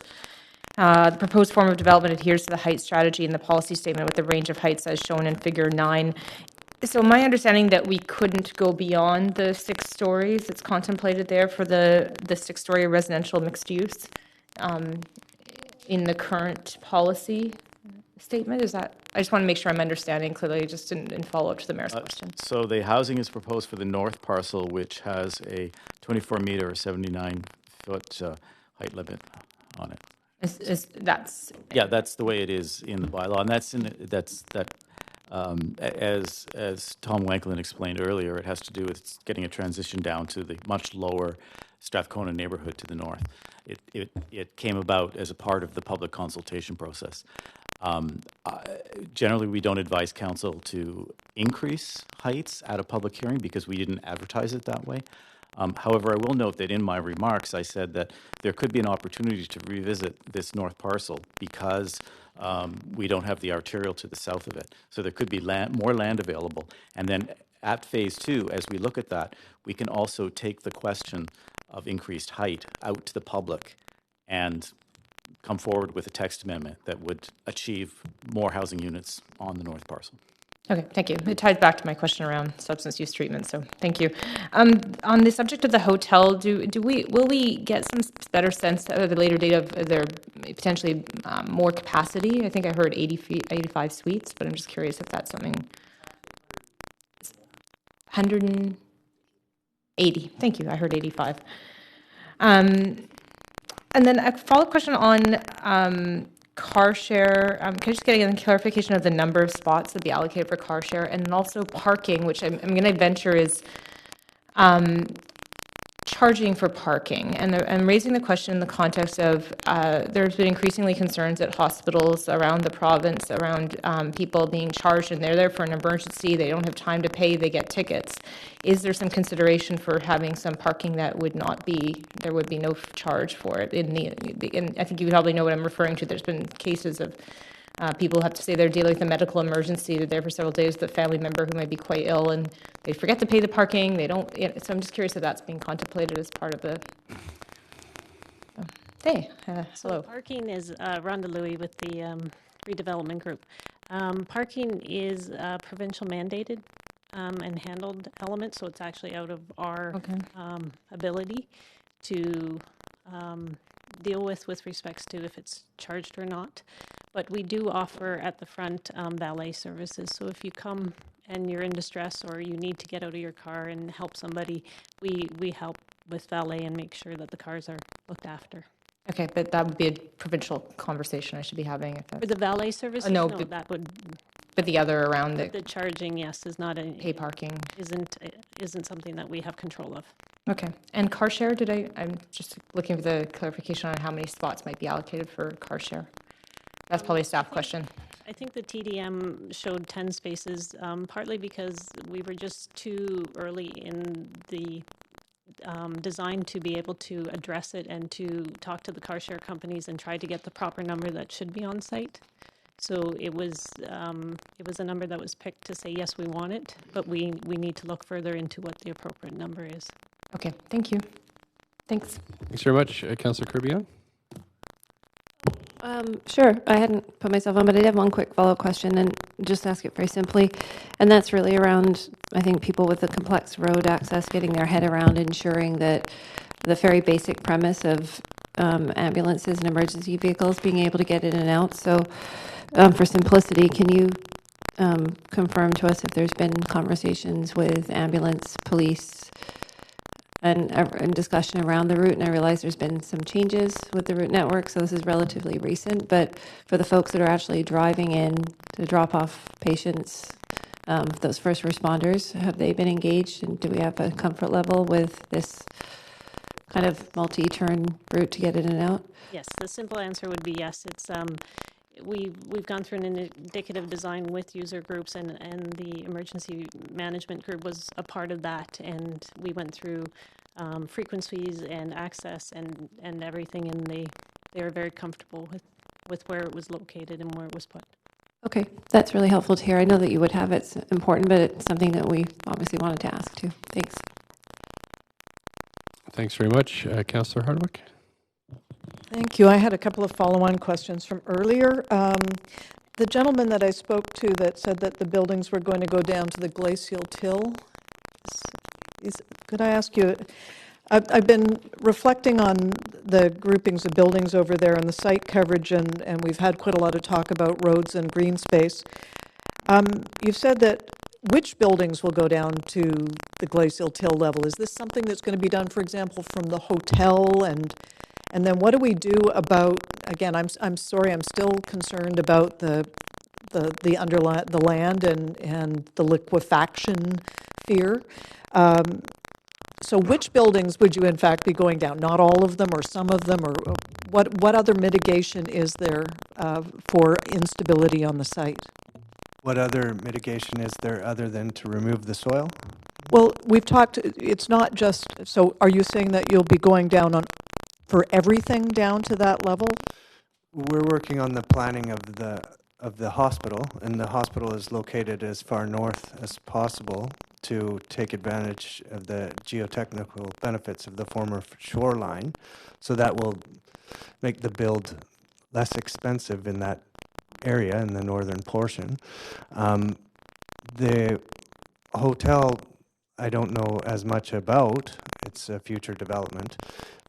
the proposed form of development adheres to the height strategy in the policy statement with the range of heights as shown in figure 9. So my understanding that we couldn't go beyond the 6 stories that's contemplated there for the 6-story residential mixed use in the current policy statement. Is that, I just want to make sure I'm understanding clearly, just in follow-up to the mayor's question. So the housing is proposed for the north parcel, which has a 24-meter or 79-foot height limit on it. That's yeah, that's the way it is in the bylaw, and as Tom Wanklin explained earlier, it has to do with getting a transition down to the much lower Strathcona neighborhood to the north. It came about as a part of the public consultation process. Generally, we don't advise council to increase heights at a public hearing because we didn't advertise it that way. However, I will note that in my remarks, I said that there could be an opportunity to revisit this north parcel because we don't have the arterial to the south of it. So there could be more land available. And then at phase 2, as we look at that, we can also take the question of increased height out to the public and come forward with a text amendment that would achieve more housing units on the north parcel. Okay, thank you. It ties back to my question around substance use treatment, so thank you. On the subject of the hotel, will we get some better sense at a later date of there potentially more capacity? I think I heard 85 suites, but I'm just curious if that's something. 180. Thank you. I heard 85. And then a follow-up question on car share. Can I just get a clarification of the number of spots that be allocated for car share, and then also parking, which I'm going to venture is charging for parking. And I'm raising the question in the context of there's been increasingly concerns at hospitals around the province around people being charged, and they're there for an emergency, they don't have time to pay, they get tickets. Is there some consideration for having some parking that would not be, there would be no charge for it? And I think you probably know what I'm referring to. There's been cases of people have to say they're dealing with a medical emergency, they're there for several days with a family member who might be quite ill, and they forget to pay the parking. They don't. So I'm just curious if that's being contemplated as part of the. Hey, hello. So parking is Rhonda Louie with the redevelopment group. Parking is provincial mandated and handled element, so it's actually out of our ability to deal with respects to if it's charged or not. But we do offer at the front valet services. So if you come and you're in distress or you need to get out of your car and help somebody, we help with valet and make sure that the cars are looked after. Okay, but that would be a provincial conversation I should be having. If For the valet services, no, that would. But the other around the charging, yes, is not a pay parking. Isn't something that we have control of. Okay, and car share? I'm just looking for the clarification on how many spots might be allocated for car share. That's probably a staff question. I think the TDM showed 10 spaces, partly because we were just too early in the design to be able to address it and to talk to the car share companies and try to get the proper number that should be on site. So it was a number that was picked to say, yes, we want it, but we need to look further into what the appropriate number is. Okay, thank you. Thanks. Thanks very much. Councillor Kirby. Sure. I hadn't put myself on, but I did have one quick follow-up question and just ask it very simply. And that's really around, I think, people with the complex road access, getting their head around ensuring that the very basic premise of ambulances and emergency vehicles being able to get in and out. So for simplicity, can you confirm to us if there's been conversations with ambulance, police, and discussion around the route, and I realize there's been some changes with the route network, so this is relatively recent. But for the folks that are actually driving in to drop off patients, those first responders, have they been engaged, and do we have a comfort level with this kind of multi-turn route to get in and out? Yes, the simple answer would be yes. It's we've gone through an indicative design with user groups, and the emergency management group was a part of that, and we went through frequencies and access and everything, and they were very comfortable with where it was located and where it was put. Okay, that's really helpful to hear. I know that you would have it. It's important, but it's something that we obviously wanted to ask too. Thanks. Thanks very much. Councillor Hardwick. Thank you. I had a couple of follow-on questions from earlier. The gentleman that I spoke to that said that the buildings were going to go down to the glacial till, could I ask you, I've been reflecting on the groupings of buildings over there and the site coverage, and we've had quite a lot of talk about roads and green space. You've said that which buildings will go down to the glacial till level? Is this something that's going to be done, for example, from the hotel? And then what do we do about, again, I'm sorry, I'm still concerned about the land and the liquefaction fear. So which buildings would you in fact be going down? Not all of them or some of them, or what other mitigation is there for instability on the site? What other mitigation is there other than to remove the soil? Well, we've talked, it's not just, so are you saying that you'll be going down for everything down to that level? We're working on the planning of the hospital, and the hospital is located as far north as possible to take advantage of the geotechnical benefits of the former shoreline. So that will make the build less expensive in that area in the northern portion. The hotel, I don't know as much about. It's a future development,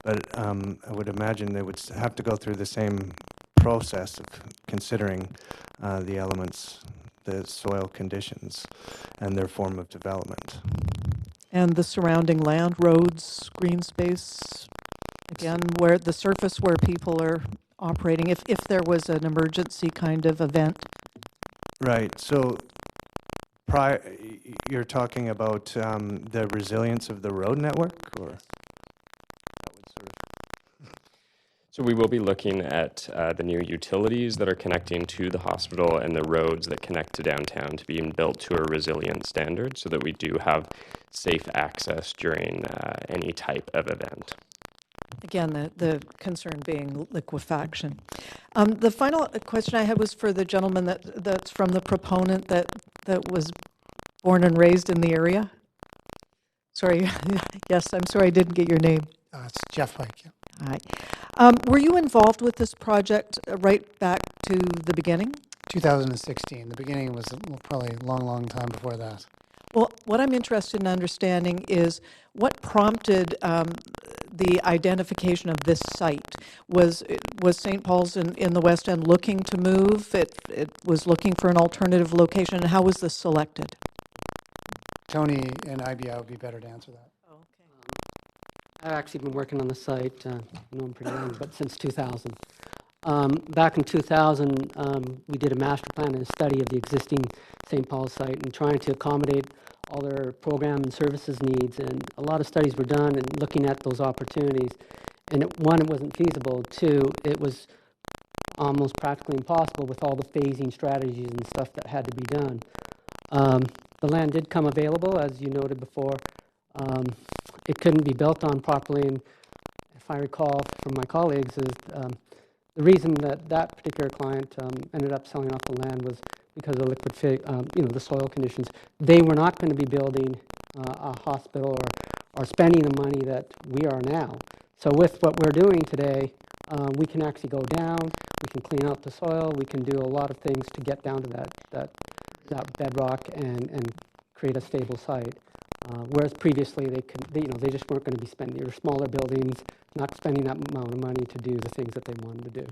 but I would imagine they would have to go through the same process of considering the elements, the soil conditions, and their form of development. And the surrounding land, roads, green space, again, where the surface where people are operating, if there was an emergency kind of event. Right. So you're talking about the resilience of the road network, or? So we will be looking at the new utilities that are connecting to the hospital and the roads that connect to downtown to being built to a resilient standard so that we do have safe access during any type of event. Again, the concern being liquefaction. The final question I had was for the gentleman that's from the proponent that was born and raised in the area. Sorry, yes, I'm sorry I didn't get your name. It's Jeff Pike. Yeah. Hi. Were you involved with this project right back to the beginning? 2016. The beginning was probably a long time before that. Well, what I'm interested in understanding is what prompted the identification of this site. Was St. Paul's in the West End looking to move? It was looking for an alternative location, and how was this selected? Tony and IBI would be better to answer that. I've actually been working on the site, I know I'm pretty young, but since 2000. Back in 2000, we did a master plan and a study of the existing St. Paul site and trying to accommodate all their program and services needs. And a lot of studies were done and looking at those opportunities. And one, it wasn't feasible. Two, it was almost practically impossible with all the phasing strategies and stuff that had to be done. The land did come available, as you noted before. It couldn't be built on properly, and if I recall from my colleagues, is the reason that particular client ended up selling off the land was because of the soil conditions. They were not going to be building a hospital or spending the money that we are now. So with what we're doing today, we can actually go down, we can clean out the soil, we can do a lot of things to get down to that bedrock and create a stable site. Whereas previously they just weren't going to be spending, they were smaller buildings, not spending that amount of money to do the things that they wanted to do.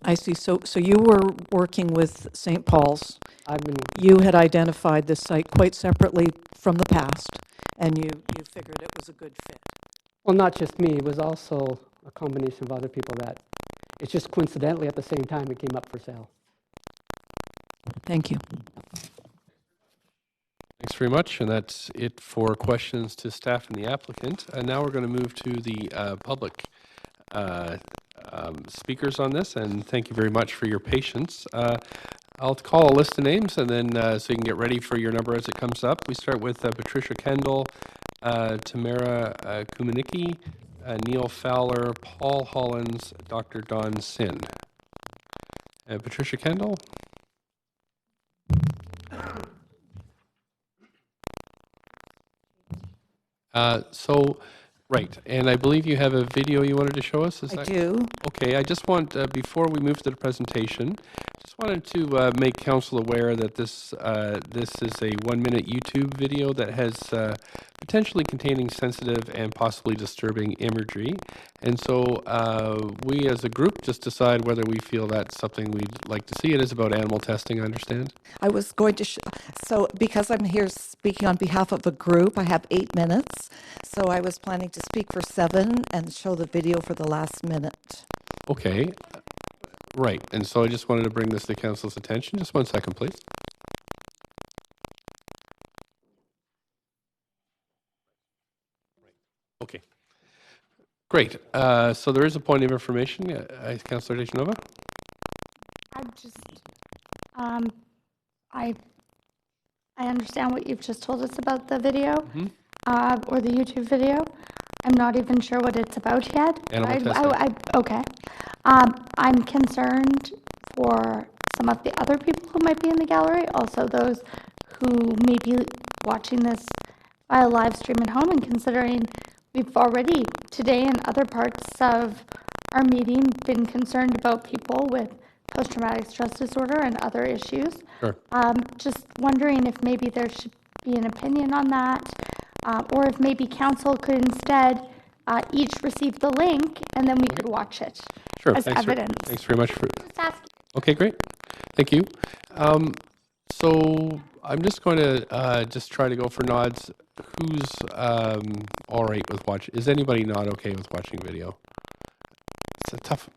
I see. So you were working with St. Paul's. You had identified this site quite separately from the past, and you figured it was a good fit. Well, not just me, it was also a combination of other people that, it's just coincidentally at the same time it came up for sale. Thank you. Thanks very much, and that's it for questions to staff and the applicant. And now we're going to move to the public speakers on this, and thank you very much for your patience. I'll call a list of names, and then so you can get ready for your number as it comes up. We start with Patricia Kendall, Tamara Kumanicki, Neil Fowler, Paul Hollins, Dr. Don Sin. Patricia Kendall. Right, and I believe you have a video you wanted to show us. I do. Okay, I just want, before we move to the presentation, just wanted to make council aware that this is a 1-minute YouTube video that has potentially containing sensitive and possibly disturbing imagery. And so we as a group just decide whether we feel that's something we'd like to see. It is about animal testing, I understand. I was going to, so because I'm here speaking on behalf of a group, I have 8 minutes. So I was planning to speak for 7 and show the video for the last minute. Okay, right. And so I just wanted to bring this to council's attention. Just 1 second, please. Okay. Great. So there is a point of information. Councillor Dejanova? I understand what you've just told us about the video, or the YouTube video. I'm not even sure what it's about yet. Animal testing. Okay. I'm concerned for some of the other people who might be in the gallery, also those who may be watching this via live stream at home, and considering we've already today in other parts of our meeting been concerned about people with post-traumatic stress disorder and other issues. Sure. Just wondering if maybe there should be an opinion on that, or if maybe council could instead each receive the link and then we could watch it Sure. as Thanks evidence. Thanks very much for. Just asking. Okay, great. Thank you. So I'm just going to just try to go for nods. Who's all right with watching? Is anybody not okay with watching video? It's a tough.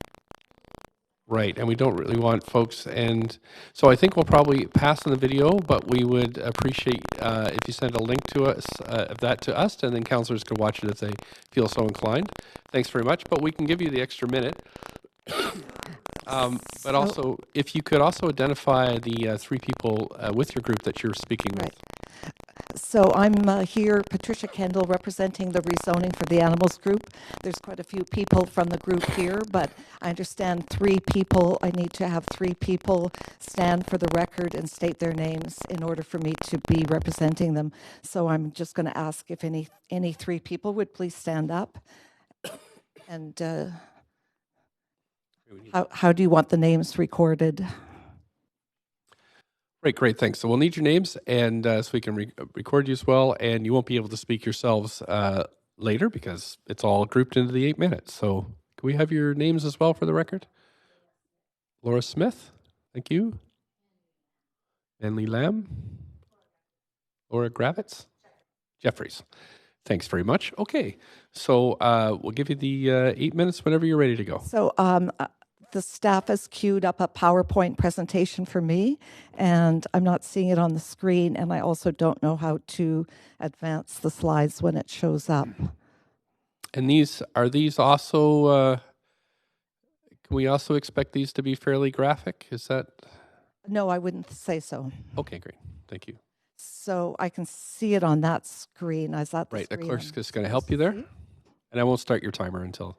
Right, and we don't really want folks, and so I think we'll probably pass on the video, but we would appreciate if you send a link to us, of that to us, and then councillors can watch it if they feel so inclined. Thanks very much, but we can give you the extra minute. But also, if you could also identify the 3 people with your group that you're speaking with. So I'm here, Patricia Kendall, representing the rezoning for the animals group. There's quite a few people from the group here, but I understand 3 people, I need to have 3 people stand for the record and state their names in order for me to be representing them. So I'm just going to ask if any 3 people would please stand up. And how do you want the names recorded? Great, thanks. So we'll need your names, and so we can record you as well, and you won't be able to speak yourselves later because it's all grouped into the 8 minutes. So can we have your names as well for the record? Laura Smith, thank you. Manly Lamb. Laura Gravitz. Jeffries. Thanks very much. Okay, so we'll give you the 8 minutes whenever you're ready to go. So the staff has queued up a PowerPoint presentation for me, and I'm not seeing it on the screen, and I also don't know how to advance the slides when it shows up. And are these also, can we also expect these to be fairly graphic? Is that? No, I wouldn't say so. Okay, great. Thank you. So I can see it on that screen. Is that the right? The screen clerk's just going to help you there, and I won't start your timer until.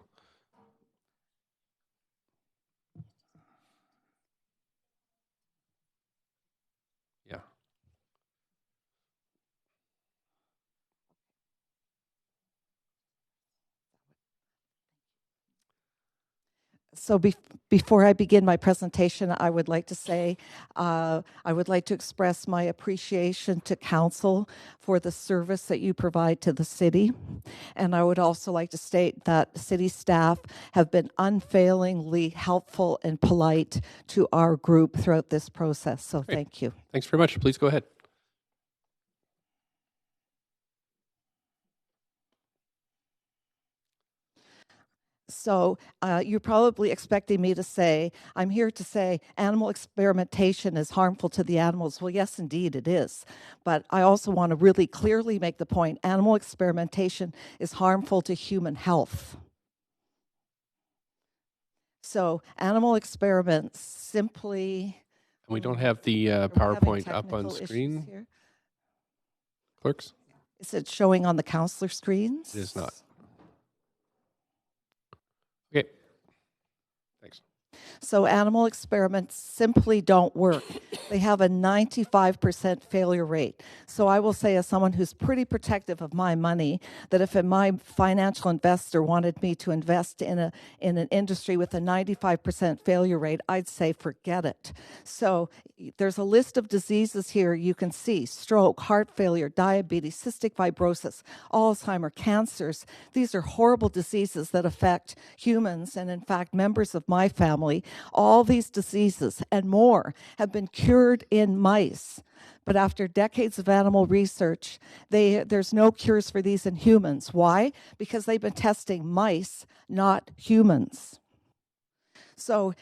Yeah. So before I begin my presentation, I would like to say, I would like to express my appreciation to council for the service that you provide to the city. And I would also like to state that city staff have been unfailingly helpful and polite to our group throughout this process. So Great. Thank you. Thanks very much. Please go ahead. So you're probably expecting me to say, I'm here to say animal experimentation is harmful to the animals. Well, yes, indeed it is. But I also want to really clearly make the point, animal experimentation is harmful to human health. So animal experiments simply... We don't have the PowerPoint up on screen. Here. Clerks? Is it showing on the counselor screens? It is not. Okay. Thanks. So animal experiments simply don't work. They have a 95% failure rate. So I will say, as someone who's pretty protective of my money, that if my financial investor wanted me to invest in an industry with a 95% failure rate, I'd say forget it. So there's a list of diseases here you can see: stroke, heart failure, diabetes, cystic fibrosis, Alzheimer's, cancers. These are horrible diseases that affect humans and, in fact, members of my family. All these diseases and more have been cured in mice. But after decades of animal research, there's no cures for these in humans. Why? Because they've been testing mice, not humans. So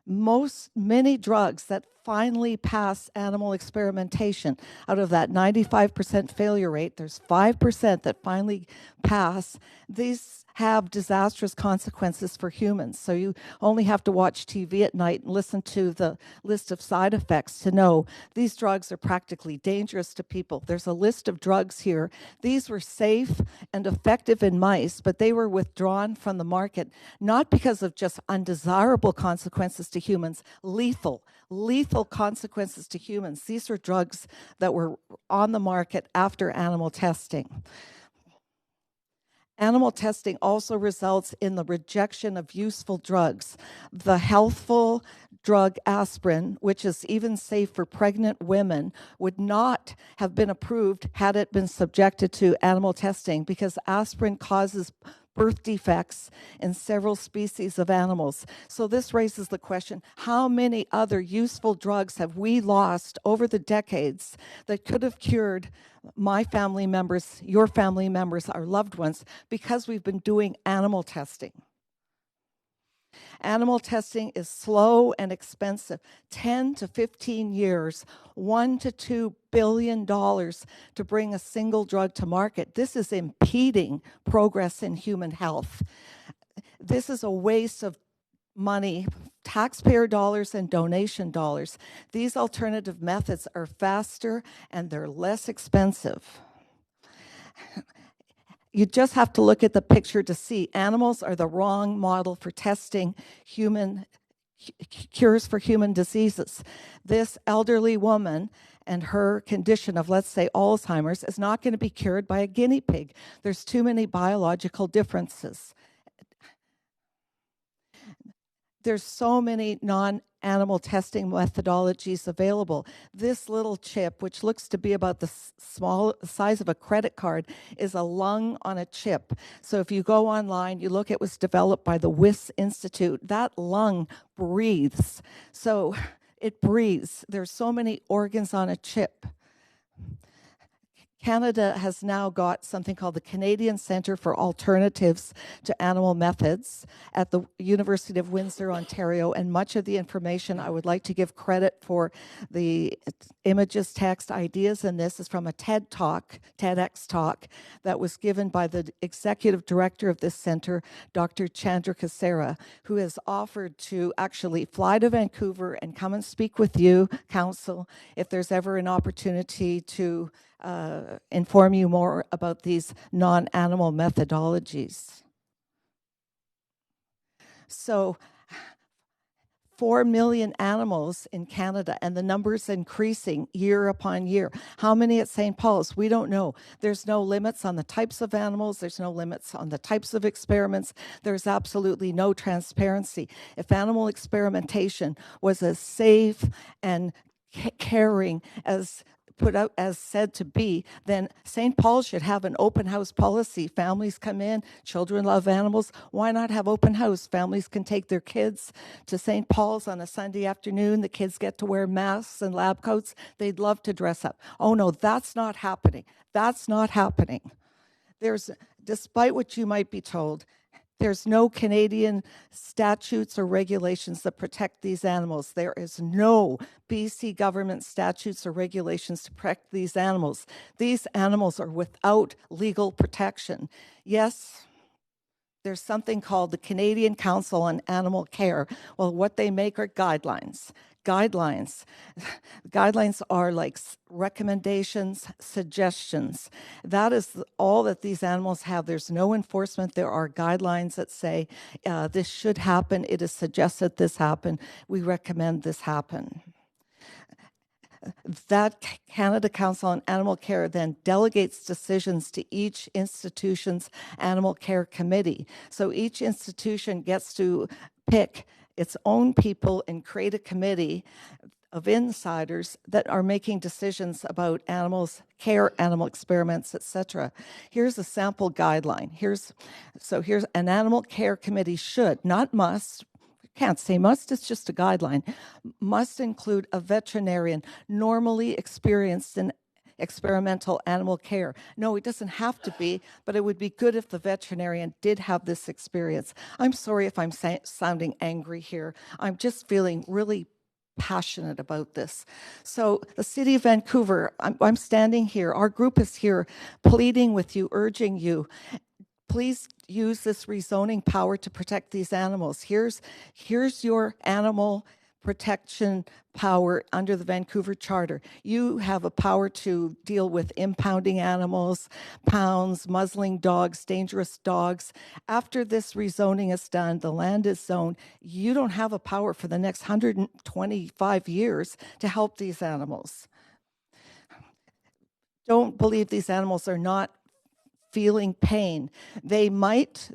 many drugs that finally pass animal experimentation, out of that 95% failure rate, there's 5% that finally pass. These have disastrous consequences for humans. So you only have to watch TV at night and listen to the list of side effects to know these drugs are practically dangerous to people. There's a list of drugs here. These were safe and effective in mice, but they were withdrawn from the market, not because of just undesirable consequences to humans, lethal consequences to humans. These were drugs that were on the market after animal testing. Animal testing also results in the rejection of useful drugs. The healthful drug aspirin, which is even safe for pregnant women, would not have been approved had it been subjected to animal testing, because aspirin causes birth defects in several species of animals. So this raises the question, how many other useful drugs have we lost over the decades that could have cured my family members, your family members, our loved ones, because we've been doing animal testing? Animal testing is slow and expensive. 10 to 15 years, $1 to $2 billion to bring a single drug to market. This is impeding progress in human health. This is a waste of money, taxpayer dollars and donation dollars. These alternative methods are faster and they're less expensive. You just have to look at the picture to see animals are the wrong model for testing cures for human diseases. This elderly woman and her condition of, let's say, Alzheimer's is not going to be cured by a guinea pig. There's too many biological differences. There's so many non-animal testing methodologies available. This little chip, which looks to be about the small size of a credit card, is a lung on a chip. So if you go online, you look, it was developed by the Wyss Institute. That lung breathes. So it breathes. There's so many organs on a chip. Canada has now got something called the Canadian Centre for Alternatives to Animal Methods at the University of Windsor, Ontario, and much of the information, I would like to give credit for the images, text, ideas in this, is from a TEDx talk that was given by the executive director of this center, Dr. Chandra Kasera, who has offered to actually fly to Vancouver and come and speak with you, Council, if there's ever an opportunity to inform you more about these non-animal methodologies. So 4 million animals in Canada, and the number's increasing year upon year. How many at St. Paul's? We don't know. There's no limits on the types of animals. There's no limits on the types of experiments. There's absolutely no transparency. If animal experimentation was as safe and caring as put out as said to be, then St. Paul should have an open house policy. Families come in, children love animals. Why not have open house? Families can take their kids to St. Paul's on a Sunday afternoon. The kids get to wear masks and lab coats. They'd love to dress up. Oh no, that's not happening. That's not happening. Despite what you might be told, There's no Canadian statutes or regulations that protect these animals. There is no BC government statutes or regulations to protect these animals. These animals are without legal protection. Yes, there's something called the Canadian Council on Animal Care. Well, what they make are guidelines. Guidelines are like recommendations, suggestions. That is all that these animals have. There's no enforcement. There are guidelines that say this should happen. It is suggested this happen. We recommend this happen. That Canada Council on Animal Care then delegates decisions to each institution's animal care committee. So each institution gets to pick its own people and create a committee of insiders that are making decisions about animals care, animal experiments, etc. Here's a sample guideline. Here's an animal care committee should, not must, can't say must, it's just a guideline, must include a veterinarian normally experienced in experimental animal care. No, it doesn't have to be, but it would be good if the veterinarian did have this experience. I'm sorry if I'm sounding angry here. I'm just feeling really passionate about this. So the City of Vancouver, I'm standing here, our group is here pleading with you, urging you, please use this rezoning power to protect these animals. Here's your animal protection power under the Vancouver Charter. You have a power to deal with impounding animals, pounds, muzzling dogs, dangerous dogs. After this rezoning is done, the land is zoned, you don't have a power for the next 125 years to help these animals. Don't believe these animals are not feeling pain. They might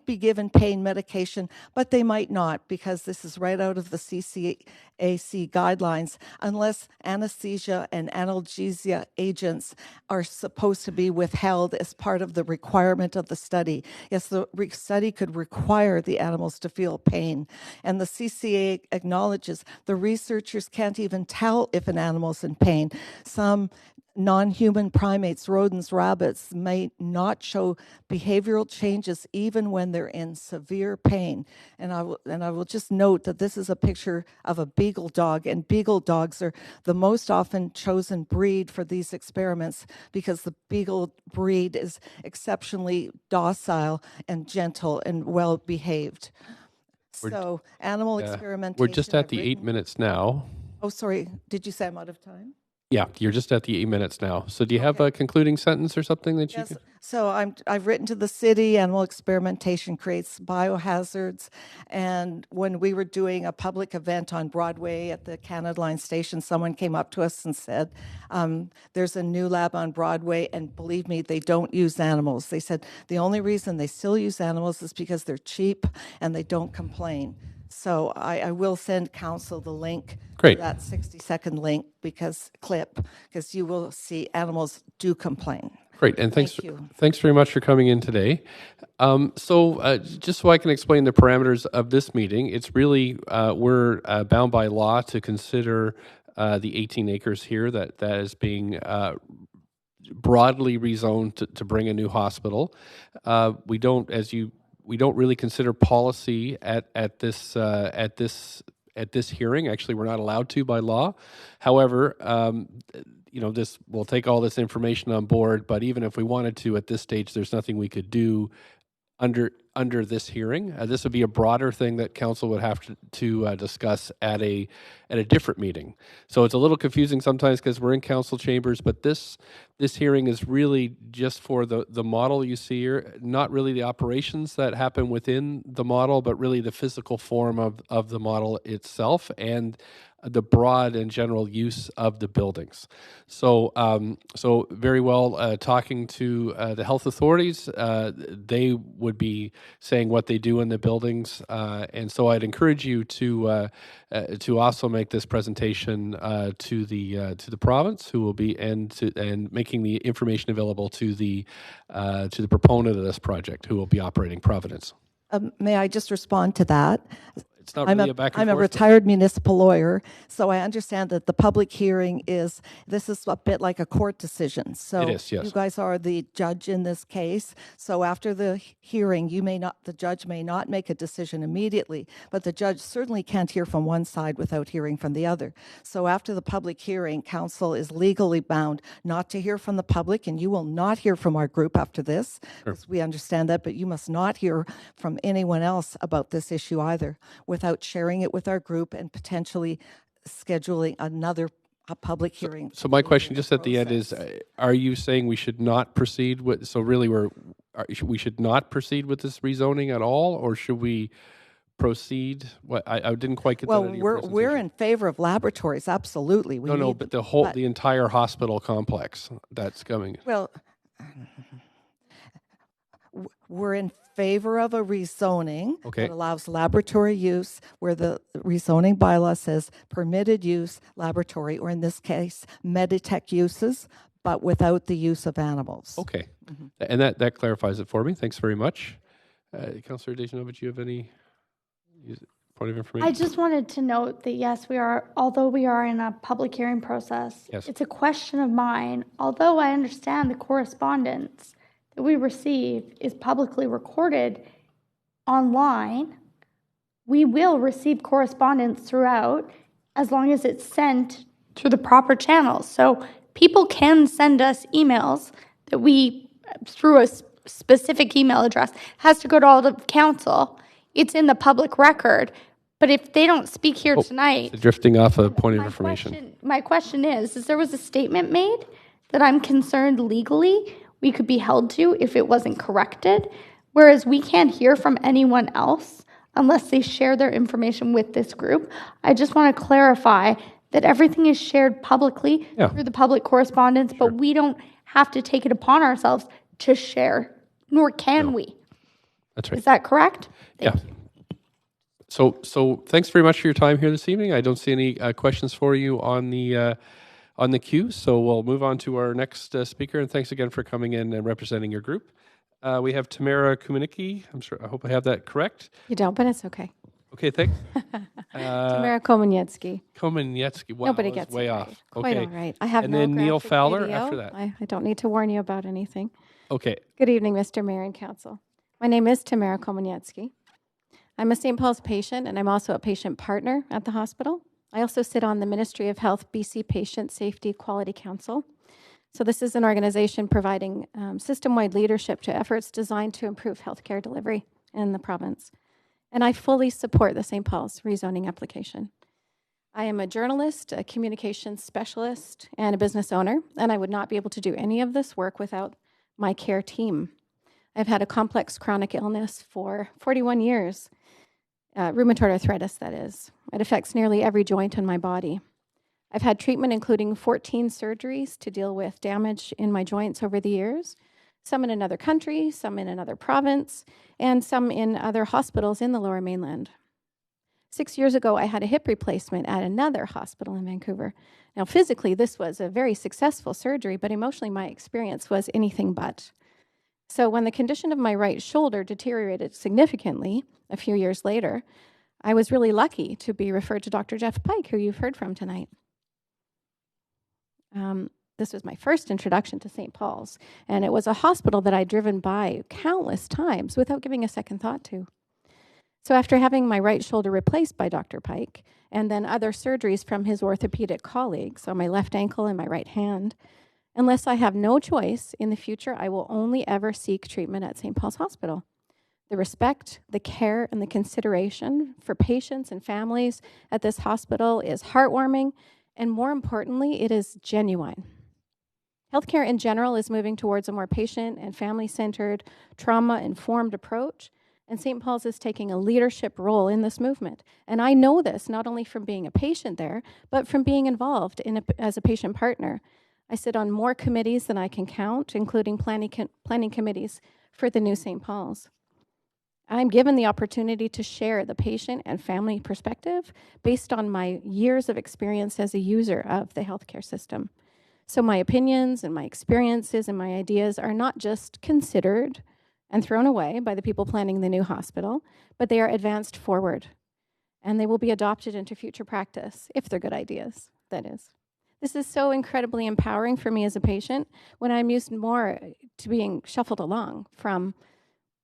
be given pain medication, but they might not, because this is right out of the CCAC guidelines, unless anesthesia and analgesia agents are supposed to be withheld as part of the requirement of the study. Yes, the study could require the animals to feel pain. And the CCA acknowledges the researchers can't even tell if an animal's in pain. Some non-human primates, rodents, rabbits, may not show behavioral changes even when they're in severe pain. And I will just note that this is a picture of a beagle dog, and beagle dogs are the most often chosen breed for these experiments because the beagle breed is exceptionally docile and gentle and well behaved. So animal experimentation. We're just at the 8 minutes now. Oh, sorry. Did you say I'm out of time? Yeah, you're just at the 8 minutes now. So do you have a concluding sentence or something that you could? So I've written to the city, animal experimentation creates biohazards. And when we were doing a public event on Broadway at the Canada Line station, someone came up to us and said, there's a new lab on Broadway, and believe me, they don't use animals. They said the only reason they still use animals is because they're cheap and they don't complain. So I will send council the link, Great. that 60-second link, because you will see animals do complain. Great, and thanks very much for coming in today. Just so I can explain the parameters of this meeting, it's really, we're bound by law to consider the 18 acres here that is being broadly rezoned to bring a new hospital. We don't really consider policy at this hearing. Actually, we're not allowed to by law. However, we'll take all this information on board. But even if we wanted to, at this stage, there's nothing we could do under this hearing. This would be a broader thing that council would have to discuss at a different meeting. So it's a little confusing sometimes because we're in council chambers, but this hearing is really just for the model you see here, not really the operations that happen within the model, but really the physical form of the model itself and the broad and general use of the buildings. So very well, talking to the health authorities, they would be saying what they do in the buildings, and so I'd encourage you to also make this presentation to the province, who will be and making the information available to the proponent of this project, who will be operating Providence. May I just respond to that? It's not really a back and I'm a forth. retired municipal lawyer, so I understand that the public hearing is a bit like a court decision. So It is, yes. you guys are the judge in this case. So after the hearing, the judge may not make a decision immediately, but the judge certainly can't hear from one side without hearing from the other. So after the public hearing, council is legally bound not to hear from the public, and you will not hear from our group after this. Sure. We understand that, but you must not hear from anyone else about this issue either without sharing it with our group and potentially scheduling a public hearing. So my question just at the end is, are you saying we should not proceed with, so really we should not proceed with this rezoning at all, or should we proceed? What I didn't quite get that out of your presentation. We're in favor of laboratories, absolutely. But the entire hospital complex that's coming. Well, we're in favor of a rezoning that allows laboratory use, where the rezoning bylaw says permitted use laboratory, or in this case, Meditech uses, but without the use of animals. Okay. And that clarifies it for me. Thanks very much. Councillor Dejanova, do you have any point of information? I just wanted to note that, yes, although we are in a public hearing process, Yes. it's a question of mine. Although I understand the correspondence that we receive is publicly recorded online, we will receive correspondence throughout as long as it's sent through the proper channels. So people can send us emails that through a specific email address, has to go to all the council. It's in the public record. But if they don't speak here tonight, Drifting off a point of information. my question is there was a statement made that I'm concerned legally we could be held to if it wasn't corrected, whereas we can't hear from anyone else unless they share their information with this group. I just want to clarify that everything is shared publicly through the public correspondence, but we don't have to take it upon ourselves to share, nor can we. That's right. Is that correct? Yeah. So thanks very much for your time here this evening. I don't see any questions for you on the queue, so we'll move on to our next speaker. And thanks again for coming in and representing your group. We have Tamara Kumanicki. I hope I have that correct. You don't, but it's okay. Okay, thanks. Tamara Komaniecki. Komaniecki. Wow, Nobody I was gets way it off. right. Okay. Quite all right. I have and no then Neil graphic Fowler video. after that. I don't need to warn you about anything. Okay. Good evening, Mr. Mayor and Council. My name is Tamara Komaniecki. I'm a St. Paul's patient, and I'm also a patient partner at the hospital. I also sit on the Ministry of Health BC Patient Safety Quality Council. So this is an organization providing system-wide leadership to efforts designed to improve healthcare delivery in the province. And I fully support the St. Paul's rezoning application. I am a journalist, a communications specialist, and a business owner, and I would not be able to do any of this work without my care team. I've had a complex chronic illness for 41 years, rheumatoid arthritis, that is. It affects nearly every joint in my body. I've had treatment including 14 surgeries to deal with damage in my joints over the years, some in another country, some in another province, and some in other hospitals in the Lower Mainland. 6 years ago, I had a hip replacement at another hospital in Vancouver. Now, physically, this was a very successful surgery, but emotionally, my experience was anything but. So when the condition of my right shoulder deteriorated significantly a few years later, I was really lucky to be referred to Dr. Jeff Pike, who you've heard from tonight. This was my first introduction to St. Paul's, and it was a hospital that I'd driven by countless times without giving a second thought to. So after having my right shoulder replaced by Dr. Pike, and then other surgeries from his orthopedic colleagues on my left ankle and my right hand, unless I have no choice, in the future, I will only ever seek treatment at St. Paul's Hospital. The respect, the care, and the consideration for patients and families at this hospital is heartwarming, and more importantly, it is genuine. Healthcare in general is moving towards a more patient and family-centered, trauma-informed approach, and St. Paul's is taking a leadership role in this movement. And I know this not only from being a patient there, but from being involved as a patient partner. I sit on more committees than I can count, including planning committees for the new St. Paul's. I'm given the opportunity to share the patient and family perspective based on my years of experience as a user of the healthcare system. So my opinions and my experiences and my ideas are not just considered and thrown away by the people planning the new hospital, but they are advanced forward. and they will be adopted into future practice, if they're good ideas, that is. This is so incredibly empowering for me as a patient when I'm used more to being shuffled along from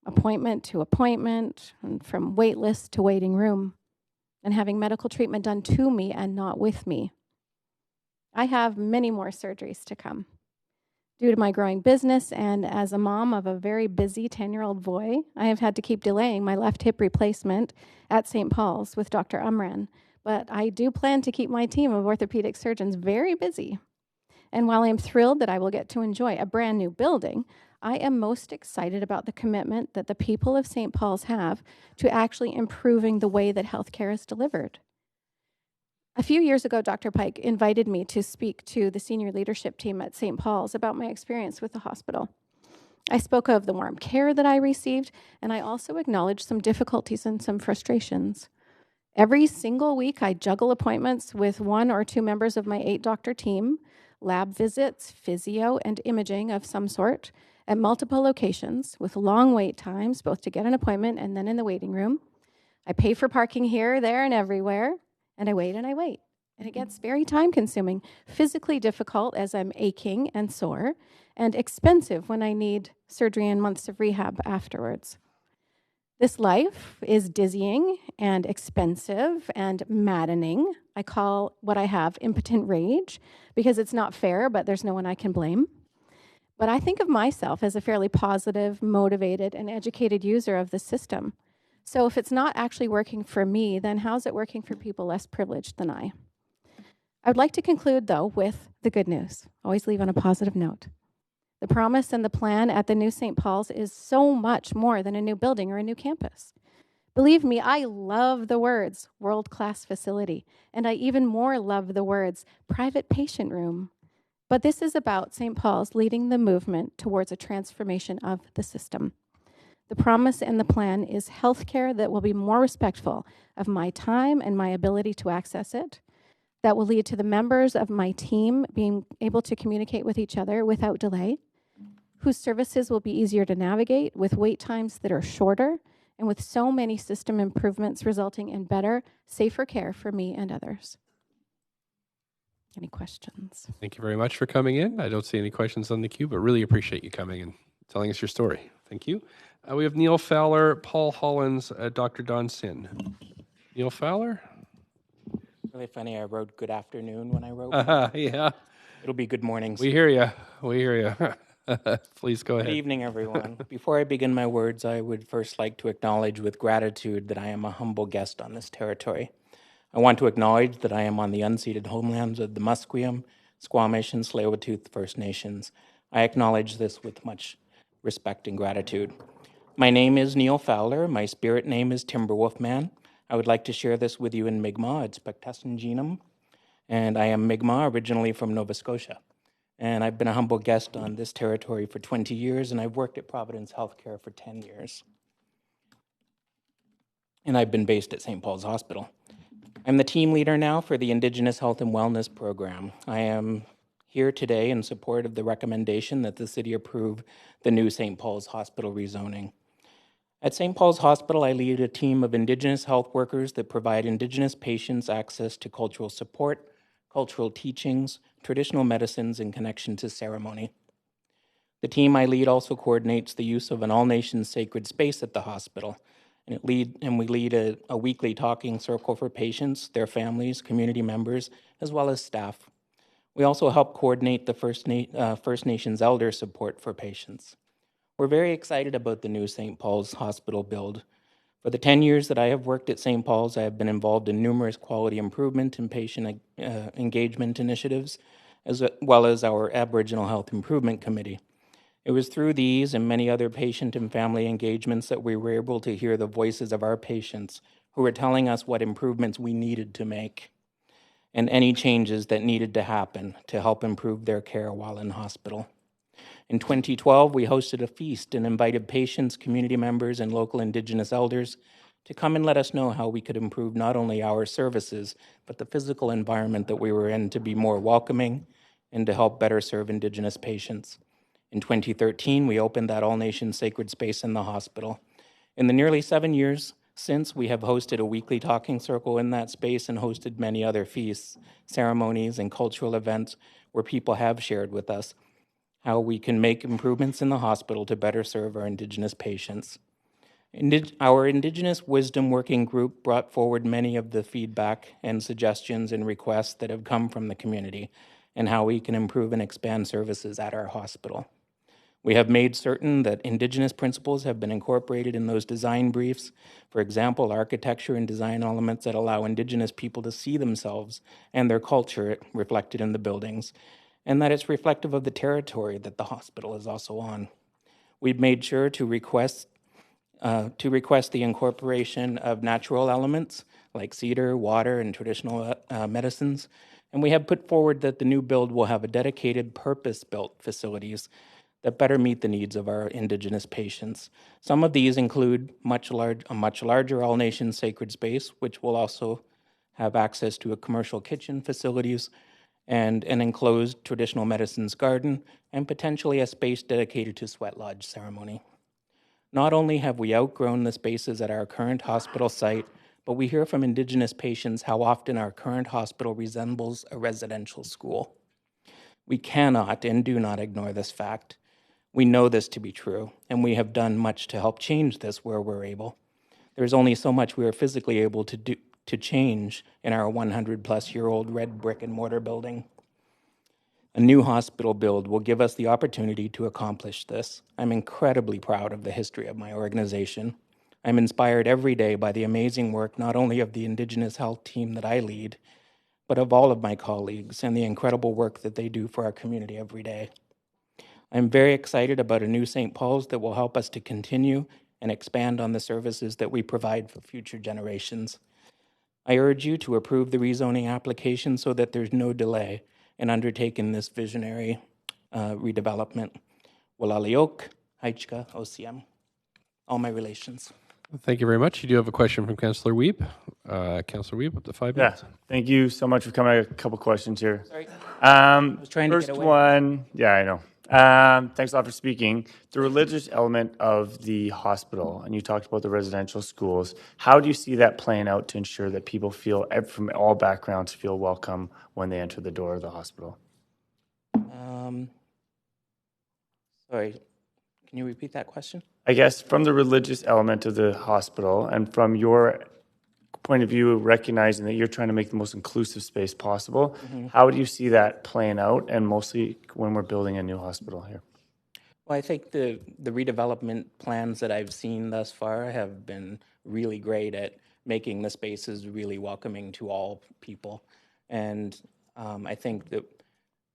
appointment to appointment, and from wait list to waiting room, and having medical treatment done to me and not with me. I have many more surgeries to come. Due to my growing business and as a mom of a very busy 10-year-old boy, I have had to keep delaying my left hip replacement at St. Paul's with Dr. Umran. But I do plan to keep my team of orthopedic surgeons very busy. And while I'm thrilled that I will get to enjoy a brand new building, I am most excited about the commitment that the people of St. Paul's have to actually improving the way that healthcare is delivered. A few years ago, Dr. Pike invited me to speak to the senior leadership team at St. Paul's about my experience with the hospital. I spoke of the warm care that I received, and I also acknowledged some difficulties and some frustrations. Every single week, I juggle appointments with 1 or 2 members of my 8-doctor team, lab visits, physio, and imaging of some sort at multiple locations with long wait times, both to get an appointment and then in the waiting room. I pay for parking here, there, and everywhere, and I wait and I wait. And it gets very time-consuming, physically difficult as I'm aching and sore, and expensive when I need surgery and months of rehab afterwards. This life is dizzying and expensive and maddening. I call what I have impotent rage because it's not fair, but there's no one I can blame. But I think of myself as a fairly positive, motivated, and educated user of the system. So if it's not actually working for me, then how's it working for people less privileged than I? I would like to conclude, though, with the good news. Always leave on a positive note. The promise and the plan at the new St. Paul's is so much more than a new building or a new campus. Believe me, I love the words world-class facility, and I even more love the words private patient room. But this is about St. Paul's leading the movement towards a transformation of the system. The promise and the plan is healthcare that will be more respectful of my time and my ability to access it, that will lead to the members of my team being able to communicate with each other without delay, whose services will be easier to navigate with wait times that are shorter, and with so many system improvements resulting in better, safer care for me and others. Any questions? Thank you very much for coming in. I don't see any questions on the queue, but really appreciate you coming and telling us your story. Thank you. We have Neil Fowler, Paul Hollins, Dr. Don Sin. Neil Fowler? Really funny. I wrote good afternoon when I wrote. Yeah. It'll be good mornings. We hear you. We hear you. Please go ahead. Good evening, everyone. Before I begin my words, I would first like to acknowledge with gratitude that I am a humble guest on this territory. I want to acknowledge that I am on the unceded homelands of the Musqueam, Squamish, and Tsleil-Waututh First Nations. I acknowledge this with much respect and gratitude. My name is Neil Fowler. My spirit name is Timberwolf Man. I would like to share this with you in Mi'kmaq. It's Pectassinginum, and I am Mi'kmaq, originally from Nova Scotia. And I've been a humble guest on this territory for 20 years, and I've worked at Providence Healthcare for 10 years. And I've been based at St. Paul's Hospital. I'm the team leader now for the Indigenous Health and Wellness Program. I am here today in support of the recommendation that the city approve the new St. Paul's Hospital rezoning. At St. Paul's Hospital, I lead a team of Indigenous health workers that provide Indigenous patients access to cultural support, cultural teachings, traditional medicines, and connection to ceremony. The team I lead also coordinates the use of an all-nations sacred space at the hospital, and we lead a weekly talking circle for patients, their families, community members, as well as staff. We also help coordinate the First Nations elder support for patients. We're very excited about the new St. Paul's Hospital build. For the 10 years that I have worked at St. Paul's, I have been involved in numerous quality improvement and patient engagement initiatives, as well as our Aboriginal Health Improvement Committee. It was through these and many other patient and family engagements that we were able to hear the voices of our patients who were telling us what improvements we needed to make and any changes that needed to happen to help improve their care while in hospital. In 2012, we hosted a feast and invited patients, community members, and local Indigenous elders to come and let us know how we could improve not only our services, but the physical environment that we were in to be more welcoming and to help better serve Indigenous patients. In 2013, we opened that all-nation sacred space in the hospital. In the nearly 7 years Since, we have hosted a weekly talking circle in that space and hosted many other feasts, ceremonies, and cultural events where people have shared with us how we can make improvements in the hospital to better serve our Indigenous patients. Our Indigenous Wisdom Working Group brought forward many of the feedback and suggestions and requests that have come from the community and how we can improve and expand services at our hospital. We have made certain that Indigenous principles have been incorporated in those design briefs. For example, architecture and design elements that allow Indigenous people to see themselves and their culture reflected in the buildings, and that it's reflective of the territory that the hospital is also on. We've made sure to request the incorporation of natural elements like cedar, water, and traditional medicines. And we have put forward that the new build will have a dedicated purpose-built facilities that better meet the needs of our Indigenous patients. Some of these include a much larger all-nation sacred space, which will also have access to a commercial kitchen facilities and an enclosed traditional medicines garden, and potentially a space dedicated to sweat lodge ceremony. Not only have we outgrown the spaces at our current hospital site, but we hear from Indigenous patients how often our current hospital resembles a residential school. We cannot and do not ignore this fact. We know this to be true, and we have done much to help change this where we're able. There's only so much we are physically able to change in our 100-plus-year-old red brick and mortar building. A new hospital build will give us the opportunity to accomplish this. I'm incredibly proud of the history of my organization. I'm inspired every day by the amazing work not only of the Indigenous health team that I lead, but of all of my colleagues and the incredible work that they do for our community every day. I'm very excited about a new St. Paul's that will help us to continue and expand on the services that we provide for future generations. I urge you to approve the rezoning application so that there's no delay in undertaking this visionary redevelopment. Walaliok, Haichka, OCM. All my relations. Thank you very much. You do have a question from Councillor Wiebe. Councillor Wiebe, up to 5 minutes. Yeah, thank you so much for coming. I got a couple questions here. Sorry. I was trying to first get away. one, yeah, I know. Thanks a lot for speaking. The religious element of the hospital, and you talked about the residential schools. How do you see that playing out to ensure that people feel, from all backgrounds, feel welcome when they enter the door of the hospital? Sorry, can you repeat that question? I guess from the religious element of the hospital and from your point of view, recognizing that you're trying to make the most inclusive space possible, how do you see that playing out, and mostly when we're building a new hospital here? Well, I think the redevelopment plans that I've seen thus far have been really great at making the spaces really welcoming to all people. And I think that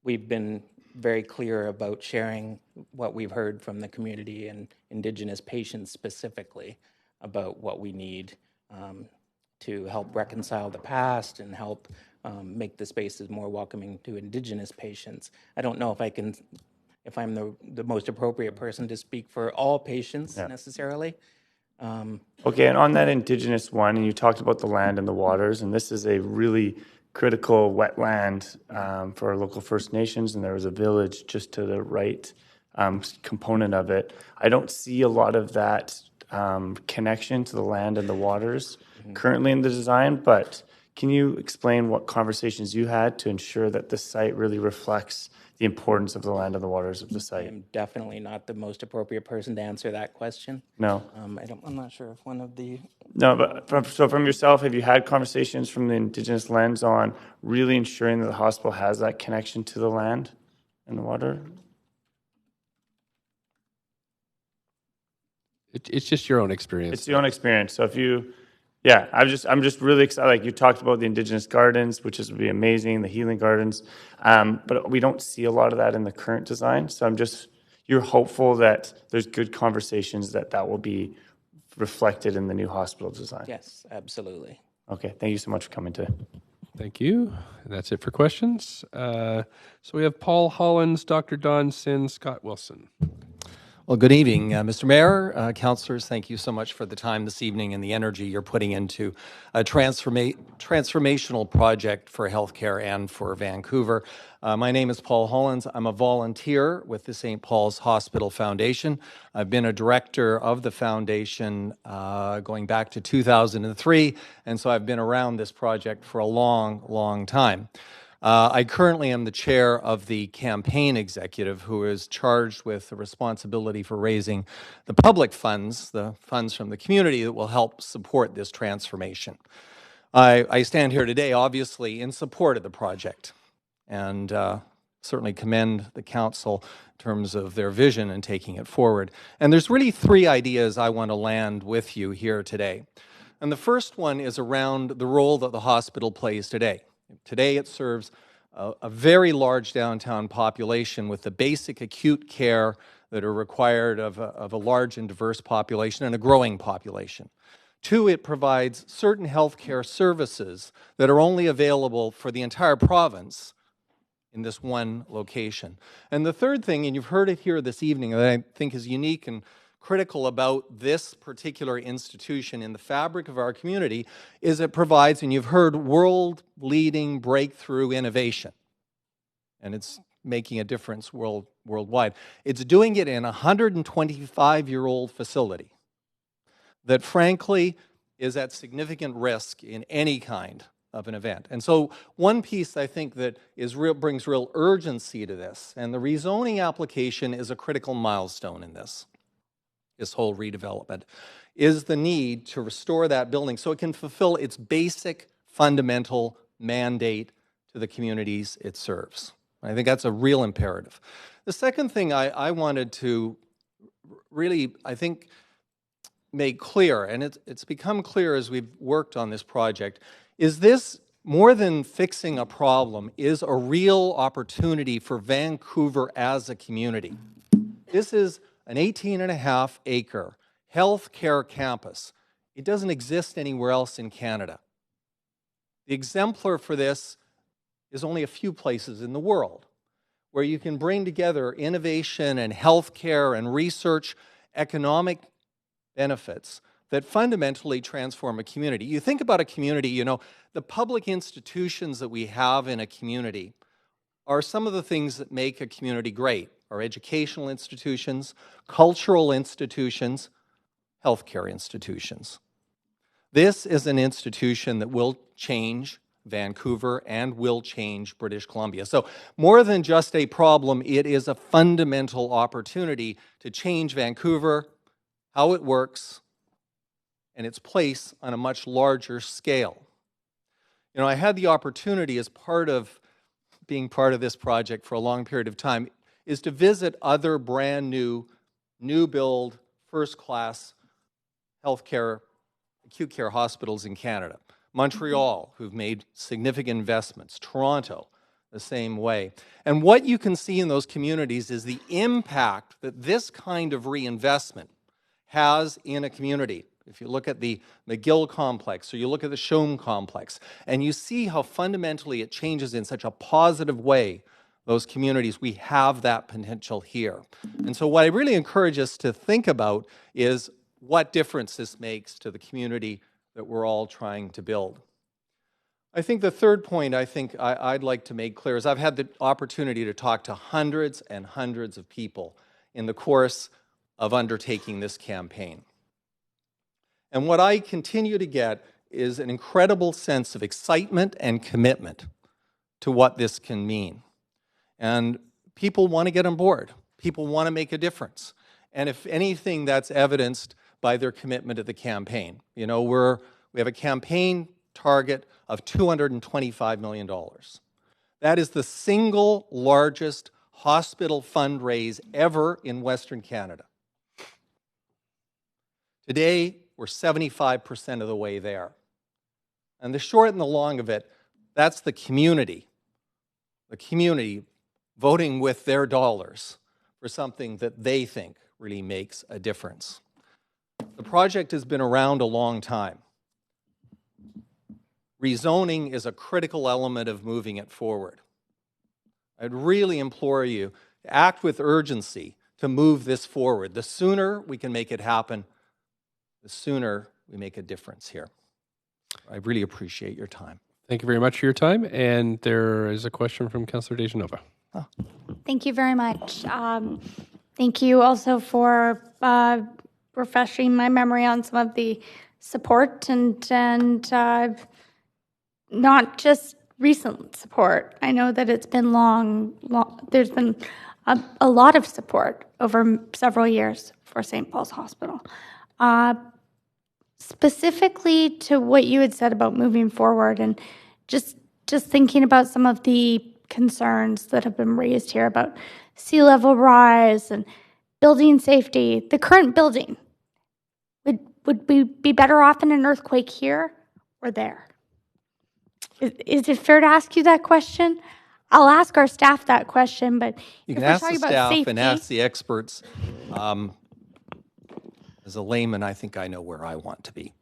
we've been very clear about sharing what we've heard from the community and Indigenous patients specifically about what we need to help reconcile the past and help make the spaces more welcoming to Indigenous patients. I don't know if I'm the most appropriate person to speak for all patients necessarily. Okay, and on that Indigenous one, and you talked about the land and the waters, and this is a really critical wetland for our local First Nations, and there was a village just to the right component of it. I don't see a lot of that connection to the land and the waters currently in the design, but can you explain what conversations you had to ensure that the site really reflects the importance of the land and the waters of the site? I'm definitely not the most appropriate person to answer that question. No. I'm not sure if one of the... No, but from yourself, have you had conversations from the Indigenous lens on really ensuring that the hospital has that connection to the land and the water? It's just your own experience. It's your own experience. So if you... Yeah, I'm just really excited. Like you talked about the Indigenous gardens, which would be amazing, the healing gardens, but we don't see a lot of that in the current design. So you're hopeful that there's good conversations that will be reflected in the new hospital design. Yes, absolutely. Okay, thank you so much for coming today. Thank you. And that's it for questions. So we have Paul Hollins, Dr. Don Sin, Scott Wilson. Well, good evening, Mr. Mayor, councilors. Thank you so much for the time this evening and the energy you're putting into a transformational project for healthcare and for Vancouver. My name is Paul Hollins. I'm a volunteer with the St. Paul's Hospital Foundation. I've been a director of the foundation going back to 2003, and so I've been around this project for a long, long time. I currently am the chair of the campaign executive who is charged with the responsibility for raising the public funds, the funds from the community that will help support this transformation. I stand here today, obviously, in support of the project and certainly commend the council in terms of their vision and taking it forward. And there's really three ideas I want to land with you here today. And the first one is around the role that the hospital plays today. Today it serves a very large downtown population with the basic acute care that are required of a large and diverse population and a growing population. Two, it provides certain healthcare services that are only available for the entire province in this one location. And the third thing, and you've heard it here this evening, that I think is unique and critical about this particular institution in the fabric of our community, is it provides, and you've heard, world-leading breakthrough innovation. And it's making a difference worldwide. It's doing it in a 125-year-old facility that, frankly, is at significant risk in any kind of an event. And so one piece I think that brings real urgency to this, and the rezoning application is a critical milestone in this whole redevelopment, is the need to restore that building so it can fulfill its basic fundamental mandate to the communities it serves. I think that's a real imperative. The second thing I wanted to really, I think, make clear, and it's become clear as we've worked on this project, is this, more than fixing a problem, is a real opportunity for Vancouver as a community. This is an 18.5-acre healthcare campus. It doesn't exist anywhere else in Canada. The exemplar for this is only a few places in the world where you can bring together innovation and healthcare and research, economic benefits that fundamentally transform a community. You think about a community, you know, the public institutions that we have in a community are some of the things that make a community great. Our educational institutions, cultural institutions, healthcare institutions. This is an institution that will change Vancouver and will change British Columbia. So more than just a problem, it is a fundamental opportunity to change Vancouver, how it works, and its place on a much larger scale. You know, I had the opportunity as part of being part of this project for a long period of time is to visit other brand new build, first-class healthcare, acute care hospitals in Canada. Montreal, who've made significant investments. Toronto, the same way. And what you can see in those communities is the impact that this kind of reinvestment has in a community. If you look at the McGill complex or you look at the Shome complex, and you see how fundamentally it changes in such a positive way those communities, we have that potential here. And so what I really encourage us to think about is what difference this makes to the community that we're all trying to build. I think the third point I'd like to make clear is I've had the opportunity to talk to hundreds and hundreds of people in the course of undertaking this campaign. And what I continue to get is an incredible sense of excitement and commitment to what this can mean. And people want to get on board. People want to make a difference. And if anything, that's evidenced by their commitment to the campaign. You know, we have a campaign target of $225 million. That is the single largest hospital fundraise ever in Western Canada. Today, we're 75% of the way there. And the short and the long of it, that's the community voting with their dollars for something that they think really makes a difference. The project has been around a long time. Rezoning is a critical element of moving it forward. I'd really implore you to act with urgency to move this forward. The sooner we can make it happen, the sooner we make a difference here. I really appreciate your time. Thank you very much for your time. And there is a question from Councillor Dejanova. Thank you very much. Thank you also for refreshing my memory on some of the support and not just recent support. I know that it's been long there's been a lot of support over several years for St. Paul's Hospital. Specifically to what you had said about moving forward and just thinking about some of the concerns that have been raised here about sea level rise and building safety. The current building, would we be better off in an earthquake here or there? Is it fair to ask you that question? I'll ask our staff that question, but you if can we're ask the talking about staff safety, and ask the experts. As a layman, I think I know where I want to be,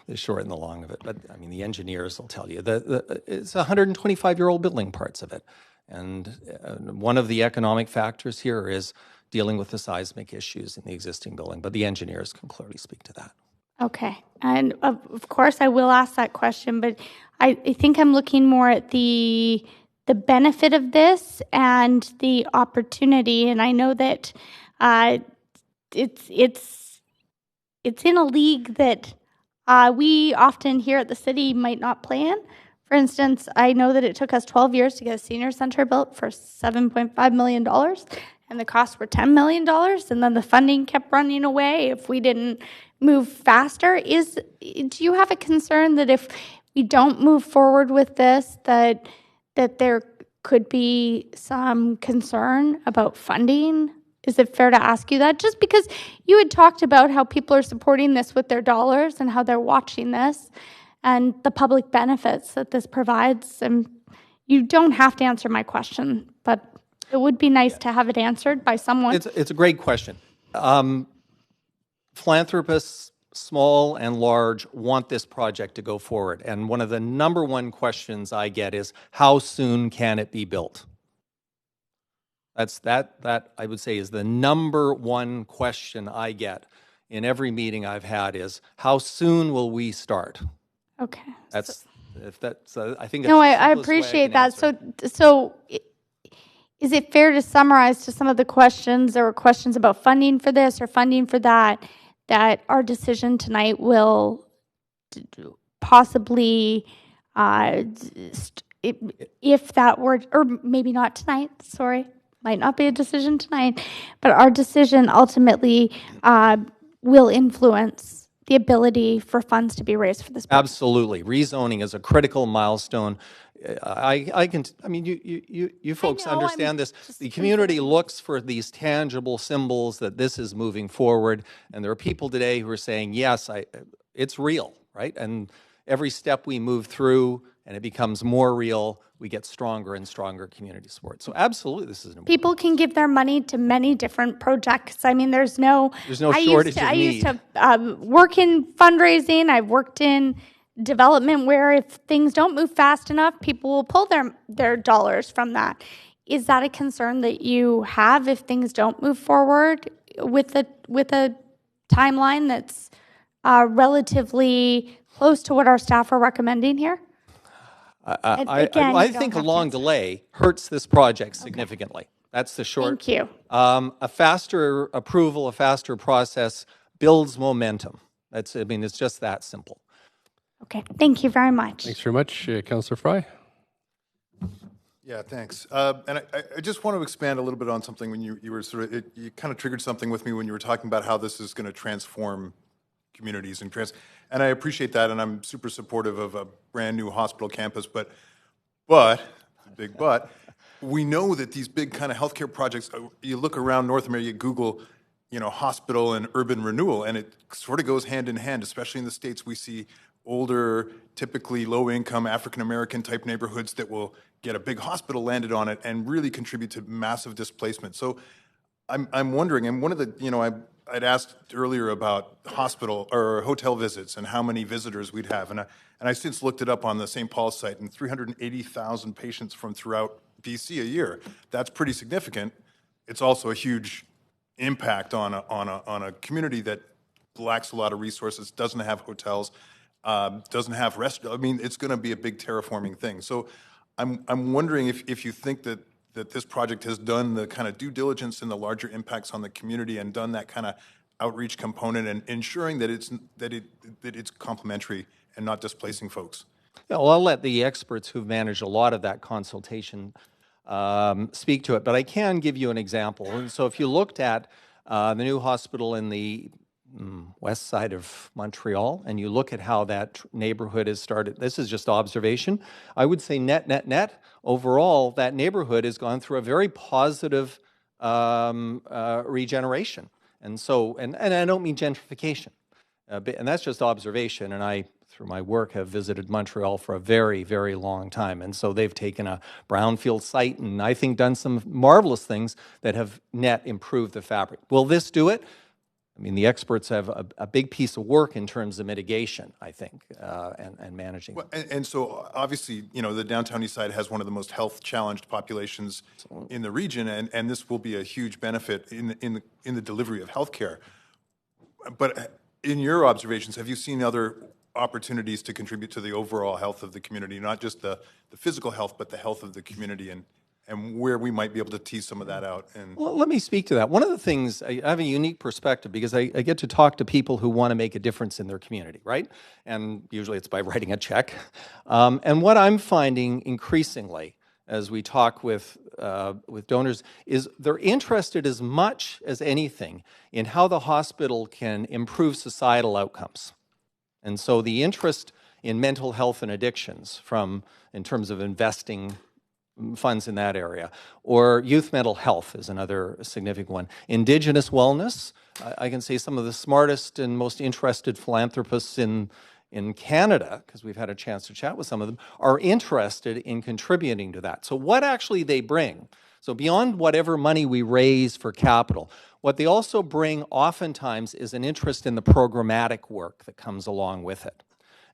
the short and the long of it. But I mean, the engineers will tell you that it's 125-year-old building, parts of it. And one of the economic factors here is dealing with the seismic issues in the existing building. But the engineers can clearly speak to that. okay. And of course, I will ask that question, but I think I'm looking more at the benefit of this and the opportunity. And I know that it's in a league that we often here at the city might not play in. For instance, I know that it took us 12 years to get a senior center built for $7.5 million, and the costs were $10 million, and then the funding kept running away if we didn't move faster. Do you have a concern that if we don't move forward with this, that there could be some concern about funding? Is it fair to ask you that? Just because you had talked about how people are supporting this with their dollars and how they're watching this and the public benefits that this provides. And you don't have to answer my question, but it would be nice to have it answered by someone. It's a great question. Philanthropists, small and large, want this project to go forward. And one of the number one questions I get is, how soon can it be built? That I would say is the number one question I get in every meeting I've had is, how soon will we start? Okay. I think that's no, I appreciate that. So is it fair to summarize to some of the questions? There were questions about funding for this or funding for that our decision tonight will possibly, if that were, or maybe not tonight, sorry, might not be a decision tonight, but our decision ultimately will influence the ability for funds to be raised for this project. Absolutely. Rezoning is a critical milestone. You folks understand this. The community looks for these tangible symbols that this is moving forward, and there are people today who are saying, yes, it's real, right? And every step we move through and it becomes more real, we get stronger and stronger community support. So absolutely, this is important. People can give their money to many different projects. I mean, there's no shortage of need. I used to work in fundraising. I've worked in development where if things don't move fast enough, people will pull their dollars from that. Is that a concern that you have if things don't move forward with a timeline that's relatively close to what our staff are recommending here? I think a long delay hurts this project significantly. That's the short. Thank you. A faster approval, a faster process builds momentum. It's just that simple. Okay, thank you very much. Thanks very much, Councillor Fry. Yeah, thanks. And I just want to expand a little bit on something when you were you kind of triggered something with me when you were talking about how this is going to transform communities and I appreciate that, and I'm super supportive of a brand new hospital campus, but big but, we know that these big kind of healthcare projects, you look around North America, you Google, hospital and urban renewal, and it sort of goes hand in hand, especially in the States. We see older, typically low-income, African-American type neighborhoods that will get a big hospital landed on it and really contribute to massive displacement. So I'm wondering, and one of the, I'd asked earlier about hospital or hotel visits and how many visitors we'd have, and I since looked it up on the St. Paul's site, and 380,000 patients from throughout BC a year. That's pretty significant. it's also a huge impact on a community that lacks a lot of resources, doesn't have hotels, doesn't have restaurants. I mean, it's going to be a big terraforming thing. So I'm wondering if you think that this project has done the kind of due diligence and the larger impacts on the community and done that kind of outreach component and ensuring that it's complementary and not displacing folks. Yeah, well, I'll let the experts who've managed a lot of that consultation speak to it, but I can give you an example. And so if you looked at the new hospital in the west side of Montreal, and you look at how that neighborhood has started, this is just observation, I would say net, overall, that neighborhood has gone through a very positive regeneration. And so, and I don't mean gentrification, and that's just observation, and I, through my work, have visited Montreal for a very, very long time. And so they've taken a brownfield site and I think done some marvelous things that have net improved the fabric. Will this do it? I mean, the experts have a big piece of work in terms of mitigation, I think, and managing. Well, and so obviously, you know, the downtown east side has one of the most health challenged populations in the region, and this will be a huge benefit in the delivery of healthcare. But in your observations, have you seen other opportunities to contribute to the overall health of the community, not just the physical health, but the health of the community, and where we might be able to tease some of that out? And well, let me speak to that. One of the things, I have a unique perspective because I get to talk to people who want to make a difference in their community, right? And usually it's by writing a check. And what I'm finding increasingly as we talk with donors is they're interested as much as anything in how the hospital can improve societal outcomes. And so the interest in mental health and addictions in terms of investing funds in that area, or youth mental health is another significant one. Indigenous wellness, I can say some of the smartest and most interested philanthropists in Canada, because we've had a chance to chat with some of them, are interested in contributing to that. So what actually they bring, so beyond whatever money we raise for capital, what they also bring oftentimes is an interest in the programmatic work that comes along with it.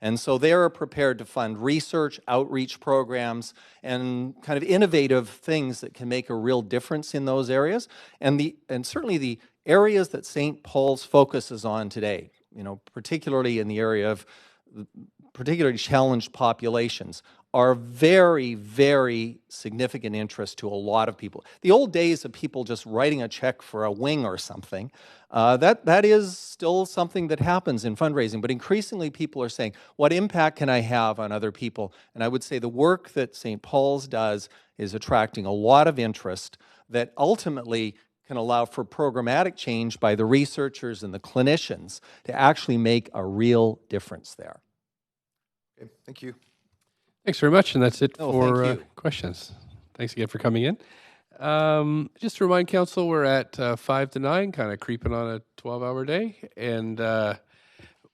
And so they're prepared to fund research, outreach programs, and kind of innovative things that can make a real difference in those areas. And certainly the areas that St. Paul's focuses on today, you know, particularly in the area of particularly challenged populations, are very, very significant interest to a lot of people. The old days of people just writing a check for a wing or something, that is still something that happens in fundraising, but increasingly people are saying, what impact can I have on other people? And I would say the work that St. Paul's does is attracting a lot of interest that ultimately can allow for programmatic change by the researchers and the clinicians to actually make a real difference there. Okay, thank you. Thanks very much, and that's it for thank you. questions. Thanks again for coming in. Just to remind Council, we're at 5 to 9, kind of creeping on a 12-hour day, and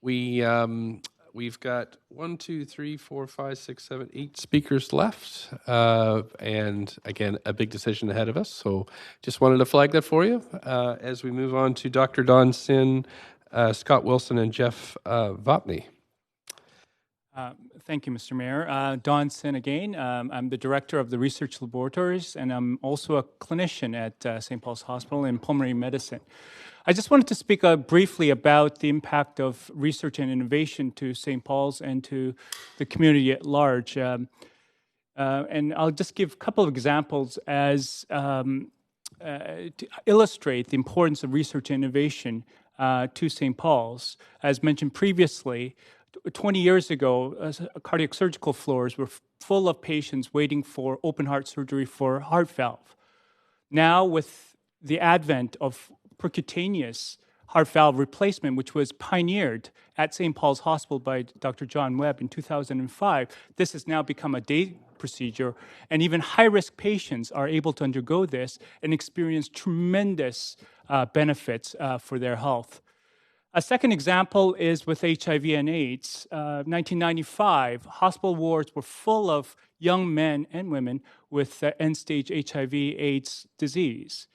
we've got 1, 2, 3, 4, 5, 6, 7, 8 speakers left, and again, a big decision ahead of us. So just wanted to flag that for you as we move on to Dr. Don Sin, Scott Wilson, and Jeff Vopney. Thank you, Mr. Mayor. Don Sin again. I'm the director of the research laboratories, and I'm also a clinician at St. Paul's Hospital in pulmonary medicine. I just wanted to speak briefly about the impact of research and innovation to St. Paul's and to the community at large. And I'll just give a couple of examples as to illustrate the importance of research and innovation to St. Paul's. As mentioned previously, 20 years ago, cardiac surgical floors were full of patients waiting for open heart surgery for heart valve. Now, with the advent of percutaneous heart valve replacement, which was pioneered at St. Paul's Hospital by Dr. John Webb in 2005, this has now become a day procedure, and even high-risk patients are able to undergo this and experience tremendous benefits for their health. A second example is with HIV and AIDS. 1995, hospital wards were full of young men and women with end-stage HIV/AIDS disease.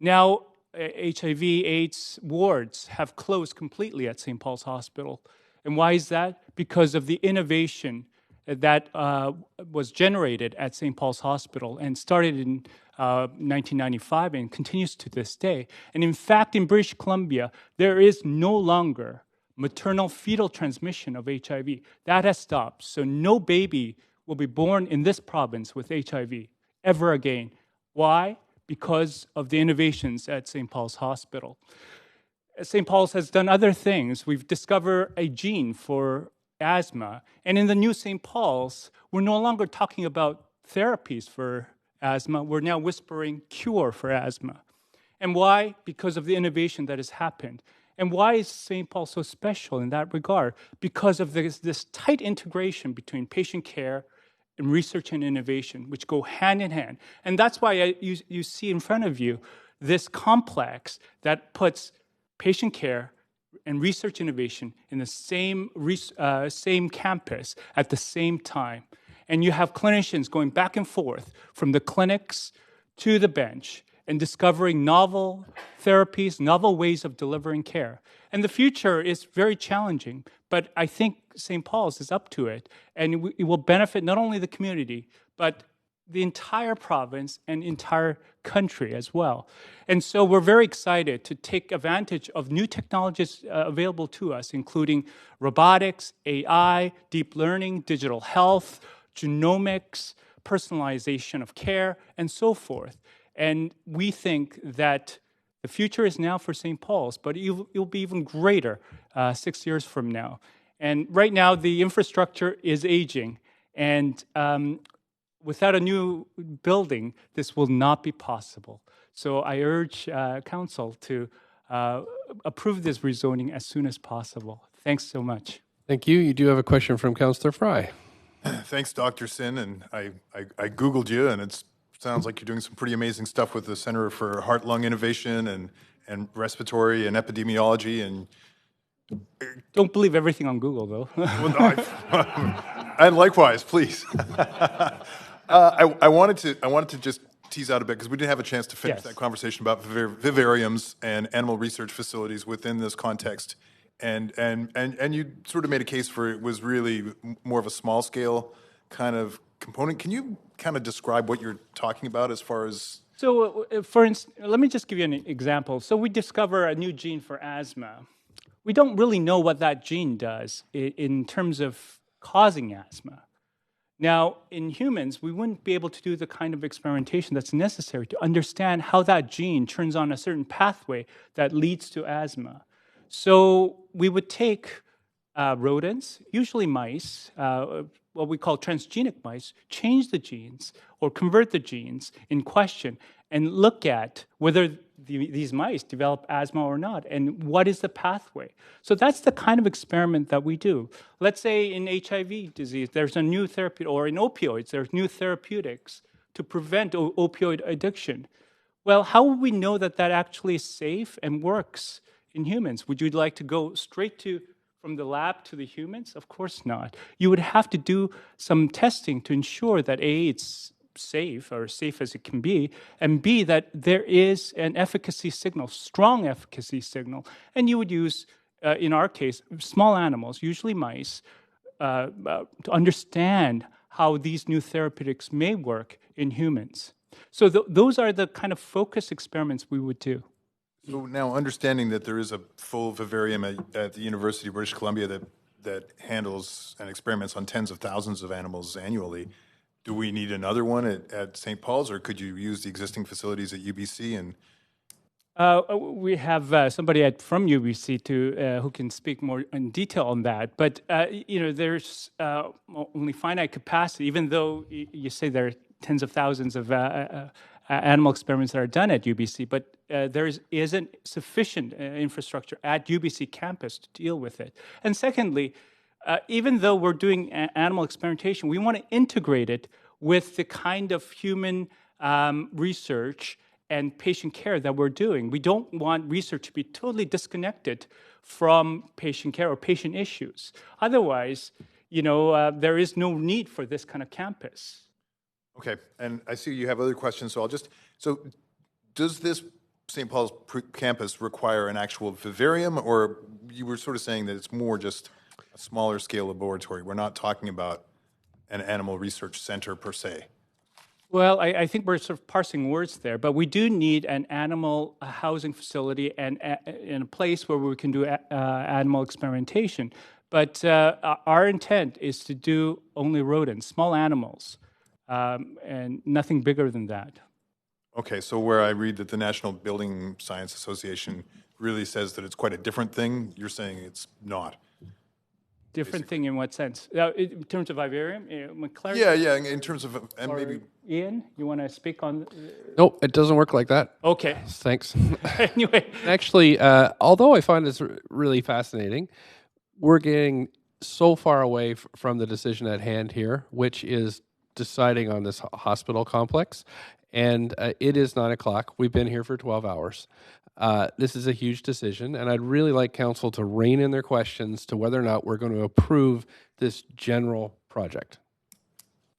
Now, HIV/AIDS wards have closed completely at St. Paul's Hospital. And why is that? Because of the innovation that was generated at St. Paul's Hospital and started in 1995 and continues to this day. And in fact, in British Columbia, there is no longer maternal fetal transmission of HIV. That has stopped. So no baby will be born in this province with HIV ever again. Why? Because of the innovations at St. Paul's Hospital. St. Paul's has done other things. We've discovered a gene for asthma. And in the new St. Paul's, we're no longer talking about therapies for asthma. We're now whispering cure for asthma. And why? Because of the innovation that has happened. And why is St. Paul so special in that regard? Because of this tight integration between patient care and research and innovation, which go hand in hand. And that's why you see in front of you this complex that puts patient care and research innovation in the same campus at the same time. And you have clinicians going back and forth from the clinics to the bench and discovering novel therapies, novel ways of delivering care. And the future is very challenging, but I think St. Paul's is up to it, and it will benefit not only the community, but the entire province and entire country as well. And so we're very excited to take advantage of new technologies available to us, including robotics, AI, deep learning, digital health, genomics, personalization of care, and so forth. And we think that the future is now for St. Paul's, but it will be even greater 6 years from now. And right now, the infrastructure is aging, and without a new building, this will not be possible. So I urge Council to approve this rezoning as soon as possible. Thanks so much. Thank you. You do have a question from Councillor Fry. Thanks, Dr. Sin. And I Googled you, and it sounds like you're doing some pretty amazing stuff with the Center for Heart-Lung Innovation and Respiratory and Epidemiology. And don't believe everything on Google, though. Well, no, and likewise, please. I wanted to just tease out a bit because we didn't have a chance to finish that conversation about vivariums and animal research facilities within this context, and you sort of made a case for it was really more of a small scale kind of component. Can you kind of describe what you're talking about as far as? So, for instance, let me just give you an example. So we discover a new gene for asthma. We don't really know what that gene does in terms of causing asthma. Now, in humans, we wouldn't be able to do the kind of experimentation that's necessary to understand how that gene turns on a certain pathway that leads to asthma. So we would take rodents, usually mice, what we call transgenic mice, change the genes or convert the genes in question and look at whether these mice develop asthma or not, and what is the pathway. So that's the kind of experiment that we do. Let's say in HIV disease, there's a new therapy, or in opioids, there's new therapeutics to prevent opioid addiction. Well, how would we know that that actually is safe and works in humans? Would you like to go straight from the lab to the humans? Of course not. You would have to do some testing to ensure that A, it's safe, or safe as it can be, and B, that there is an efficacy signal, strong efficacy signal. And you would use, in our case, small animals, usually mice, to understand how these new therapeutics may work in humans. So those are the kind of focused experiments we would do. So now, understanding that there is a full vivarium at the University of British Columbia that handles and experiments on tens of thousands of animals annually, do we need another one at St. Paul's, or could you use the existing facilities at UBC? And we have somebody from UBC who can speak more in detail on that. But there's only finite capacity, even though you say there are tens of thousands of animal experiments that are done at UBC, but there isn't sufficient infrastructure at UBC campus to deal with it. And secondly, even though we're doing animal experimentation, we want to integrate it with the kind of human research and patient care that we're doing. We don't want research to be totally disconnected from patient care or patient issues. Otherwise, there is no need for this kind of campus. Okay, and I see you have other questions, so so does this St. Paul's campus require an actual vivarium, or you were sort of saying that it's more just a smaller scale laboratory? We're not talking about an animal research center per se? Well, I think we're sort of parsing words there, but we do need an animal housing facility and in a place where we can do animal experimentation. But our intent is to do only rodents, small animals, and nothing bigger than that. Okay, so where I read that the National Building Science Association really says that it's quite a different thing, you're saying it's not. Different thing in what sense? In terms of vivarium? McClary? Yeah, in terms of, and maybe... Ian, you want to speak on? Nope, it doesn't work like that. Okay. Thanks. Anyway. Actually, although I find this really fascinating, we're getting so far away from the decision at hand here, which is deciding on this hospital complex. And it is 9 o'clock. We've been here for 12 hours. This is a huge decision, and I'd really like council to rein in their questions to whether or not we're going to approve this general project.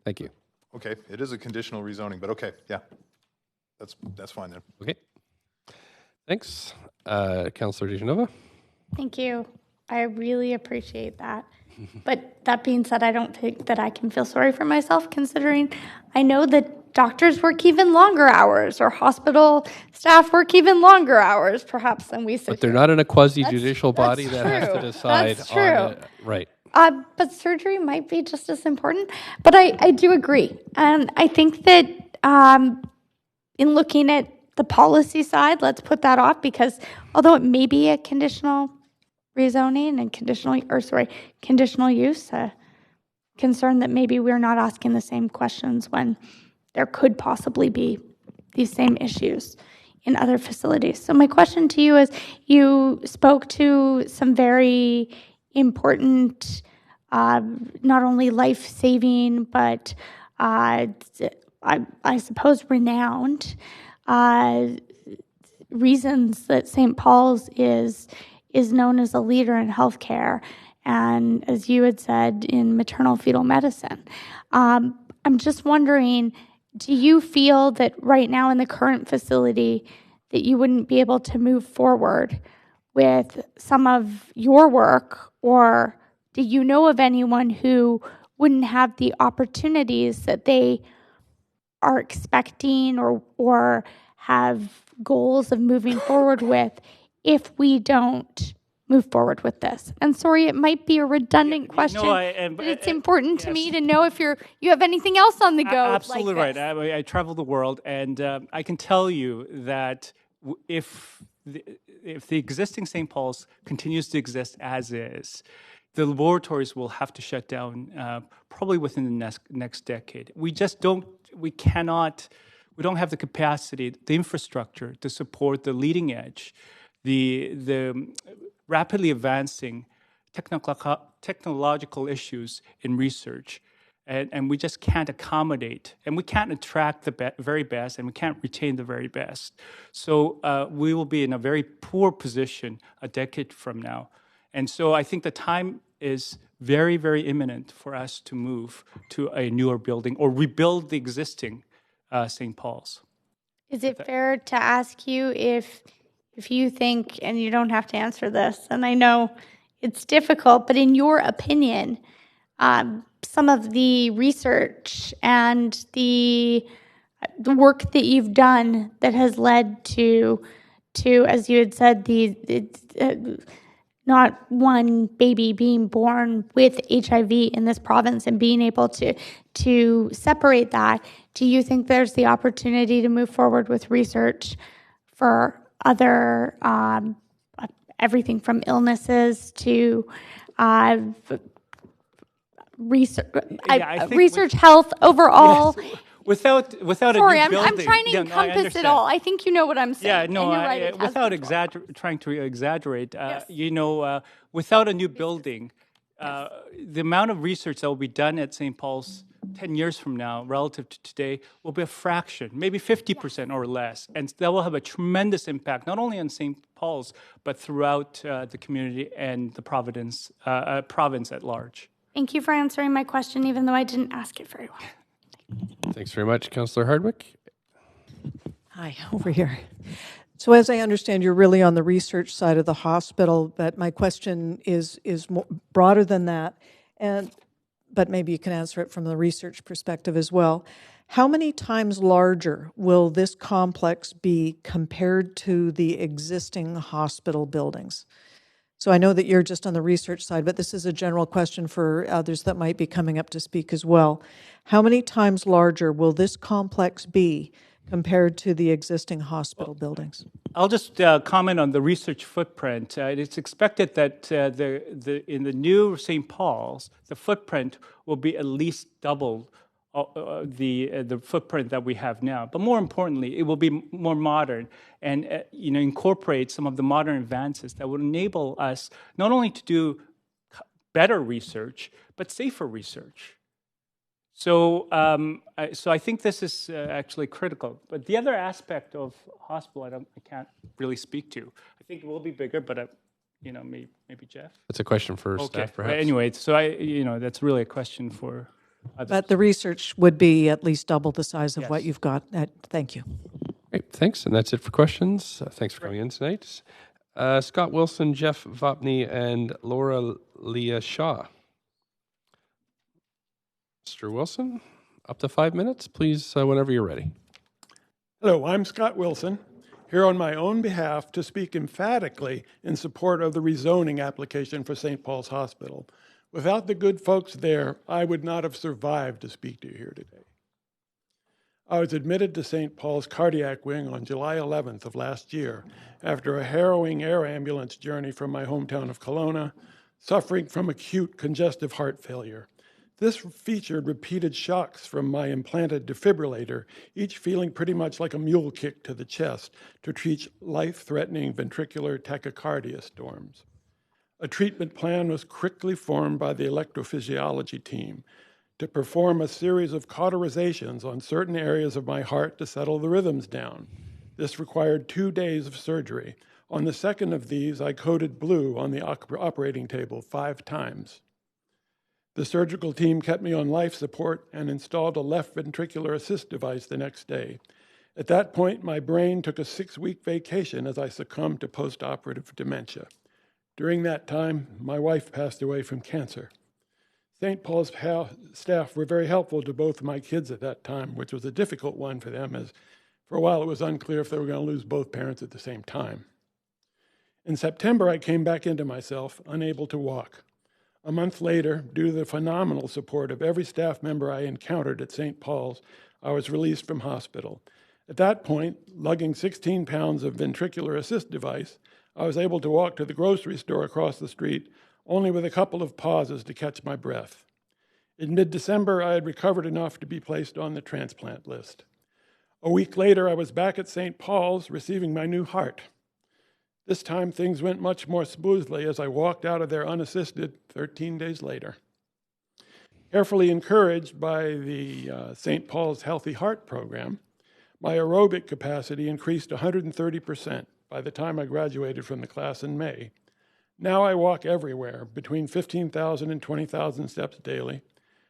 Thank you. Okay, it is a conditional rezoning, but okay, yeah. That's fine then. Okay. Thanks. Councillor DeGenova. Thank you. I really appreciate that. But that being said, I don't think that I can feel sorry for myself, considering I know that doctors work even longer hours, or hospital staff work even longer hours, perhaps, than we sit. But they're not in a quasi-judicial body that has to decide That's true. on it. Right. But surgery might be just as important. But I do agree. And I think that in looking at the policy side, let's put that off, because although it may be a conditional rezoning and conditional use, concern that maybe we're not asking the same questions when there could possibly be these same issues in other facilities. So my question to you is, you spoke to some very important, not only life-saving, but I suppose renowned reasons that St. Paul's is known as a leader in healthcare, and as you had said, in maternal fetal medicine. I'm just wondering, do you feel that right now in the current facility that you wouldn't be able to move forward with some of your work, or do you know of anyone who wouldn't have the opportunities that they are expecting or have goals of moving forward with if we don't move forward with this? And sorry, it might be a redundant question, but it's important to me to know if you have anything else on the go. Absolutely like right. I travel the world, and I can tell you that if the existing St. Paul's continues to exist as is, the laboratories will have to shut down probably within the next decade. We don't have the capacity, the infrastructure to support the leading edge, the rapidly advancing technological issues in research. And we just can't accommodate, and we can't attract the very best, and we can't retain the very best. So we will be in a very poor position a decade from now. And so I think the time is very, very imminent for us to move to a newer building or rebuild the existing St. Paul's. Is it fair to ask you if you think, and you don't have to answer this, and I know it's difficult, but in your opinion, some of the research and the work that you've done that has led to as you had said, not one baby being born with HIV in this province and being able to separate that, do you think there's the opportunity to move forward with research for other, everything from illnesses to research health overall? Yes. Without Sorry, a new building. I'm trying to encompass it all. I think you know what I'm saying. Yeah, no, right, without trying to exaggerate, without a new building, the amount of research that will be done at St. Paul's 10 years from now relative to today will be a fraction, maybe 50% or less. And that will have a tremendous impact, not only on St. Paul's, but throughout the community and the province at large. Thank you for answering my question, even though I didn't ask it very well. Thanks very much, Councillor Hardwick. Hi, over here. So as I understand, you're really on the research side of the hospital, but my question is more broader than that. But but maybe you can answer it from the research perspective as well. How many times larger will this complex be compared to the existing hospital buildings? So I know that you're just on the research side, but this is a general question for others that might be coming up to speak as well. How many times larger will this complex be compared to the existing hospital buildings? I'll just comment on the research footprint. It's expected that in the new St. Paul's, the footprint will be at least double the footprint that we have now. But more importantly, it will be more modern and incorporate some of the modern advances that would enable us not only to do better research, but safer research. So I think this is actually critical. But the other aspect of hospital, I can't really speak to. I think it will be bigger, but maybe Jeff. That's a question for staff, perhaps. Anyway, so that's really a question for others. But the research would be at least double the size of what you've got. Thank you. Great, thanks. And that's it for questions. Thanks for coming in tonight. Scott Wilson, Jeff Vopney, and Laura Leah Shaw. Mr. Wilson, up to 5 minutes, please, whenever you're ready. Hello, I'm Scott Wilson, here on my own behalf to speak emphatically in support of the rezoning application for St. Paul's Hospital. Without the good folks there, I would not have survived to speak to you here today. I was admitted to St. Paul's Cardiac Wing on July 11th of last year after a harrowing air ambulance journey from my hometown of Kelowna, suffering from acute congestive heart failure. This featured repeated shocks from my implanted defibrillator, each feeling pretty much like a mule kick to the chest to treat life-threatening ventricular tachycardia storms. A treatment plan was quickly formed by the electrophysiology team to perform a series of cauterizations on certain areas of my heart to settle the rhythms down. This required 2 days of surgery. On the second of these, I coded blue on the operating table 5 times. The surgical team kept me on life support and installed a left ventricular assist device the next day. At that point, my brain took a 6-week vacation as I succumbed to post-operative dementia. During that time, my wife passed away from cancer. St. Paul's staff were very helpful to both of my kids at that time, which was a difficult one for them, as for a while it was unclear if they were going to lose both parents at the same time. In September, I came back into myself, unable to walk. A month later, due to the phenomenal support of every staff member I encountered at St. Paul's, I was released from hospital. At that point, lugging 16 pounds of ventricular assist device, I was able to walk to the grocery store across the street, only with a couple of pauses to catch my breath. In mid-December, I had recovered enough to be placed on the transplant list. A week later, I was back at St. Paul's receiving my new heart. This time, things went much more smoothly as I walked out of there unassisted 13 days later. Carefully encouraged by the St. Paul's Healthy Heart Program, my aerobic capacity increased 130% by the time I graduated from the class in May. Now I walk everywhere, between 15,000 and 20,000 steps daily,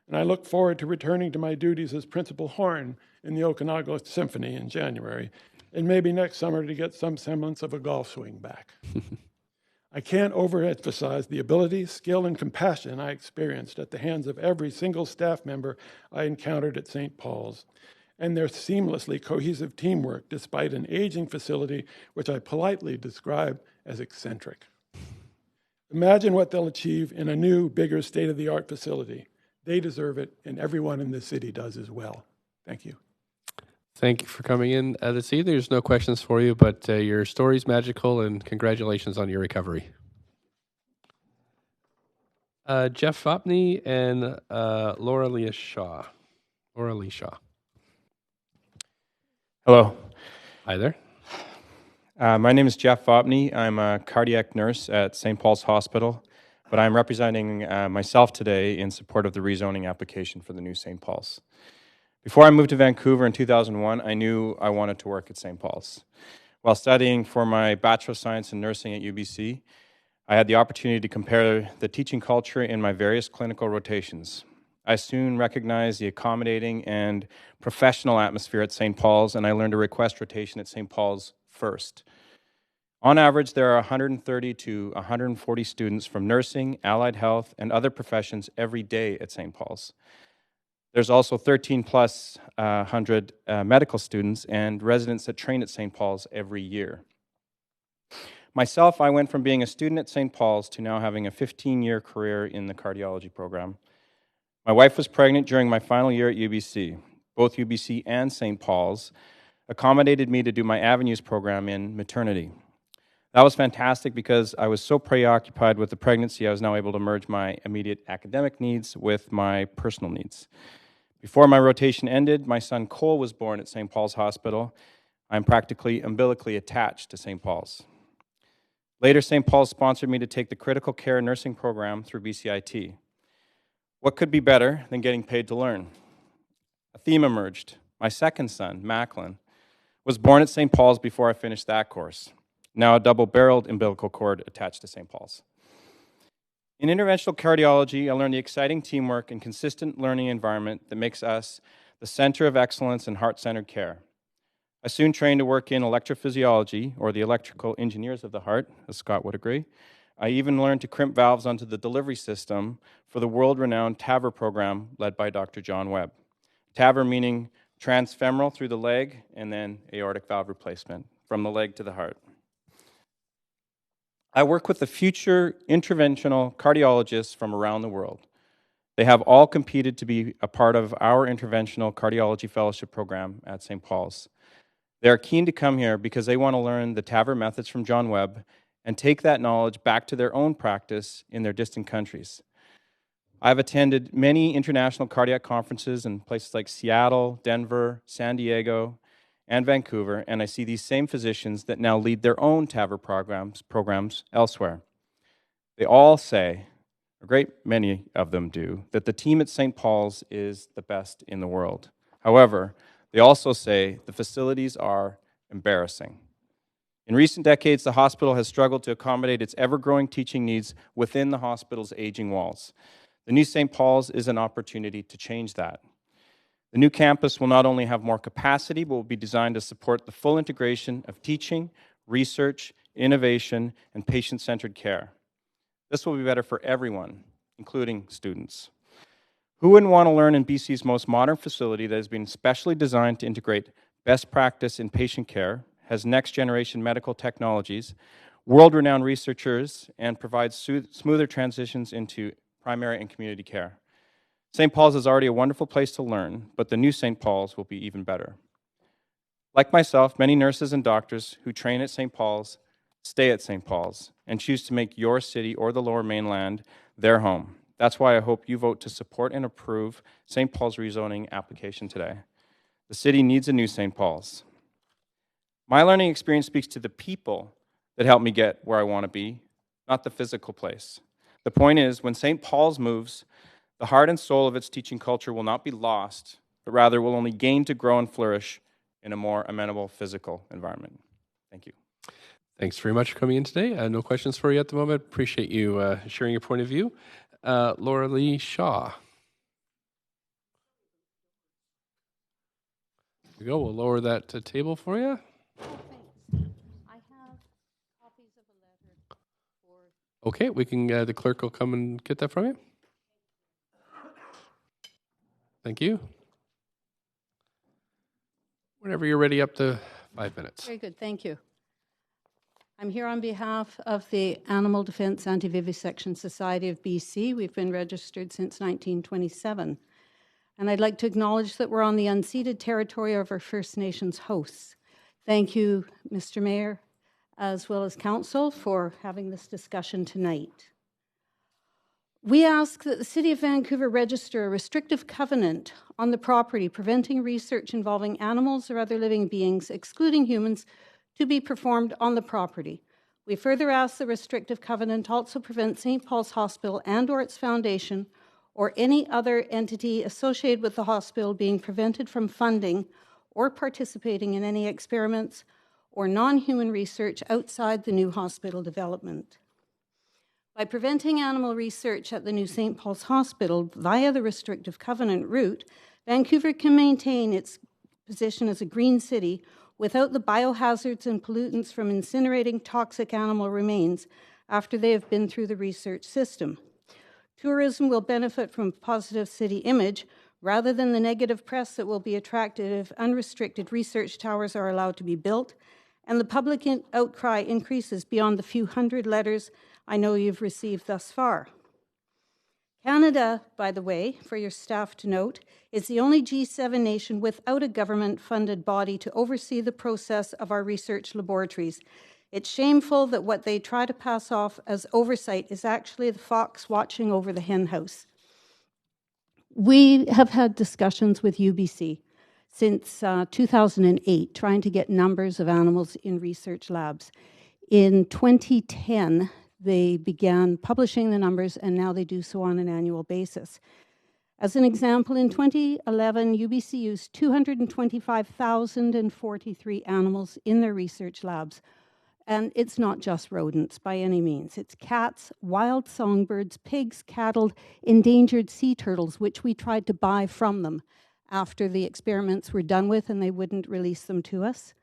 and I look forward to returning to my duties as principal horn in the Okanagan Symphony in January, and maybe next summer to get some semblance of a golf swing back. I can't overemphasize the ability, skill, and compassion I experienced at the hands of every single staff member I encountered at St. Paul's, and their seamlessly cohesive teamwork despite an aging facility which I politely describe as eccentric. Imagine what they'll achieve in a new, bigger, state-of-the-art facility. They deserve it, and everyone in this city does as well. Thank you. Thank you for coming in this evening. There's no questions for you, but your story's magical, and congratulations on your recovery. Jeff Vopney and Laura Leah Shaw. Laura Lee Shaw. Hello. Hi there. My name is Jeff Vopney. I'm a cardiac nurse at St. Paul's Hospital, but I'm representing myself today in support of the rezoning application for the new St. Paul's. Before I moved to Vancouver in 2001, I knew I wanted to work at St. Paul's. While studying for my Bachelor of Science in Nursing at UBC, I had the opportunity to compare the teaching culture in my various clinical rotations. I soon recognized the accommodating and professional atmosphere at St. Paul's, and I learned to request rotation at St. Paul's first. On average, there are 130 to 140 students from nursing, allied health, and other professions every day at St. Paul's. There's also 13 plus 100 medical students and residents that train at St. Paul's every year. Myself, I went from being a student at St. Paul's to now having a 15-year career in the cardiology program. My wife was pregnant during my final year at UBC. Both UBC and St. Paul's accommodated me to do my Avenues program in maternity. That was fantastic because I was so preoccupied with the pregnancy, I was now able to merge my immediate academic needs with my personal needs. Before my rotation ended, my son Cole was born at St. Paul's Hospital. I'm practically umbilically attached to St. Paul's. Later, St. Paul's sponsored me to take the critical care nursing program through BCIT. What could be better than getting paid to learn? A theme emerged. My second son, Macklin, was born at St. Paul's before I finished that course. Now a double-barreled umbilical cord attached to St. Paul's. In interventional cardiology, I learned the exciting teamwork and consistent learning environment that makes us the center of excellence in heart-centered care. I soon trained to work in electrophysiology, or the electrical engineers of the heart, as Scott would agree. I even learned to crimp valves onto the delivery system for the world-renowned TAVR program led by Dr. John Webb. TAVR meaning transfemoral through the leg, and then aortic valve replacement from the leg to the heart. I work with the future interventional cardiologists from around the world. They have all competed to be a part of our interventional cardiology fellowship program at St. Paul's. They are keen to come here because they want to learn the TAVR methods from John Webb and take that knowledge back to their own practice in their distant countries. I've attended many international cardiac conferences in places like Seattle, Denver, San Diego, and Vancouver, and I see these same physicians that now lead their own TAVR programs elsewhere. They all say, a great many of them do, that the team at St. Paul's is the best in the world. However, they also say the facilities are embarrassing. In recent decades, the hospital has struggled to accommodate its ever-growing teaching needs within the hospital's aging walls. The new St. Paul's is an opportunity to change that. The new campus will not only have more capacity, but will be designed to support the full integration of teaching, research, innovation, and patient-centered care. This will be better for everyone, including students. Who wouldn't want to learn in BC's most modern facility that has been specially designed to integrate best practice in patient care, has next-generation medical technologies, world-renowned researchers, and provides smoother transitions into primary and community care? St. Paul's is already a wonderful place to learn, but the new St. Paul's will be even better. Like myself, many nurses and doctors who train at St. Paul's stay at St. Paul's and choose to make your city or the Lower Mainland their home. That's why I hope you vote to support and approve St. Paul's rezoning application today. The city needs a new St. Paul's. My learning experience speaks to the people that helped me get where I want to be, not the physical place. The point is, when St. Paul's moves, the heart and soul of its teaching culture will not be lost, but rather will only gain to grow and flourish in a more amenable physical environment. Thank you. Thanks very much for coming in today. No questions for you at the moment. Appreciate you sharing your point of view. Laura Lee Shaw. There we go. We'll lower that table for you. Okay, we can. The clerk will come and get that from you. Thank you. Whenever you're ready, up to 5 minutes. Very good, thank you. I'm here on behalf of the Animal Defence Anti-Vivisection Society of BC. We've been registered since 1927. And I'd like to acknowledge that we're on the unceded territory of our First Nations hosts. Thank you, Mr. Mayor, as well as Council, for having this discussion tonight. We ask that the City of Vancouver register a restrictive covenant on the property preventing research involving animals or other living beings, excluding humans, to be performed on the property. We further ask the restrictive covenant also prevent St. Paul's Hospital and or its foundation or any other entity associated with the hospital being prevented from funding or participating in any experiments or non-human research outside the new hospital development. By preventing animal research at the new St. Paul's Hospital via the restrictive covenant route, Vancouver can maintain its position as a green city without the biohazards and pollutants from incinerating toxic animal remains after they have been through the research system. Tourism will benefit from a positive city image rather than the negative press that will be attracted if unrestricted research towers are allowed to be built, and the public outcry increases beyond the few hundred letters I know you've received thus far. Canada, by the way, for your staff to note, is the only G7 nation without a government-funded body to oversee the process of our research laboratories. It's shameful that what they try to pass off as oversight is actually the fox watching over the hen house. We have had discussions with UBC since 2008, trying to get numbers of animals in research labs. In 2010, they began publishing the numbers, and now they do so on an annual basis. As an example, in 2011, UBC used 225,043 animals in their research labs. And it's not just rodents by any means. It's cats, wild songbirds, pigs, cattle, endangered sea turtles, which we tried to buy from them after the experiments were done with, and they wouldn't release them to us.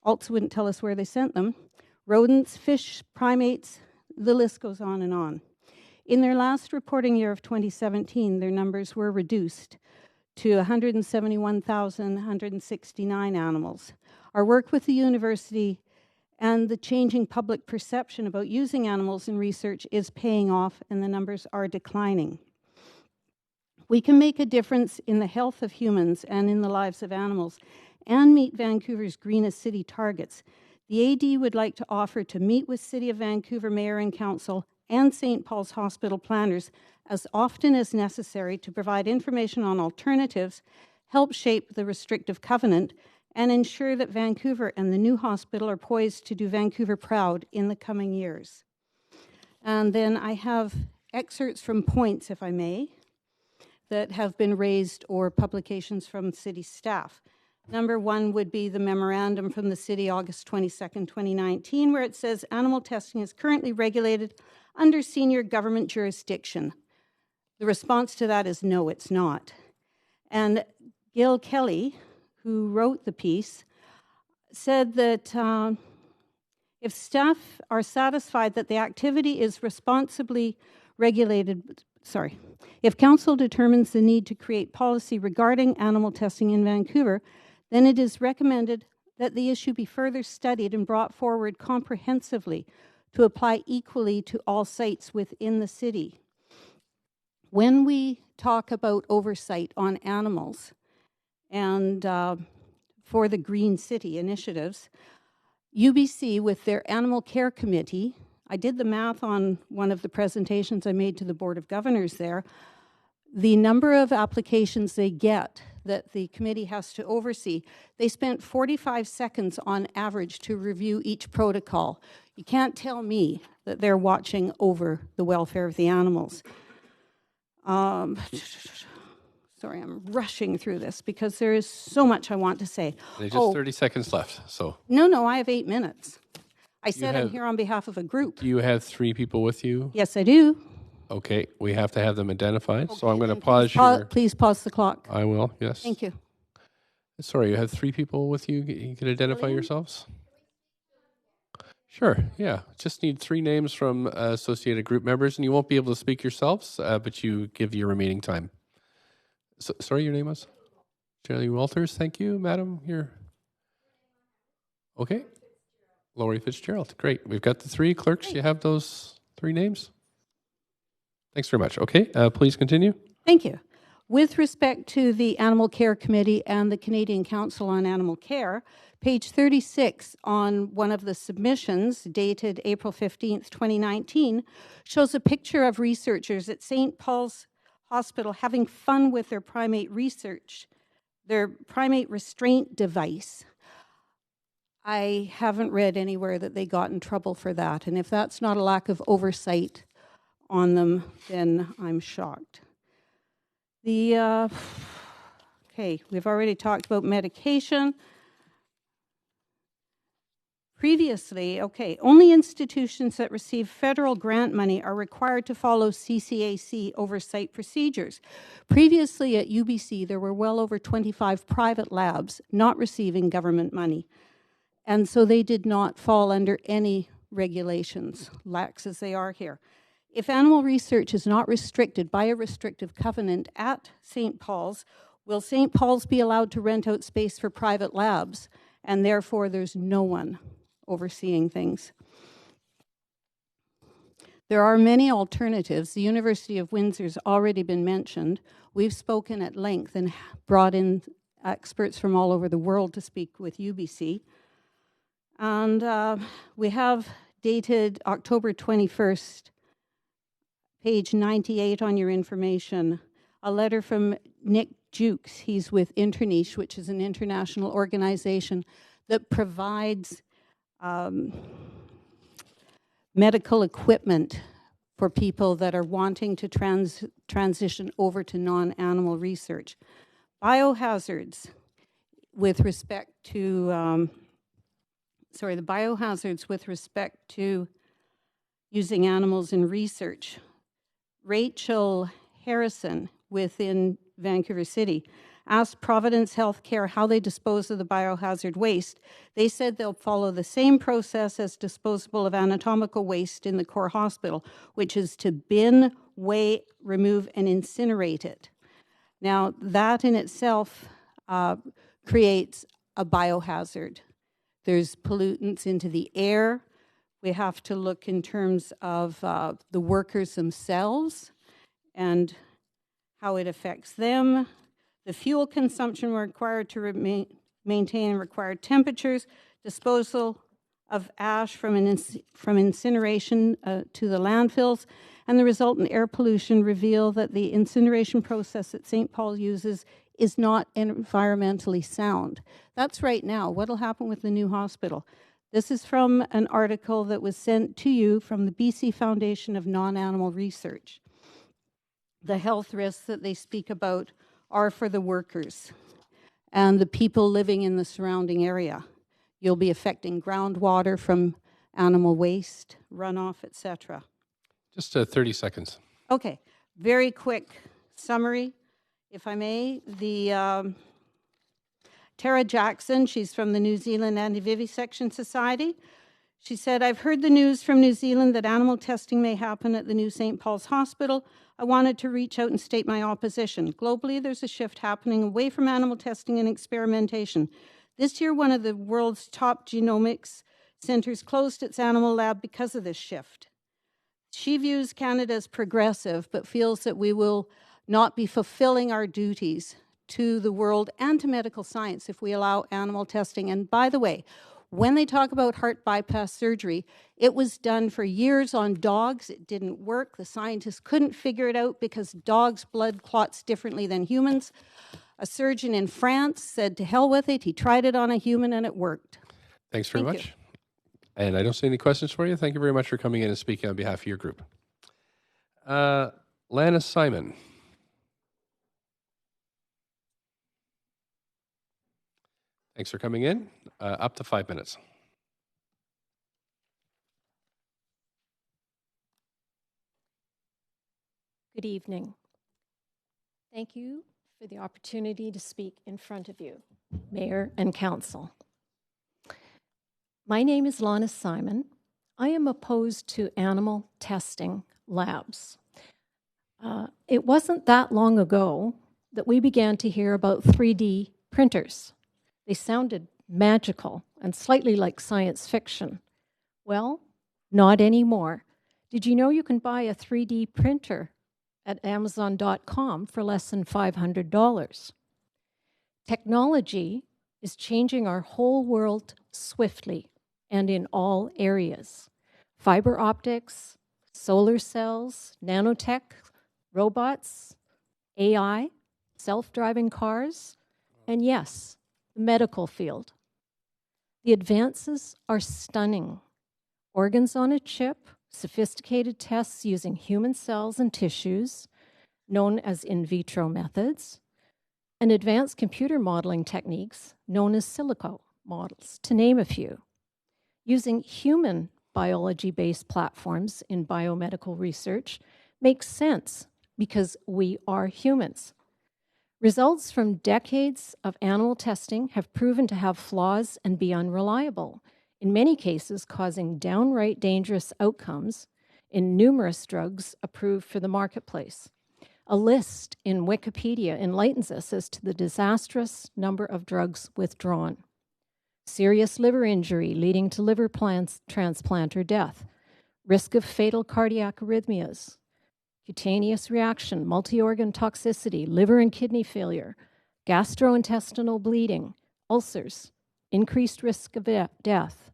Also wouldn't tell us where they sent them. Rodents, fish, primates, the list goes on and on. In their last reporting year of 2017, their numbers were reduced to 171,169 animals. Our work with the university and the changing public perception about using animals in research is paying off, and the numbers are declining. We can make a difference in the health of humans and in the lives of animals and meet Vancouver's greenest city targets. The AD would like to offer to meet with City of Vancouver Mayor and Council and St. Paul's Hospital planners as often as necessary to provide information on alternatives, help shape the restrictive covenant, and ensure that Vancouver and the new hospital are poised to do Vancouver proud in the coming years. And then I have excerpts from points, if I may, that have been raised or publications from city staff. Number one would be the memorandum from the city, August 22nd, 2019, where it says animal testing is currently regulated under senior government jurisdiction. The response to that is no, it's not. And Gil Kelly, who wrote the piece, said that if staff are satisfied that the activity is responsibly regulated, if council determines the need to create policy regarding animal testing in Vancouver, then it is recommended that the issue be further studied and brought forward comprehensively to apply equally to all sites within the city. When we talk about oversight on animals, and for the Green City initiatives, UBC with their Animal Care Committee, I did the math on one of the presentations I made to the Board of Governors there, the number of applications they get that the committee has to oversee, they spent 45 seconds on average to review each protocol. You can't tell me that they're watching over the welfare of the animals. Sorry, I'm rushing through this because there is so much I want to say. There's just 30 seconds left, so. No, I have 8 minutes. I said I'm here on behalf of a group. Do you have 3 people with you? Yes, I do. Okay, we have to have them identified, Okay, so I'm going to pause your... Please pause the clock. I will, yes. Thank you. Sorry, you have 3 people with you? You can identify yourselves? Sure, yeah. Just need 3 names from associated group members, and you won't be able to speak yourselves, but you give your remaining time. So, sorry, your name was? Shirley Walters, thank you, madam. Here. Okay. Laurie Fitzgerald, great. We've got the 3 clerks. You have those 3 names? Thanks very much. Okay, please continue. Thank you. With respect to the Animal Care Committee and the Canadian Council on Animal Care, page 36 on one of the submissions dated April 15th, 2019, shows a picture of researchers at St. Paul's Hospital having fun with their primate research, their primate restraint device. I haven't read anywhere that they got in trouble for that, and if that's not a lack of oversight on them, then I'm shocked. Okay, we've already talked about medication. Previously, only institutions that receive federal grant money are required to follow CCAC oversight procedures. Previously at UBC, there were well over 25 private labs not receiving government money. And so they did not fall under any regulations, lax as they are here. If animal research is not restricted by a restrictive covenant at St. Paul's, will St. Paul's be allowed to rent out space for private labs, and therefore there's no one overseeing things? There are many alternatives. The University of Windsor's already been mentioned. We've spoken at length and brought in experts from all over the world to speak with UBC. And we have dated October 21st, page 98 on your information, a letter from Nick Jukes. He's with Interniche, which is an international organization that provides medical equipment for people that are wanting to transition over to non-animal research. Biohazards with respect to, the biohazards with respect to using animals in research. Rachel Harrison within Vancouver City asked Providence Healthcare how they dispose of the biohazard waste. They said they'll follow the same process as disposable of anatomical waste in the core hospital, which is to bin, weigh, remove, and incinerate it. Now, that in itself creates a biohazard. There's pollutants into the air. We have to look in terms of the workers themselves and how it affects them. The fuel consumption required to maintain required temperatures, disposal of ash from incineration to the landfills, and the resultant air pollution reveal that the incineration process that St. Paul uses is not environmentally sound. That's right now. What will happen with the new hospital? This is from an article that was sent to you from the BC Foundation of Non-Animal Research. The health risks that they speak about are for the workers and the people living in the surrounding area. You'll be affecting groundwater from animal waste, runoff, etc. Just 30 seconds. Okay, very quick summary, if I may. Tara Jackson, she's from the New Zealand Anti-Vivisection Society. She said, I've heard the news from New Zealand that animal testing may happen at the new St. Paul's Hospital. I wanted to reach out and state my opposition. Globally, there's a shift happening away from animal testing and experimentation. This year, one of the world's top genomics centers closed its animal lab because of this shift. She views Canada as progressive, but feels that we will not be fulfilling our duties to the world and to medical science if we allow animal testing. And by the way, when they talk about heart bypass surgery, it was done for years on dogs. It didn't work. The scientists couldn't figure it out because dogs' blood clots differently than humans. A surgeon in France said, to hell with it. He tried it on a human and it worked. Thanks very much. And I don't see any questions for you. Thank you very much for coming in and speaking on behalf of your group. Lana Simon. Thanks for coming in. Up to 5 minutes. Good evening. Thank you for the opportunity to speak in front of you, Mayor and Council. My name is Lana Simon. I am opposed to animal testing labs. It wasn't that long ago that we began to hear about 3D printers. They sounded magical and slightly like science fiction. Well, not anymore. Did you know you can buy a 3D printer at Amazon.com for less than $500? Technology is changing our whole world swiftly and in all areas. Fiber optics, solar cells, nanotech, robots, AI, self-driving cars, and yes, the medical field. The advances are stunning. Organs on a chip, sophisticated tests using human cells and tissues, known as in vitro methods, and advanced computer modeling techniques known as silico models, to name a few. Using human biology-based platforms in biomedical research makes sense because we are humans. Results from decades of animal testing have proven to have flaws and be unreliable, in many cases causing downright dangerous outcomes in numerous drugs approved for the marketplace. A list in Wikipedia enlightens us as to the disastrous number of drugs withdrawn. Serious liver injury leading to liver transplant or death, risk of fatal cardiac arrhythmias, cutaneous reaction, multi-organ toxicity, liver and kidney failure, gastrointestinal bleeding, ulcers, increased risk of death.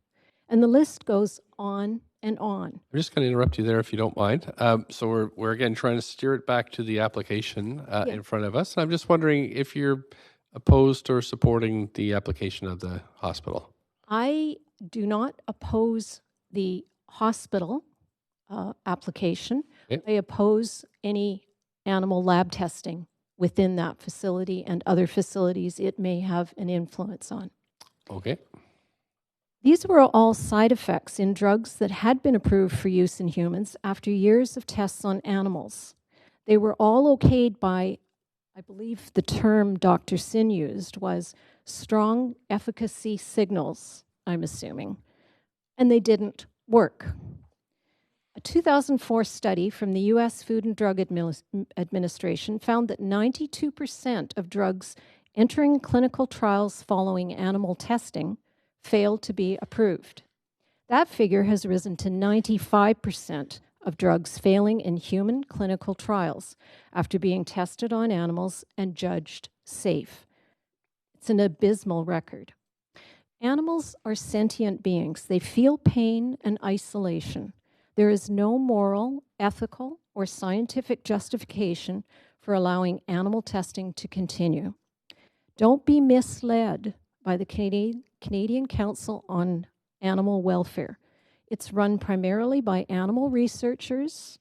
And the list goes on and on. I'm just going to interrupt you there if you don't mind. So we're again trying to steer it back to the application in front of us. I'm just wondering if you're opposed or supporting the application of the hospital. I do not oppose the hospital application. Okay. I oppose any animal lab testing within that facility and other facilities it may have an influence on. Okay. These were all side effects in drugs that had been approved for use in humans after years of tests on animals. They were all okayed by, I believe the term Dr. Sin used was strong efficacy signals, I'm assuming, and they didn't work. A 2004 study from the U.S. Food and Drug Administration found that 92% of drugs entering clinical trials following animal testing failed to be approved. That figure has risen to 95% of drugs failing in human clinical trials after being tested on animals and judged safe. It's an abysmal record. Animals are sentient beings. They feel pain and isolation. There is no moral, ethical, or scientific justification for allowing animal testing to continue. Don't be misled by the Canadian Council on Animal Welfare. It's run primarily by animal researchers,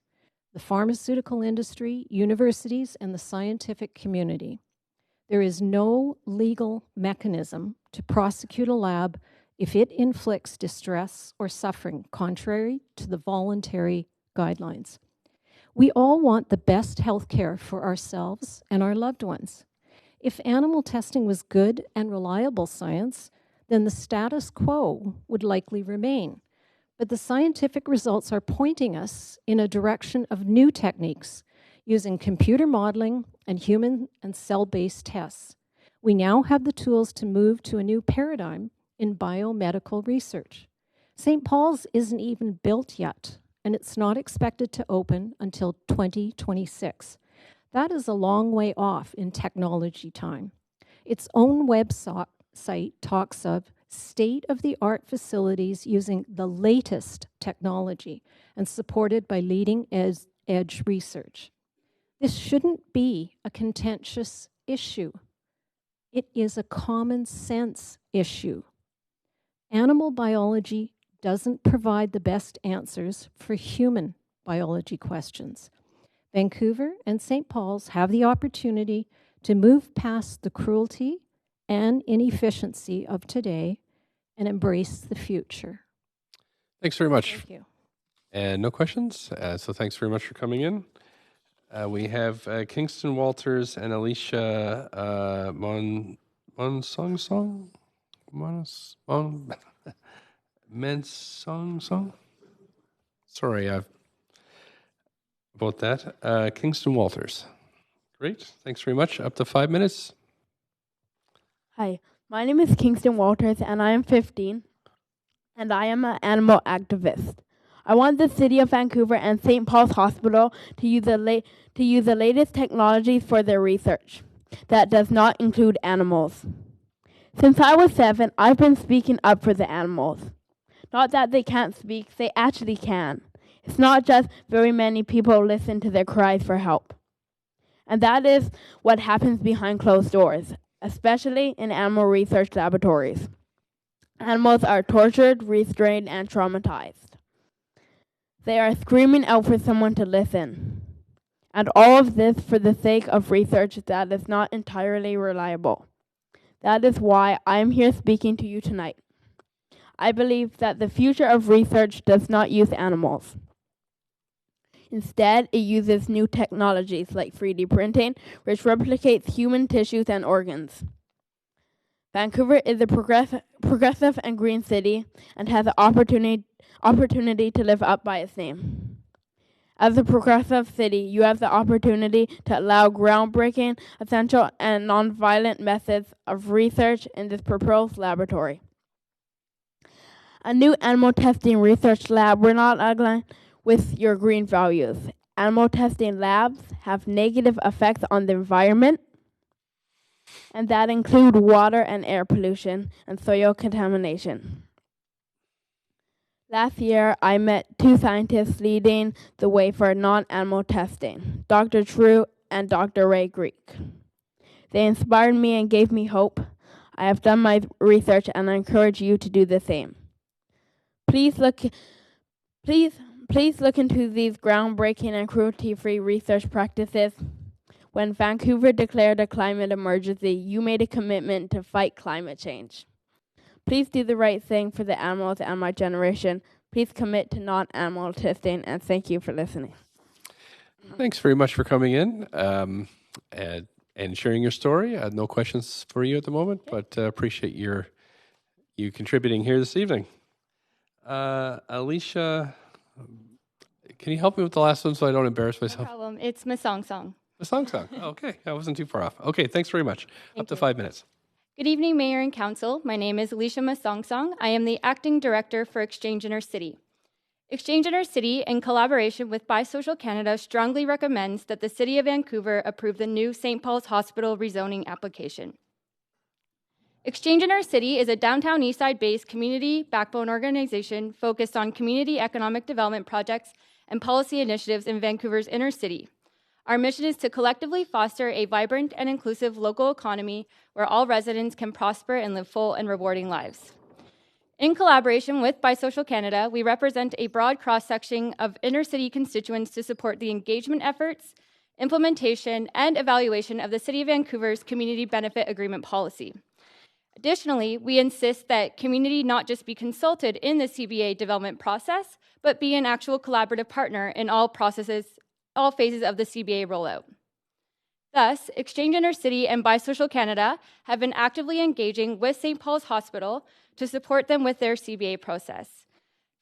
the pharmaceutical industry, universities, and the scientific community. There is no legal mechanism to prosecute a lab if it inflicts distress or suffering, contrary to the voluntary guidelines. We all want the best health care for ourselves and our loved ones. If animal testing was good and reliable science, then the status quo would likely remain. But the scientific results are pointing us in a direction of new techniques using computer modeling and human and cell-based tests. We now have the tools to move to a new paradigm in biomedical research. St. Paul's isn't even built yet, and it's not expected to open until 2026. That is a long way off in technology time. Its own website talks of state-of-the-art facilities using the latest technology and supported by leading edge research. This shouldn't be a contentious issue. It is a common sense issue. Animal biology doesn't provide the best answers for human biology questions. Vancouver and St. Paul's have the opportunity to move past the cruelty and inefficiency of today and embrace the future. Thanks very much. Thank you. And no questions? So thanks very much for coming in. We have Kingston Walters and Alicia Mensong. Sorry about that. Kingston Walters. Great. Thanks very much. Up to 5 minutes. Hi, my name is Kingston Walters, and I am 15, and I am an animal activist. I want the City of Vancouver and St. Paul's Hospital to use the latest technologies for their research. That does not include animals. Since I was 7, I've been speaking up for the animals. Not that they can't speak, they actually can. It's not just very many people listen to their cries for help. And that is what happens behind closed doors, especially in animal research laboratories. Animals are tortured, restrained, and traumatized. They are screaming out for someone to listen. And all of this for the sake of research that is not entirely reliable. That is why I am here speaking to you tonight. I believe that the future of research does not use animals. Instead, it uses new technologies like 3D printing, which replicates human tissues and organs. Vancouver is a progressive and green city and has the opportunity to live up by its name. As a progressive city, you have the opportunity to allow groundbreaking, essential, and nonviolent methods of research in this proposed laboratory. A new animal testing research lab will not align with your green values. Animal testing labs have negative effects on the environment, and that include water and air pollution and soil contamination. Last year, I met two scientists leading the way for non-animal testing, Dr. True and Dr. Ray Greek. They inspired me and gave me hope. I have done my research and I encourage you to do the same. Please look into these groundbreaking and cruelty-free research practices. When Vancouver declared a climate emergency, you made a commitment to fight climate change. Please do the right thing for the animals and my generation. Please commit to non-animal testing, and thank you for listening. Thanks very much for coming in and sharing your story. No questions for you at the moment, but appreciate you contributing here this evening. Alicia, can you help me with the last one so I don't embarrass myself? No problem. It's Masong Song. Masong Song. Okay, I wasn't too far off. Okay, thanks very much. Up to 5 minutes. Good evening, Mayor and Council. My name is Alicia Masong Song. I am the Acting Director for Exchange Inner City. Exchange Inner City, in collaboration with Bisocial Canada, strongly recommends that the City of Vancouver approve the new St. Paul's Hospital rezoning application. Exchange Inner City is a downtown Eastside-based community backbone organization focused on community economic development projects and policy initiatives in Vancouver's inner city. Our mission is to collectively foster a vibrant and inclusive local economy where all residents can prosper and live full and rewarding lives. In collaboration with Bisocial Canada, we represent a broad cross-section of inner-city constituents to support the engagement efforts, implementation, and evaluation of the City of Vancouver's Community Benefit Agreement policy. Additionally, we insist that community not just be consulted in the CBA development process, but be an actual collaborative partner in all phases of the CBA rollout. Thus, Exchange Inner City and Bisocial Canada have been actively engaging with St. Paul's Hospital to support them with their CBA process.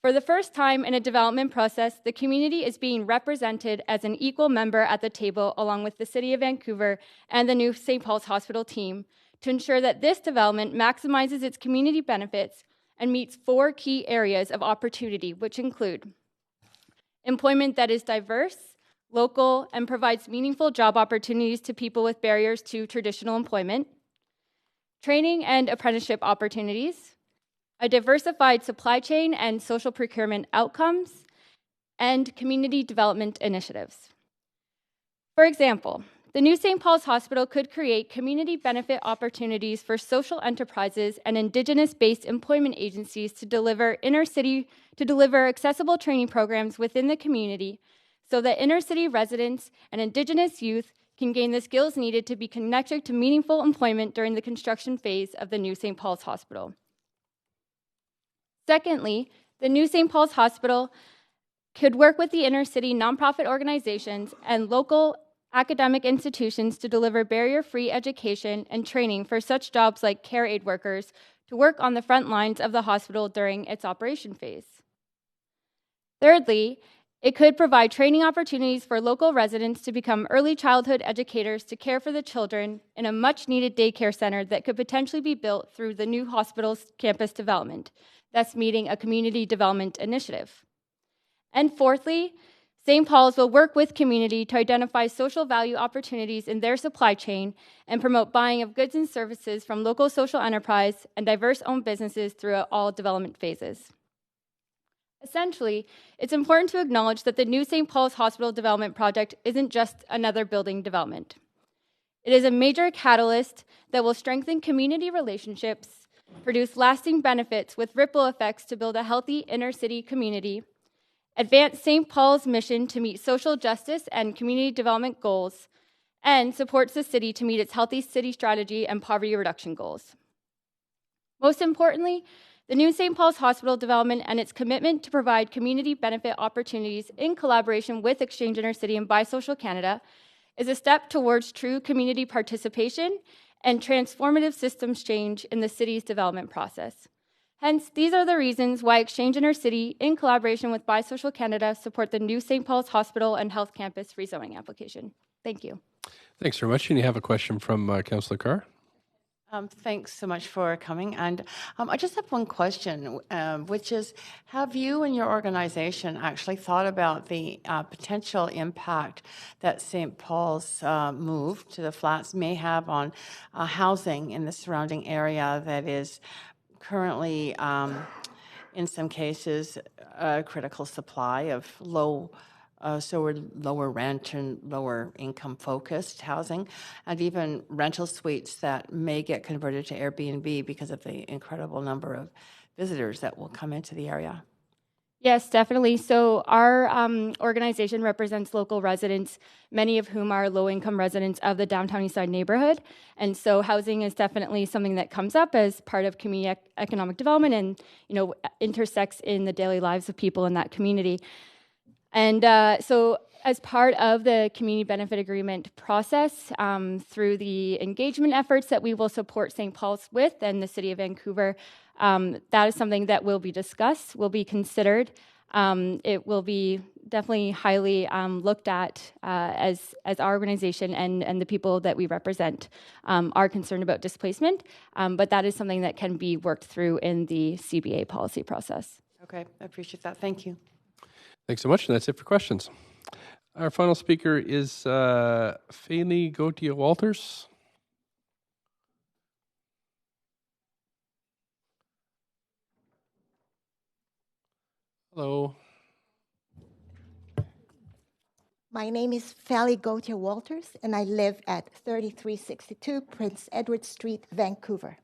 For the first time in a development process, the community is being represented as an equal member at the table along with the City of Vancouver and the new St. Paul's Hospital team to ensure that this development maximizes its community benefits and meets 4 key areas of opportunity, which include employment that is diverse, local, and provides meaningful job opportunities to people with barriers to traditional employment, training and apprenticeship opportunities, a diversified supply chain and social procurement outcomes, and community development initiatives. For example, the new St. Paul's Hospital could create community benefit opportunities for social enterprises and Indigenous-based employment agencies to deliver accessible training programs within the community so that inner-city residents and Indigenous youth can gain the skills needed to be connected to meaningful employment during the construction phase of the new St. Paul's Hospital. Secondly, the new St. Paul's Hospital could work with the inner-city nonprofit organizations and local academic institutions to deliver barrier-free education and training for such jobs like care aid workers to work on the front lines of the hospital during its operation phase. Thirdly, it could provide training opportunities for local residents to become early childhood educators to care for the children in a much-needed daycare center that could potentially be built through the new hospital's campus development, thus meeting a community development initiative. And fourthly, St. Paul's will work with community to identify social value opportunities in their supply chain and promote buying of goods and services from local social enterprise and diverse-owned businesses throughout all development phases. Essentially, it's important to acknowledge that the new St. Paul's Hospital development project isn't just another building development. It is a major catalyst that will strengthen community relationships, produce lasting benefits with ripple effects to build a healthy inner-city community, advance St. Paul's mission to meet social justice and community development goals, and supports the city to meet its healthy city strategy and poverty reduction goals. Most importantly, The new St. Paul's Hospital development and its commitment to provide community benefit opportunities in collaboration with Exchange Intercity and Bisocial Canada is a step towards true community participation and transformative systems change in the city's development process. Hence, these are the reasons why Exchange Intercity, in collaboration with Bisocial Canada, support the new St. Paul's Hospital and Health Campus rezoning application. Thank you. Thanks very much. And you have a question from Councillor Carr. Thanks so much for coming. And I just have one question, which is, have you and your organization actually thought about the potential impact that St. Paul's move to the flats may have on housing in the surrounding area that is currently, in some cases, a critical supply of lower rent and lower income focused housing, and even rental suites that may get converted to Airbnb because of the incredible number of visitors that will come into the area? Yes, definitely. So our organization represents local residents, many of whom are low-income residents of the downtown Eastside neighborhood. And so housing is definitely something that comes up as part of community economic development and, intersects in the daily lives of people in that community. And so as part of the community benefit agreement process, through the engagement efforts that we will support St. Paul's with and the City of Vancouver, that is something that will be discussed, will be considered. It will be definitely highly looked at as our organization and the people that we represent are concerned about displacement. But that is something that can be worked through in the CBA policy process. Okay, I appreciate that. Thank you. Thanks so much, and that's it for questions. Our final speaker is Faylee Gauthier-Walters. Hello. My name is Faylee Gauthier-Walters, and I live at 3362 Prince Edward Street, Vancouver.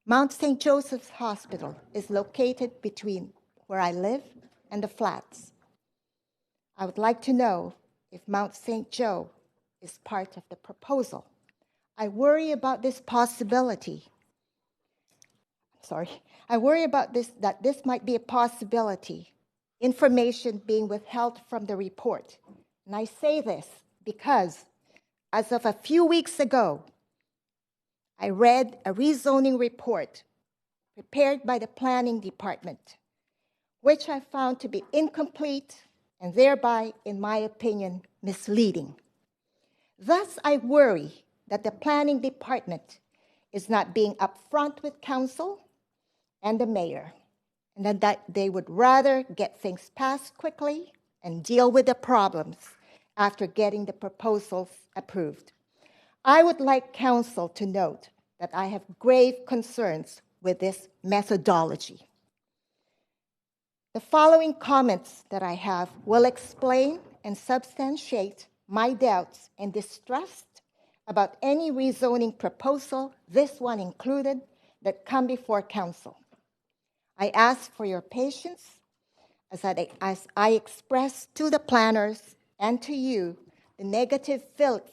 Mount St. Joseph's Hospital is located between where I live and the flats. I would like to know if Mount St. Joe is part of the proposal. I worry about this possibility. I worry about that this might be a possibility, information being withheld from the report. And I say this because as of a few weeks ago, I read a rezoning report prepared by the planning department, which I found to be incomplete and thereby, in my opinion, misleading. Thus, I worry that the planning department is not being upfront with council and the mayor, and that they would rather get things passed quickly and deal with the problems after getting the proposals approved. I would like council to note that I have grave concerns with this methodology. The following comments that I have will explain and substantiate my doubts and distrust about any rezoning proposal, this one included, that come before council. I ask for your patience as I express to the planners and to you the negative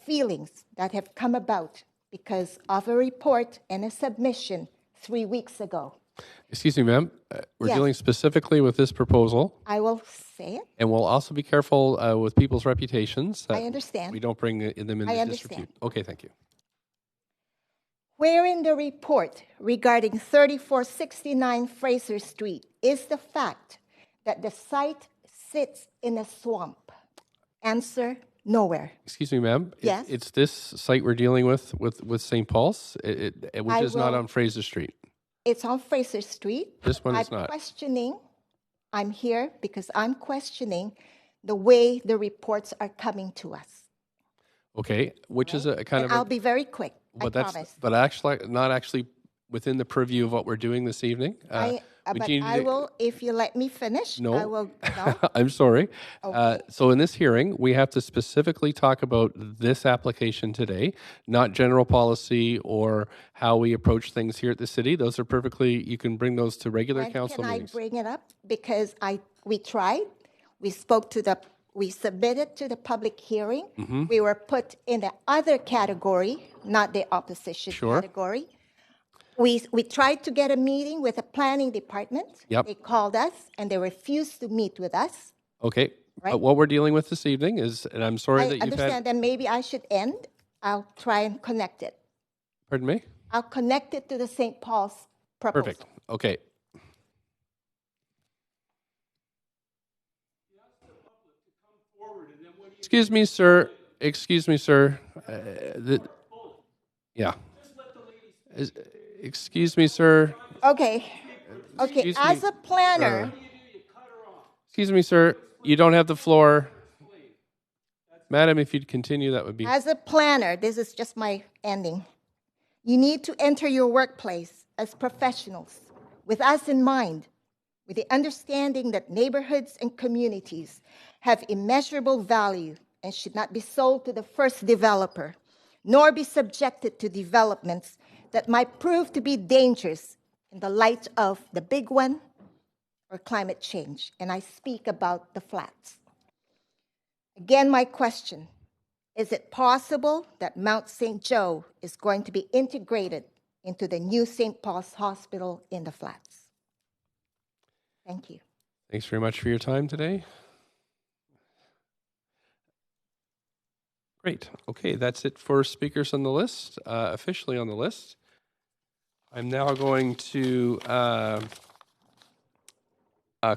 feelings that have come about because of a report and a submission 3 weeks ago. Excuse me, ma'am. We're Yes. dealing specifically with this proposal, I will say it. and we'll also be careful with people's reputations. I understand. We don't bring them into I disrepute. Okay, thank you. Where in the report regarding 3469 Fraser Street is the fact that the site sits in a swamp? Answer, nowhere. Excuse me, ma'am. Yes? It's this site we're dealing with St. Paul's, which I is not will- on Fraser Street. It's on Fraser Street. This one is not. I'm here because I'm questioning the way the reports are coming to us. Okay, which is a kind And of I'll be very quick, but I that's promise. but actually not actually within the purview of what we're doing this evening. But I will, if you let me finish, No. I will, no? I'm sorry. Okay. So in this hearing, we have to specifically talk about this application today, not general policy or how we approach things here at the city. Those are perfectly, you can bring those to regular When council can meetings. I bring it up? Because we tried, we submitted to the public hearing. Mhm. We were put in the other category, not the opposition Sure. category. We tried to get a meeting with the planning department. Yep. They called us, and they refused to meet with us. Okay. Right. What we're dealing with this evening is, and I'm sorry I that you've understand had. that maybe I should end. I'll try and connect it. Pardon me? I'll connect it to the St. Paul's proposal. Perfect. Okay. Excuse me, sir. Excuse me, sir. Yeah. Excuse me, sir. Okay. Okay. Excuse As me, a planner, Excuse me, sir. You don't have the floor. Madam, if you'd continue, that would be. as a planner, this is just my ending. You need to enter your workplace as professionals with us in mind, with the understanding that neighborhoods and communities have immeasurable value and should not be sold to the first developer, nor be subjected to developments that might prove to be dangerous in the light of the big one or climate change. And I speak about the flats. Again, my question, is it possible that Mount St. Joe is going to be integrated into the new St. Paul's Hospital in the flats? Thank you. Thanks very much for your time today. Great. Okay, that's it for speakers on the list, officially on the list. I'm now going to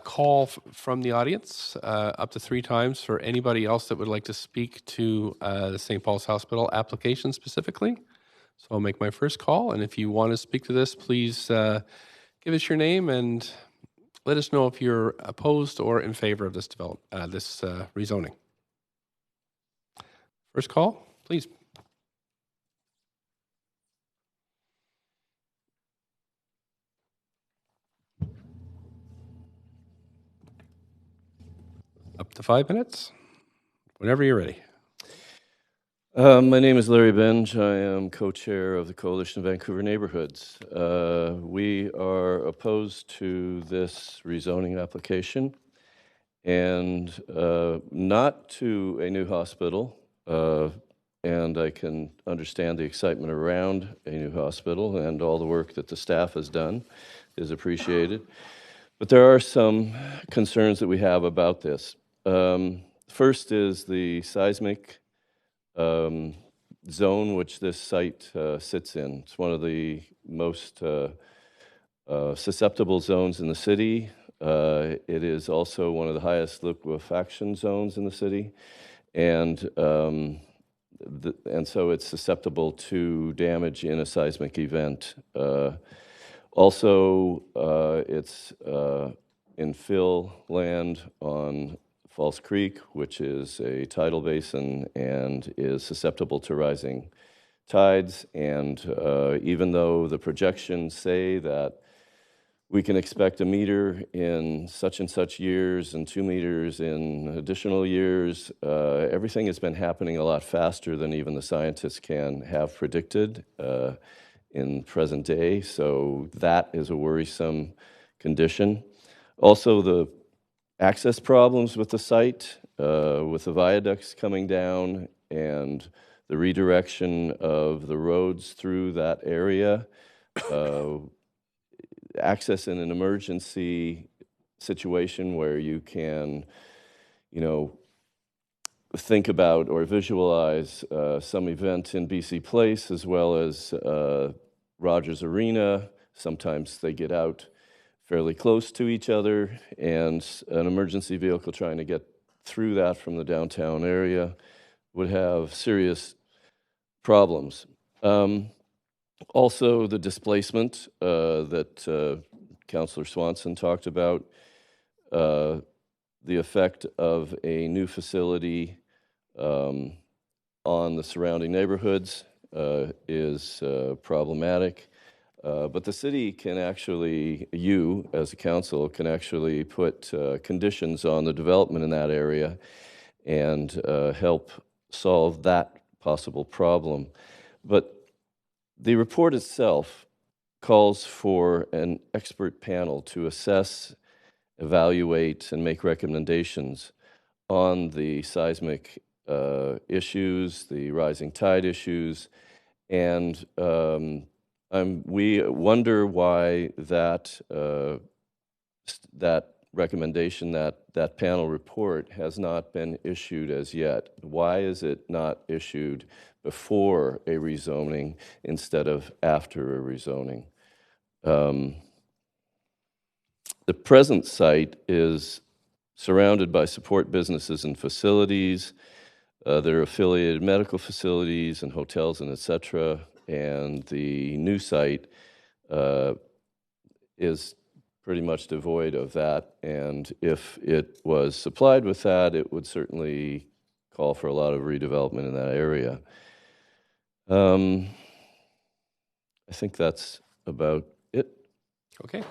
call from the audience up to 3 times for anybody else that would like to speak to the St. Paul's Hospital application specifically. So I'll make my first call, and if you want to speak to this, please give us your name and let us know if you're opposed or in favor of this rezoning. First call, please. Up to 5 minutes, whenever you're ready. My name is Larry Benj. I am co-chair of the Coalition of Vancouver Neighborhoods. We are opposed to this rezoning application, and not to a new hospital. And I can understand the excitement around a new hospital, and all the work that the staff has done is appreciated. But there are some concerns that we have about this. First is the seismic zone which this site sits in. It's one of the most susceptible zones in the city. It is also one of the highest liquefaction zones in the city, and so it's susceptible to damage in a seismic event. Also, it's infill land on False Creek, which is a tidal basin and is susceptible to rising tides. And even though the projections say that we can expect a meter in such and such years and 2 meters in additional years, everything has been happening a lot faster than even the scientists can have predicted in present day. So that is a worrisome condition. Also, the access problems with the site, with the viaducts coming down and the redirection of the roads through that area. Access in an emergency situation where you can, think about or visualize some event in BC Place as well as Rogers Arena. Sometimes they get out fairly close to each other, and an emergency vehicle trying to get through that from the downtown area would have serious problems. Also, the displacement that Councillor Swanson talked about, the effect of a new facility on the surrounding neighborhoods is problematic. But the city can actually, you as a council, can actually put conditions on the development in that area and help solve that possible problem. But the report itself calls for an expert panel to assess, evaluate, and make recommendations on the seismic issues, the rising tide issues, and we wonder why that that recommendation, that panel report, has not been issued as yet. Why is it not issued before a rezoning instead of after a rezoning? The present site is surrounded by support businesses and facilities. There are affiliated medical facilities and hotels and et cetera. And the new site is pretty much devoid of that. And if it was supplied with that, it would certainly call for a lot of redevelopment in that area. I think that's about it. Okay.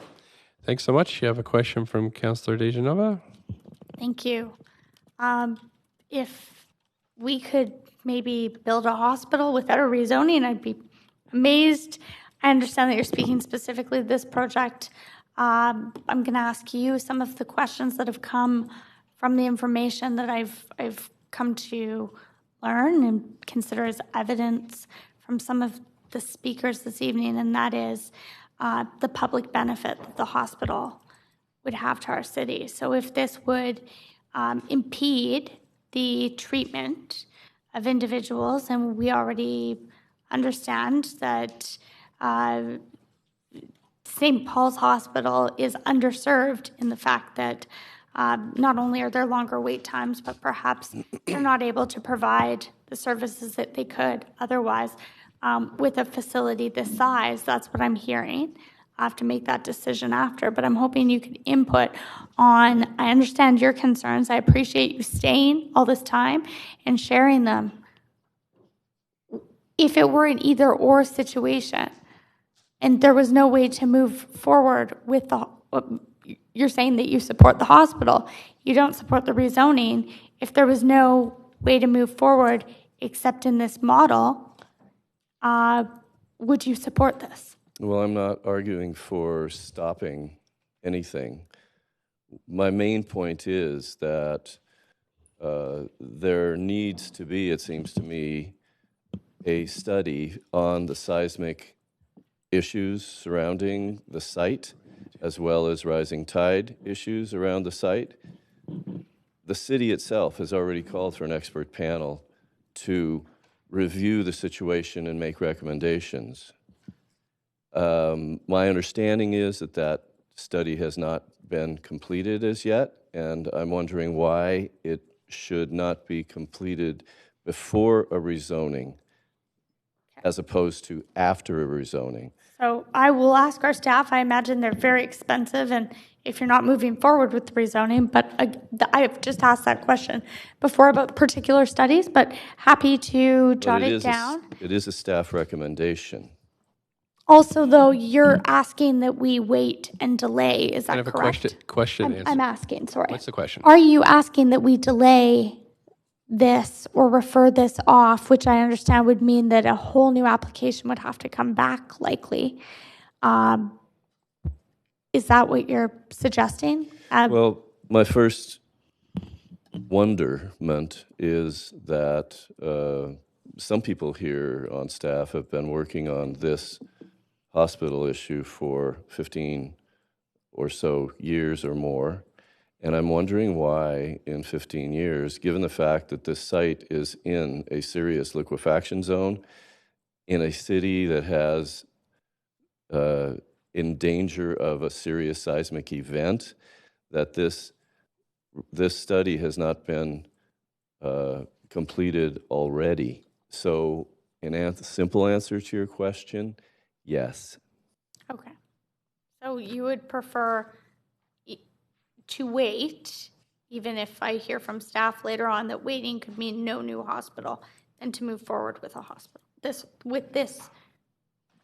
Thanks so much. You have a question from Councillor Dejanova? Thank you. If we could maybe build a hospital without a rezoning, I'd be amazed. I understand that you're speaking specifically to this project. I'm going to ask you some of the questions that have come from the information that I've come to learn and consider as evidence from some of the speakers this evening, and that is the public benefit that the hospital would have to our city. So if this would impede the treatment of individuals, and we already understand that St. Paul's Hospital is underserved in the fact that not only are there longer wait times, but perhaps they're not able to provide the services that they could otherwise. With a facility this size, that's what I'm hearing. I have to make that decision after, but I'm hoping you could input on, I understand your concerns. I appreciate you staying all this time and sharing them. If it were an either or situation and there was no way to move forward with the, you're saying that you support the hospital, you don't support the rezoning. If there was no way to move forward except in this model, would you support this? Well, I'm not arguing for stopping anything. My main point is that there needs to be, it seems to me, a study on the seismic issues surrounding the site, as well as rising tide issues around the site. The city itself has already called for an expert panel to review the situation and make recommendations. My understanding is that that study has not been completed as yet, and I'm wondering why it should not be completed before a rezoning as opposed to after a rezoning. So I will ask our staff. I imagine they're very expensive, and if you're not moving forward with the rezoning, but I've just asked that question before about particular studies, but happy to jot it down. It is a staff recommendation. Also, though, you're asking that we wait and delay. Is that correct? I have a question answer. I'm asking, sorry. What's the question? Are you asking that we delay this or refer this off, which I understand would mean that a whole new application would have to come back likely? Is that what you're suggesting? Well, my first wonderment is that some people here on staff have been working on this hospital issue for 15 or so years or more. And I'm wondering why in 15 years, given the fact that this site is in a serious liquefaction zone, in a city that has in danger of a serious seismic event, that this study has not been completed already. So in simple answer to your question, yes. Okay. So you would prefer to wait, even if I hear from staff later on that waiting could mean no new hospital, than to move forward with a hospital, with this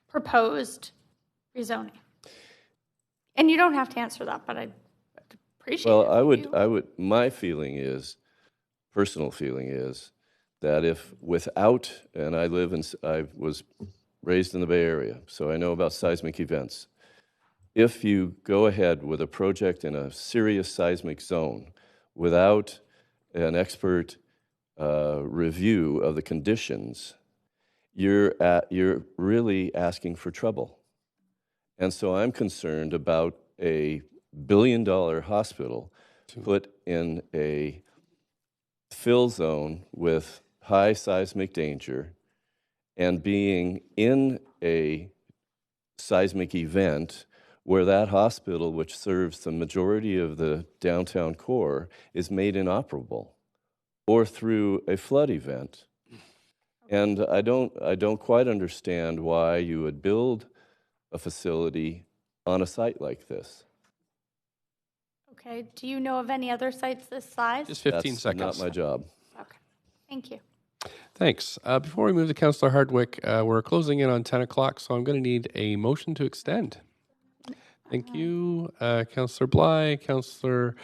proposed rezoning. And you don't have to answer that, but I'd appreciate it. Well, my feeling is, personal feeling is, that if without, and I was raised in the Bay Area, so I know about seismic events. If you go ahead with a project in a serious seismic zone without an expert review of the conditions, you're really asking for trouble. And so I'm concerned about a billion-dollar hospital put in a fill zone with high seismic danger and being in a seismic event where that hospital, which serves the majority of the downtown core, is made inoperable, or through a flood event. And I don't quite understand why you would build a facility on a site like this. Okay, do you know of any other sites this size? Just 15 That's seconds. not my job. Okay, thank you. Thanks. Before we move to Councillor Hardwick, we're closing in on 10 o'clock, so I'm going to need a motion to extend. Thank you. Councillor Bly, Councillor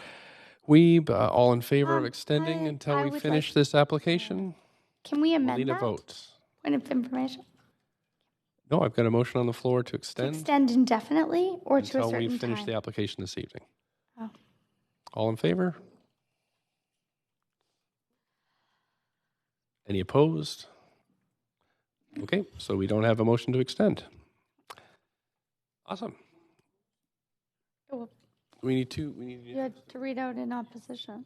Weeb, all in favor of extending until we would finish this application? Can we We'll amend need a that? vote. Point of information? No, I've got a motion on the floor to To extend extend indefinitely or to a until we certain finish time? the application this evening. Oh. All in favor? Any opposed? Okay, so we don't have a motion to extend. Awesome. Oh, We need to. You had to read out in opposition.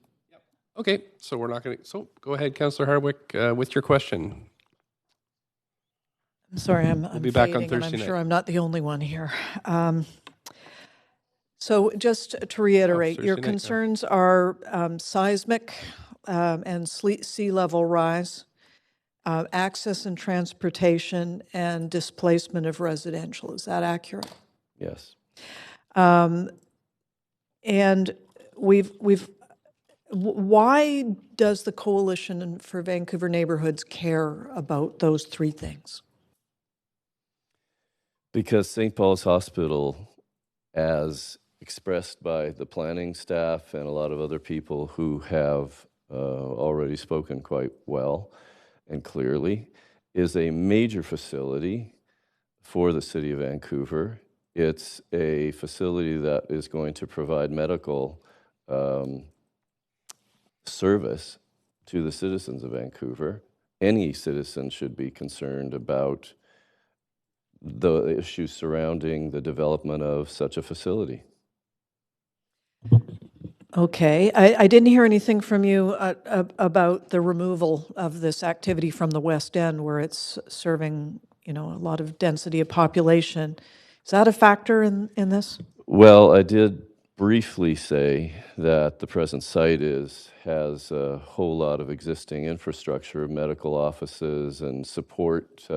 Okay, so we're not going to. So go ahead, Councillor Hardwick, with your question. I'm sorry, I'm be back on fading, and Thursday I'm night. sure I'm not the only one here. So just to reiterate, Thursday your night, yeah. concerns are seismic and sea level rise, access and transportation, and displacement of residential. Is that accurate? Yes. And why does the Coalition for Vancouver Neighborhoods care about those three things? Because St. Paul's Hospital, as expressed by the planning staff and a lot of other people who have already spoken quite well and clearly, is a major facility for the City of Vancouver. It's a facility that is going to provide medical service to the citizens of Vancouver. Any citizen should be concerned about the issues surrounding the development of such a facility. Okay, I didn't hear anything from you about the removal of this activity from the West End, where it's serving, a lot of density of population. Is that a factor in this? Well, I did briefly say that the present site has a whole lot of existing infrastructure, medical offices and support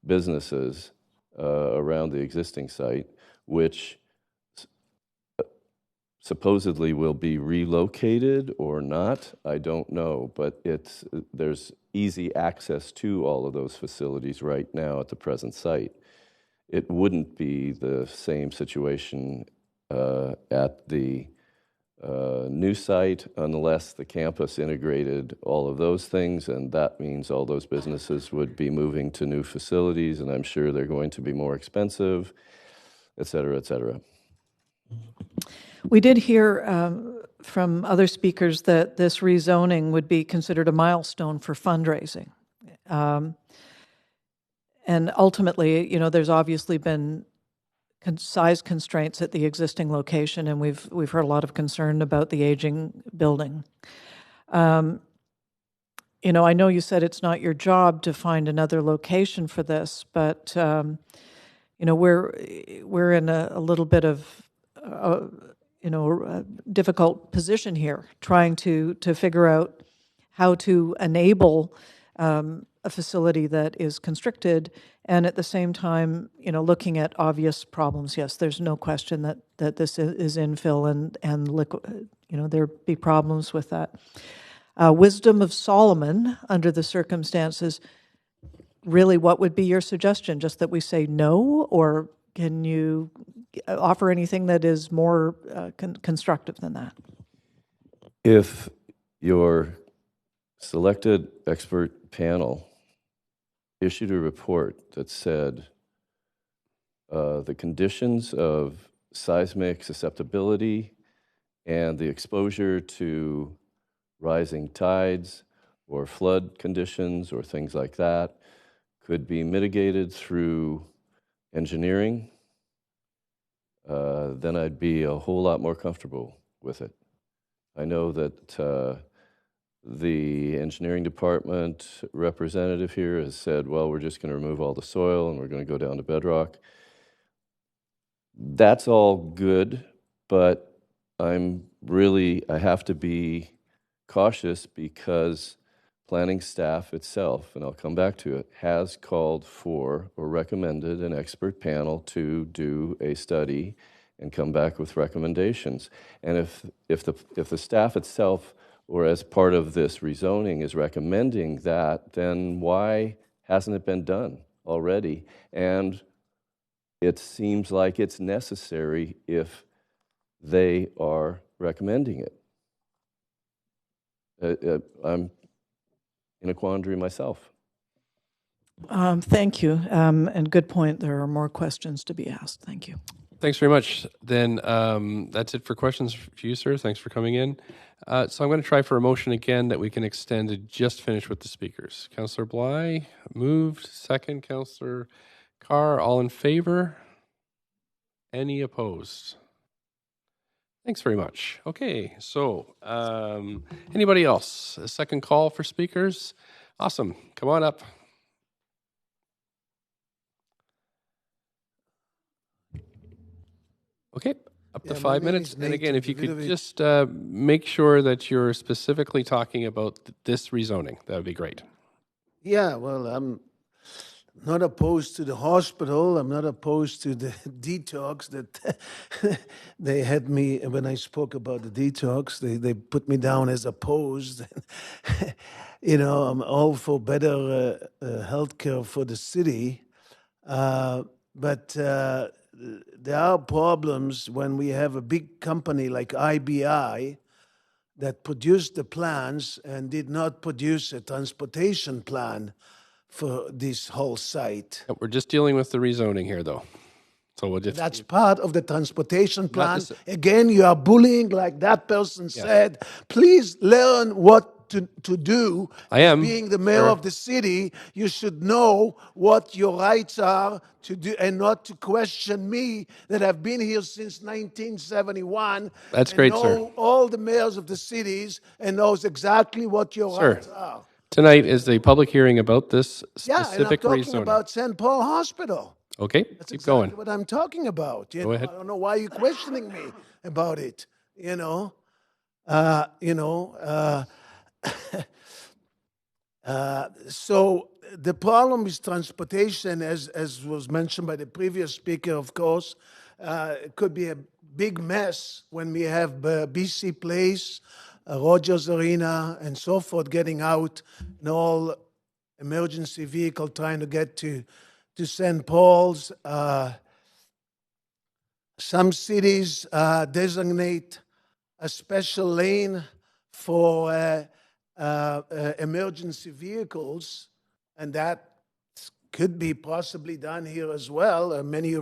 businesses around the existing site, which supposedly will be relocated or not. I don't know, but there's easy access to all of those facilities right now at the present site. It wouldn't be the same situation at the new site unless the campus integrated all of those things, and that means all those businesses would be moving to new facilities, and I'm sure they're going to be more expensive, et cetera, et cetera. We did hear from other speakers that this rezoning would be considered a milestone for fundraising. And ultimately, there's obviously been size constraints at the existing location, and we've heard a lot of concern about the aging building. I know you said it's not your job to find another location for this, but we're in a little bit of a difficult position here, trying to figure out how to enable a facility that is constricted, and at the same time, looking at obvious problems. Yes, there's no question that this is infill and liquid. There be problems with that. Wisdom of Solomon under the circumstances. Really, what would be your suggestion? Just that we say no, or can you offer anything that is more constructive than that? If your selected expert panel issued a report that said the conditions of seismic susceptibility and the exposure to rising tides or flood conditions or things like that could be mitigated through engineering, then I'd be a whole lot more comfortable with it. I know that the engineering department representative here has said, well, we're just going to remove all the soil and we're going to go down to bedrock. That's all good, but I have to be cautious because planning staff itself, and I'll come back to it, has called for or recommended an expert panel to do a study and come back with recommendations. And if the staff itself or as part of this rezoning is recommending that, then why hasn't it been done already? And it seems like it's necessary if they are recommending it. I'm in a quandary myself. Thank you. And good point. There are more questions to be asked. Thank you. Thanks very much. Then that's it for questions for you, sir. Thanks for coming in. So I'm going to try for a motion again that we can extend to just finish with the speakers. Councillor Bly moved. Second, Councillor Carr. All in favor? Any opposed? Thanks very much. Okay, so anybody else? A second call for speakers? Awesome. Come on up. Okay, up to 5 minutes. And again, if you could just make sure that you're specifically talking about this rezoning, that would be great. Yeah, well, I'm not opposed to the hospital. I'm not opposed to the detox that they had me when I spoke about the detox. They put me down as opposed. I'm all for better healthcare for the city, but there are problems when we have a big company like IBI that produced the plans and did not produce a transportation plan for this whole site. We're just dealing with the rezoning here, though. So we'll just... That's part of the transportation plan. Again, you are bullying, like that person said. Please learn what to do. I am. Being the mayor of the city, you should know what your rights are to do and not to question me that have been here since 1971. That's great, sir. Know all the mayors of the cities and knows exactly what your rights are. Tonight is the public hearing about this specific and I'm talking rezoning. about St. Paul Hospital. Okay, That's keep exactly going. what I'm talking about. Go ahead. I don't know why you're questioning me about it. So the problem is transportation, as was mentioned by the previous speaker, of course. It could be a big mess when we have BC Place, Rogers Arena, and so forth getting out, and all emergency vehicle trying to get to St. Paul's. Some cities designate a special lane for emergency vehicles, and that could be possibly done here as well. Many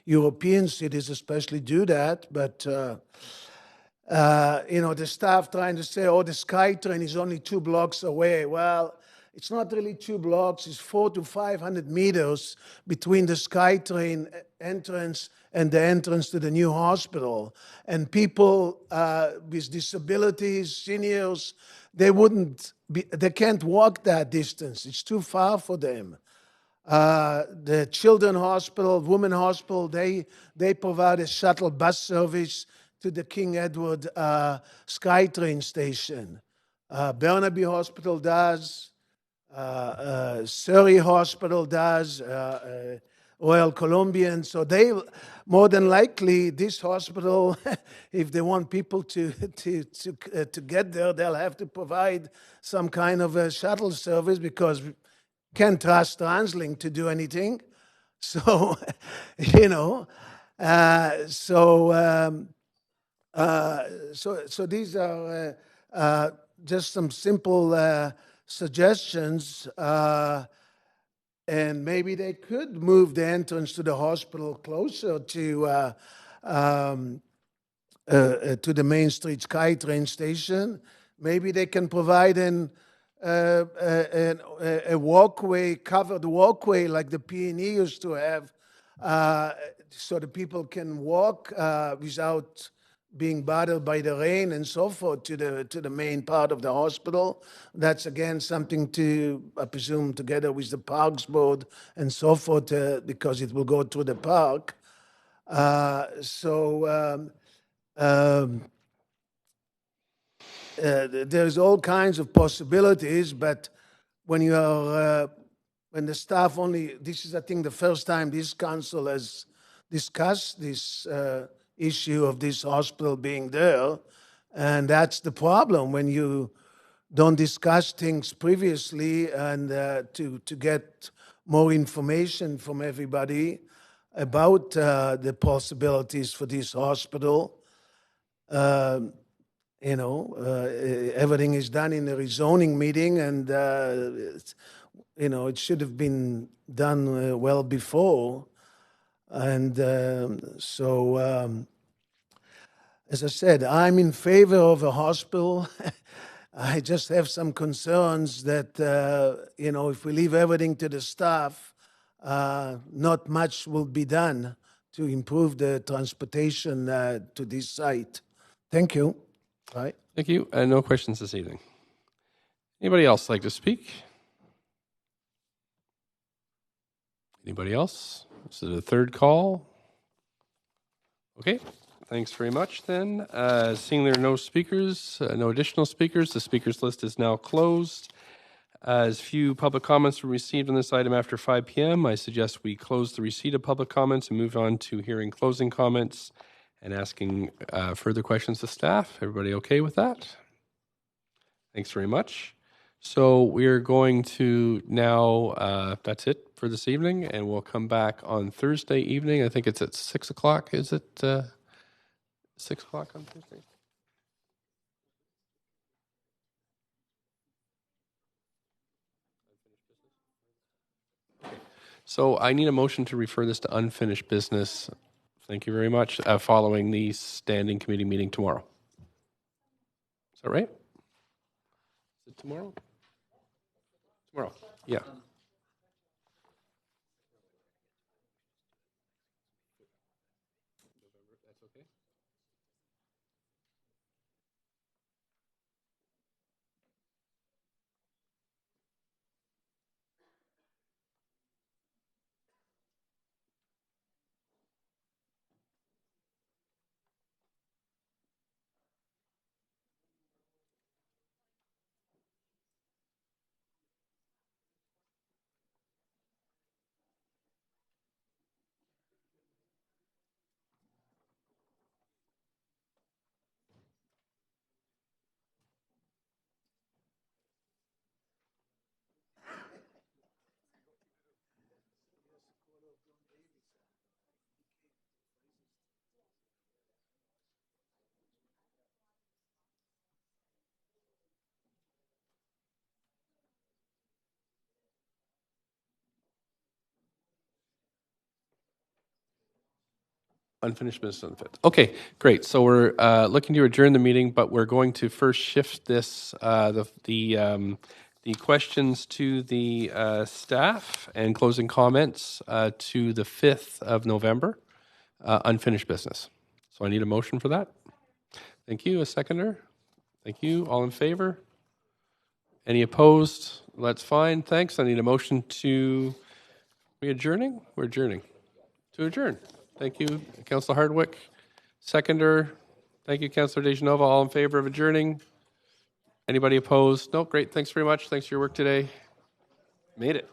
European cities especially do that, but the staff trying to say, the SkyTrain is only 2 blocks away. Well, it's not really 2 blocks, it's 400 to 500 meters between the SkyTrain entrance and the entrance to the new hospital. And people with disabilities, seniors, they can't walk that distance. It's too far for them. The Children's Hospital, Women's Hospital, they provide a shuttle bus service to the King Edward SkyTrain station. Burnaby Hospital does. Surrey Hospital does, Royal Columbian. So they, more than likely, this hospital, if they want people to get there, they'll have to provide some kind of a shuttle service because we can't trust TransLink to do anything. So, so these are just some simple suggestions, and maybe they could move the entrance to the hospital closer to the Main Street SkyTrain station. Maybe they can provide a walkway, covered walkway like the P&E used to have, so the people can walk without being bothered by the rain and so forth to the main part of the hospital. That's again something to, I presume, together with the Parks Board and so forth, because it will go through the park. There's all kinds of possibilities, but when you are, when the staff only, this is, I think, the first time this council has discussed this issue of this hospital being there, and that's the problem when you don't discuss things previously and to get more information from everybody about the possibilities for this hospital. Everything is done in a rezoning meeting, and it should have been done well before. And as I said, I'm in favor of a hospital. I just have some concerns that if we leave everything to the staff, not much will be done to improve the transportation to this site. Thank you. Right. Thank you. No questions this evening. Anybody else like to speak? Anybody else? This is the third call. Okay. Thanks very much then. Seeing there are no speakers, no additional speakers, the speakers list is now closed. As few public comments were received on this item after 5 p.m., I suggest we close the receipt of public comments and move on to hearing closing comments and asking further questions to staff. Everybody okay with that? Thanks very much. So we're going to now, that's it for this evening, and we'll come back on Thursday evening. I think it's at 6 o'clock. Is it 6 o'clock on Thursday? So I need a motion to refer this to unfinished business. Thank you very much. Following the standing committee meeting tomorrow. Is that right? Is it tomorrow? Tomorrow. Yeah. That's okay. Unfinished business on the 5th. Okay, great. So we're looking to adjourn the meeting, but we're going to first shift this the questions to the staff and closing comments to the 5th of November, unfinished business. So I need a motion for that. Thank you. A seconder. Thank you. All in favor? Any opposed? That's fine. Thanks. I need a motion to. Are we adjourning? We're adjourning. To adjourn. Thank you, Councillor Hardwick. Seconder. Thank you, Councillor Dejanova. All in favor of adjourning? Anybody opposed? No, great. Thanks very much. Thanks for your work today. Made it.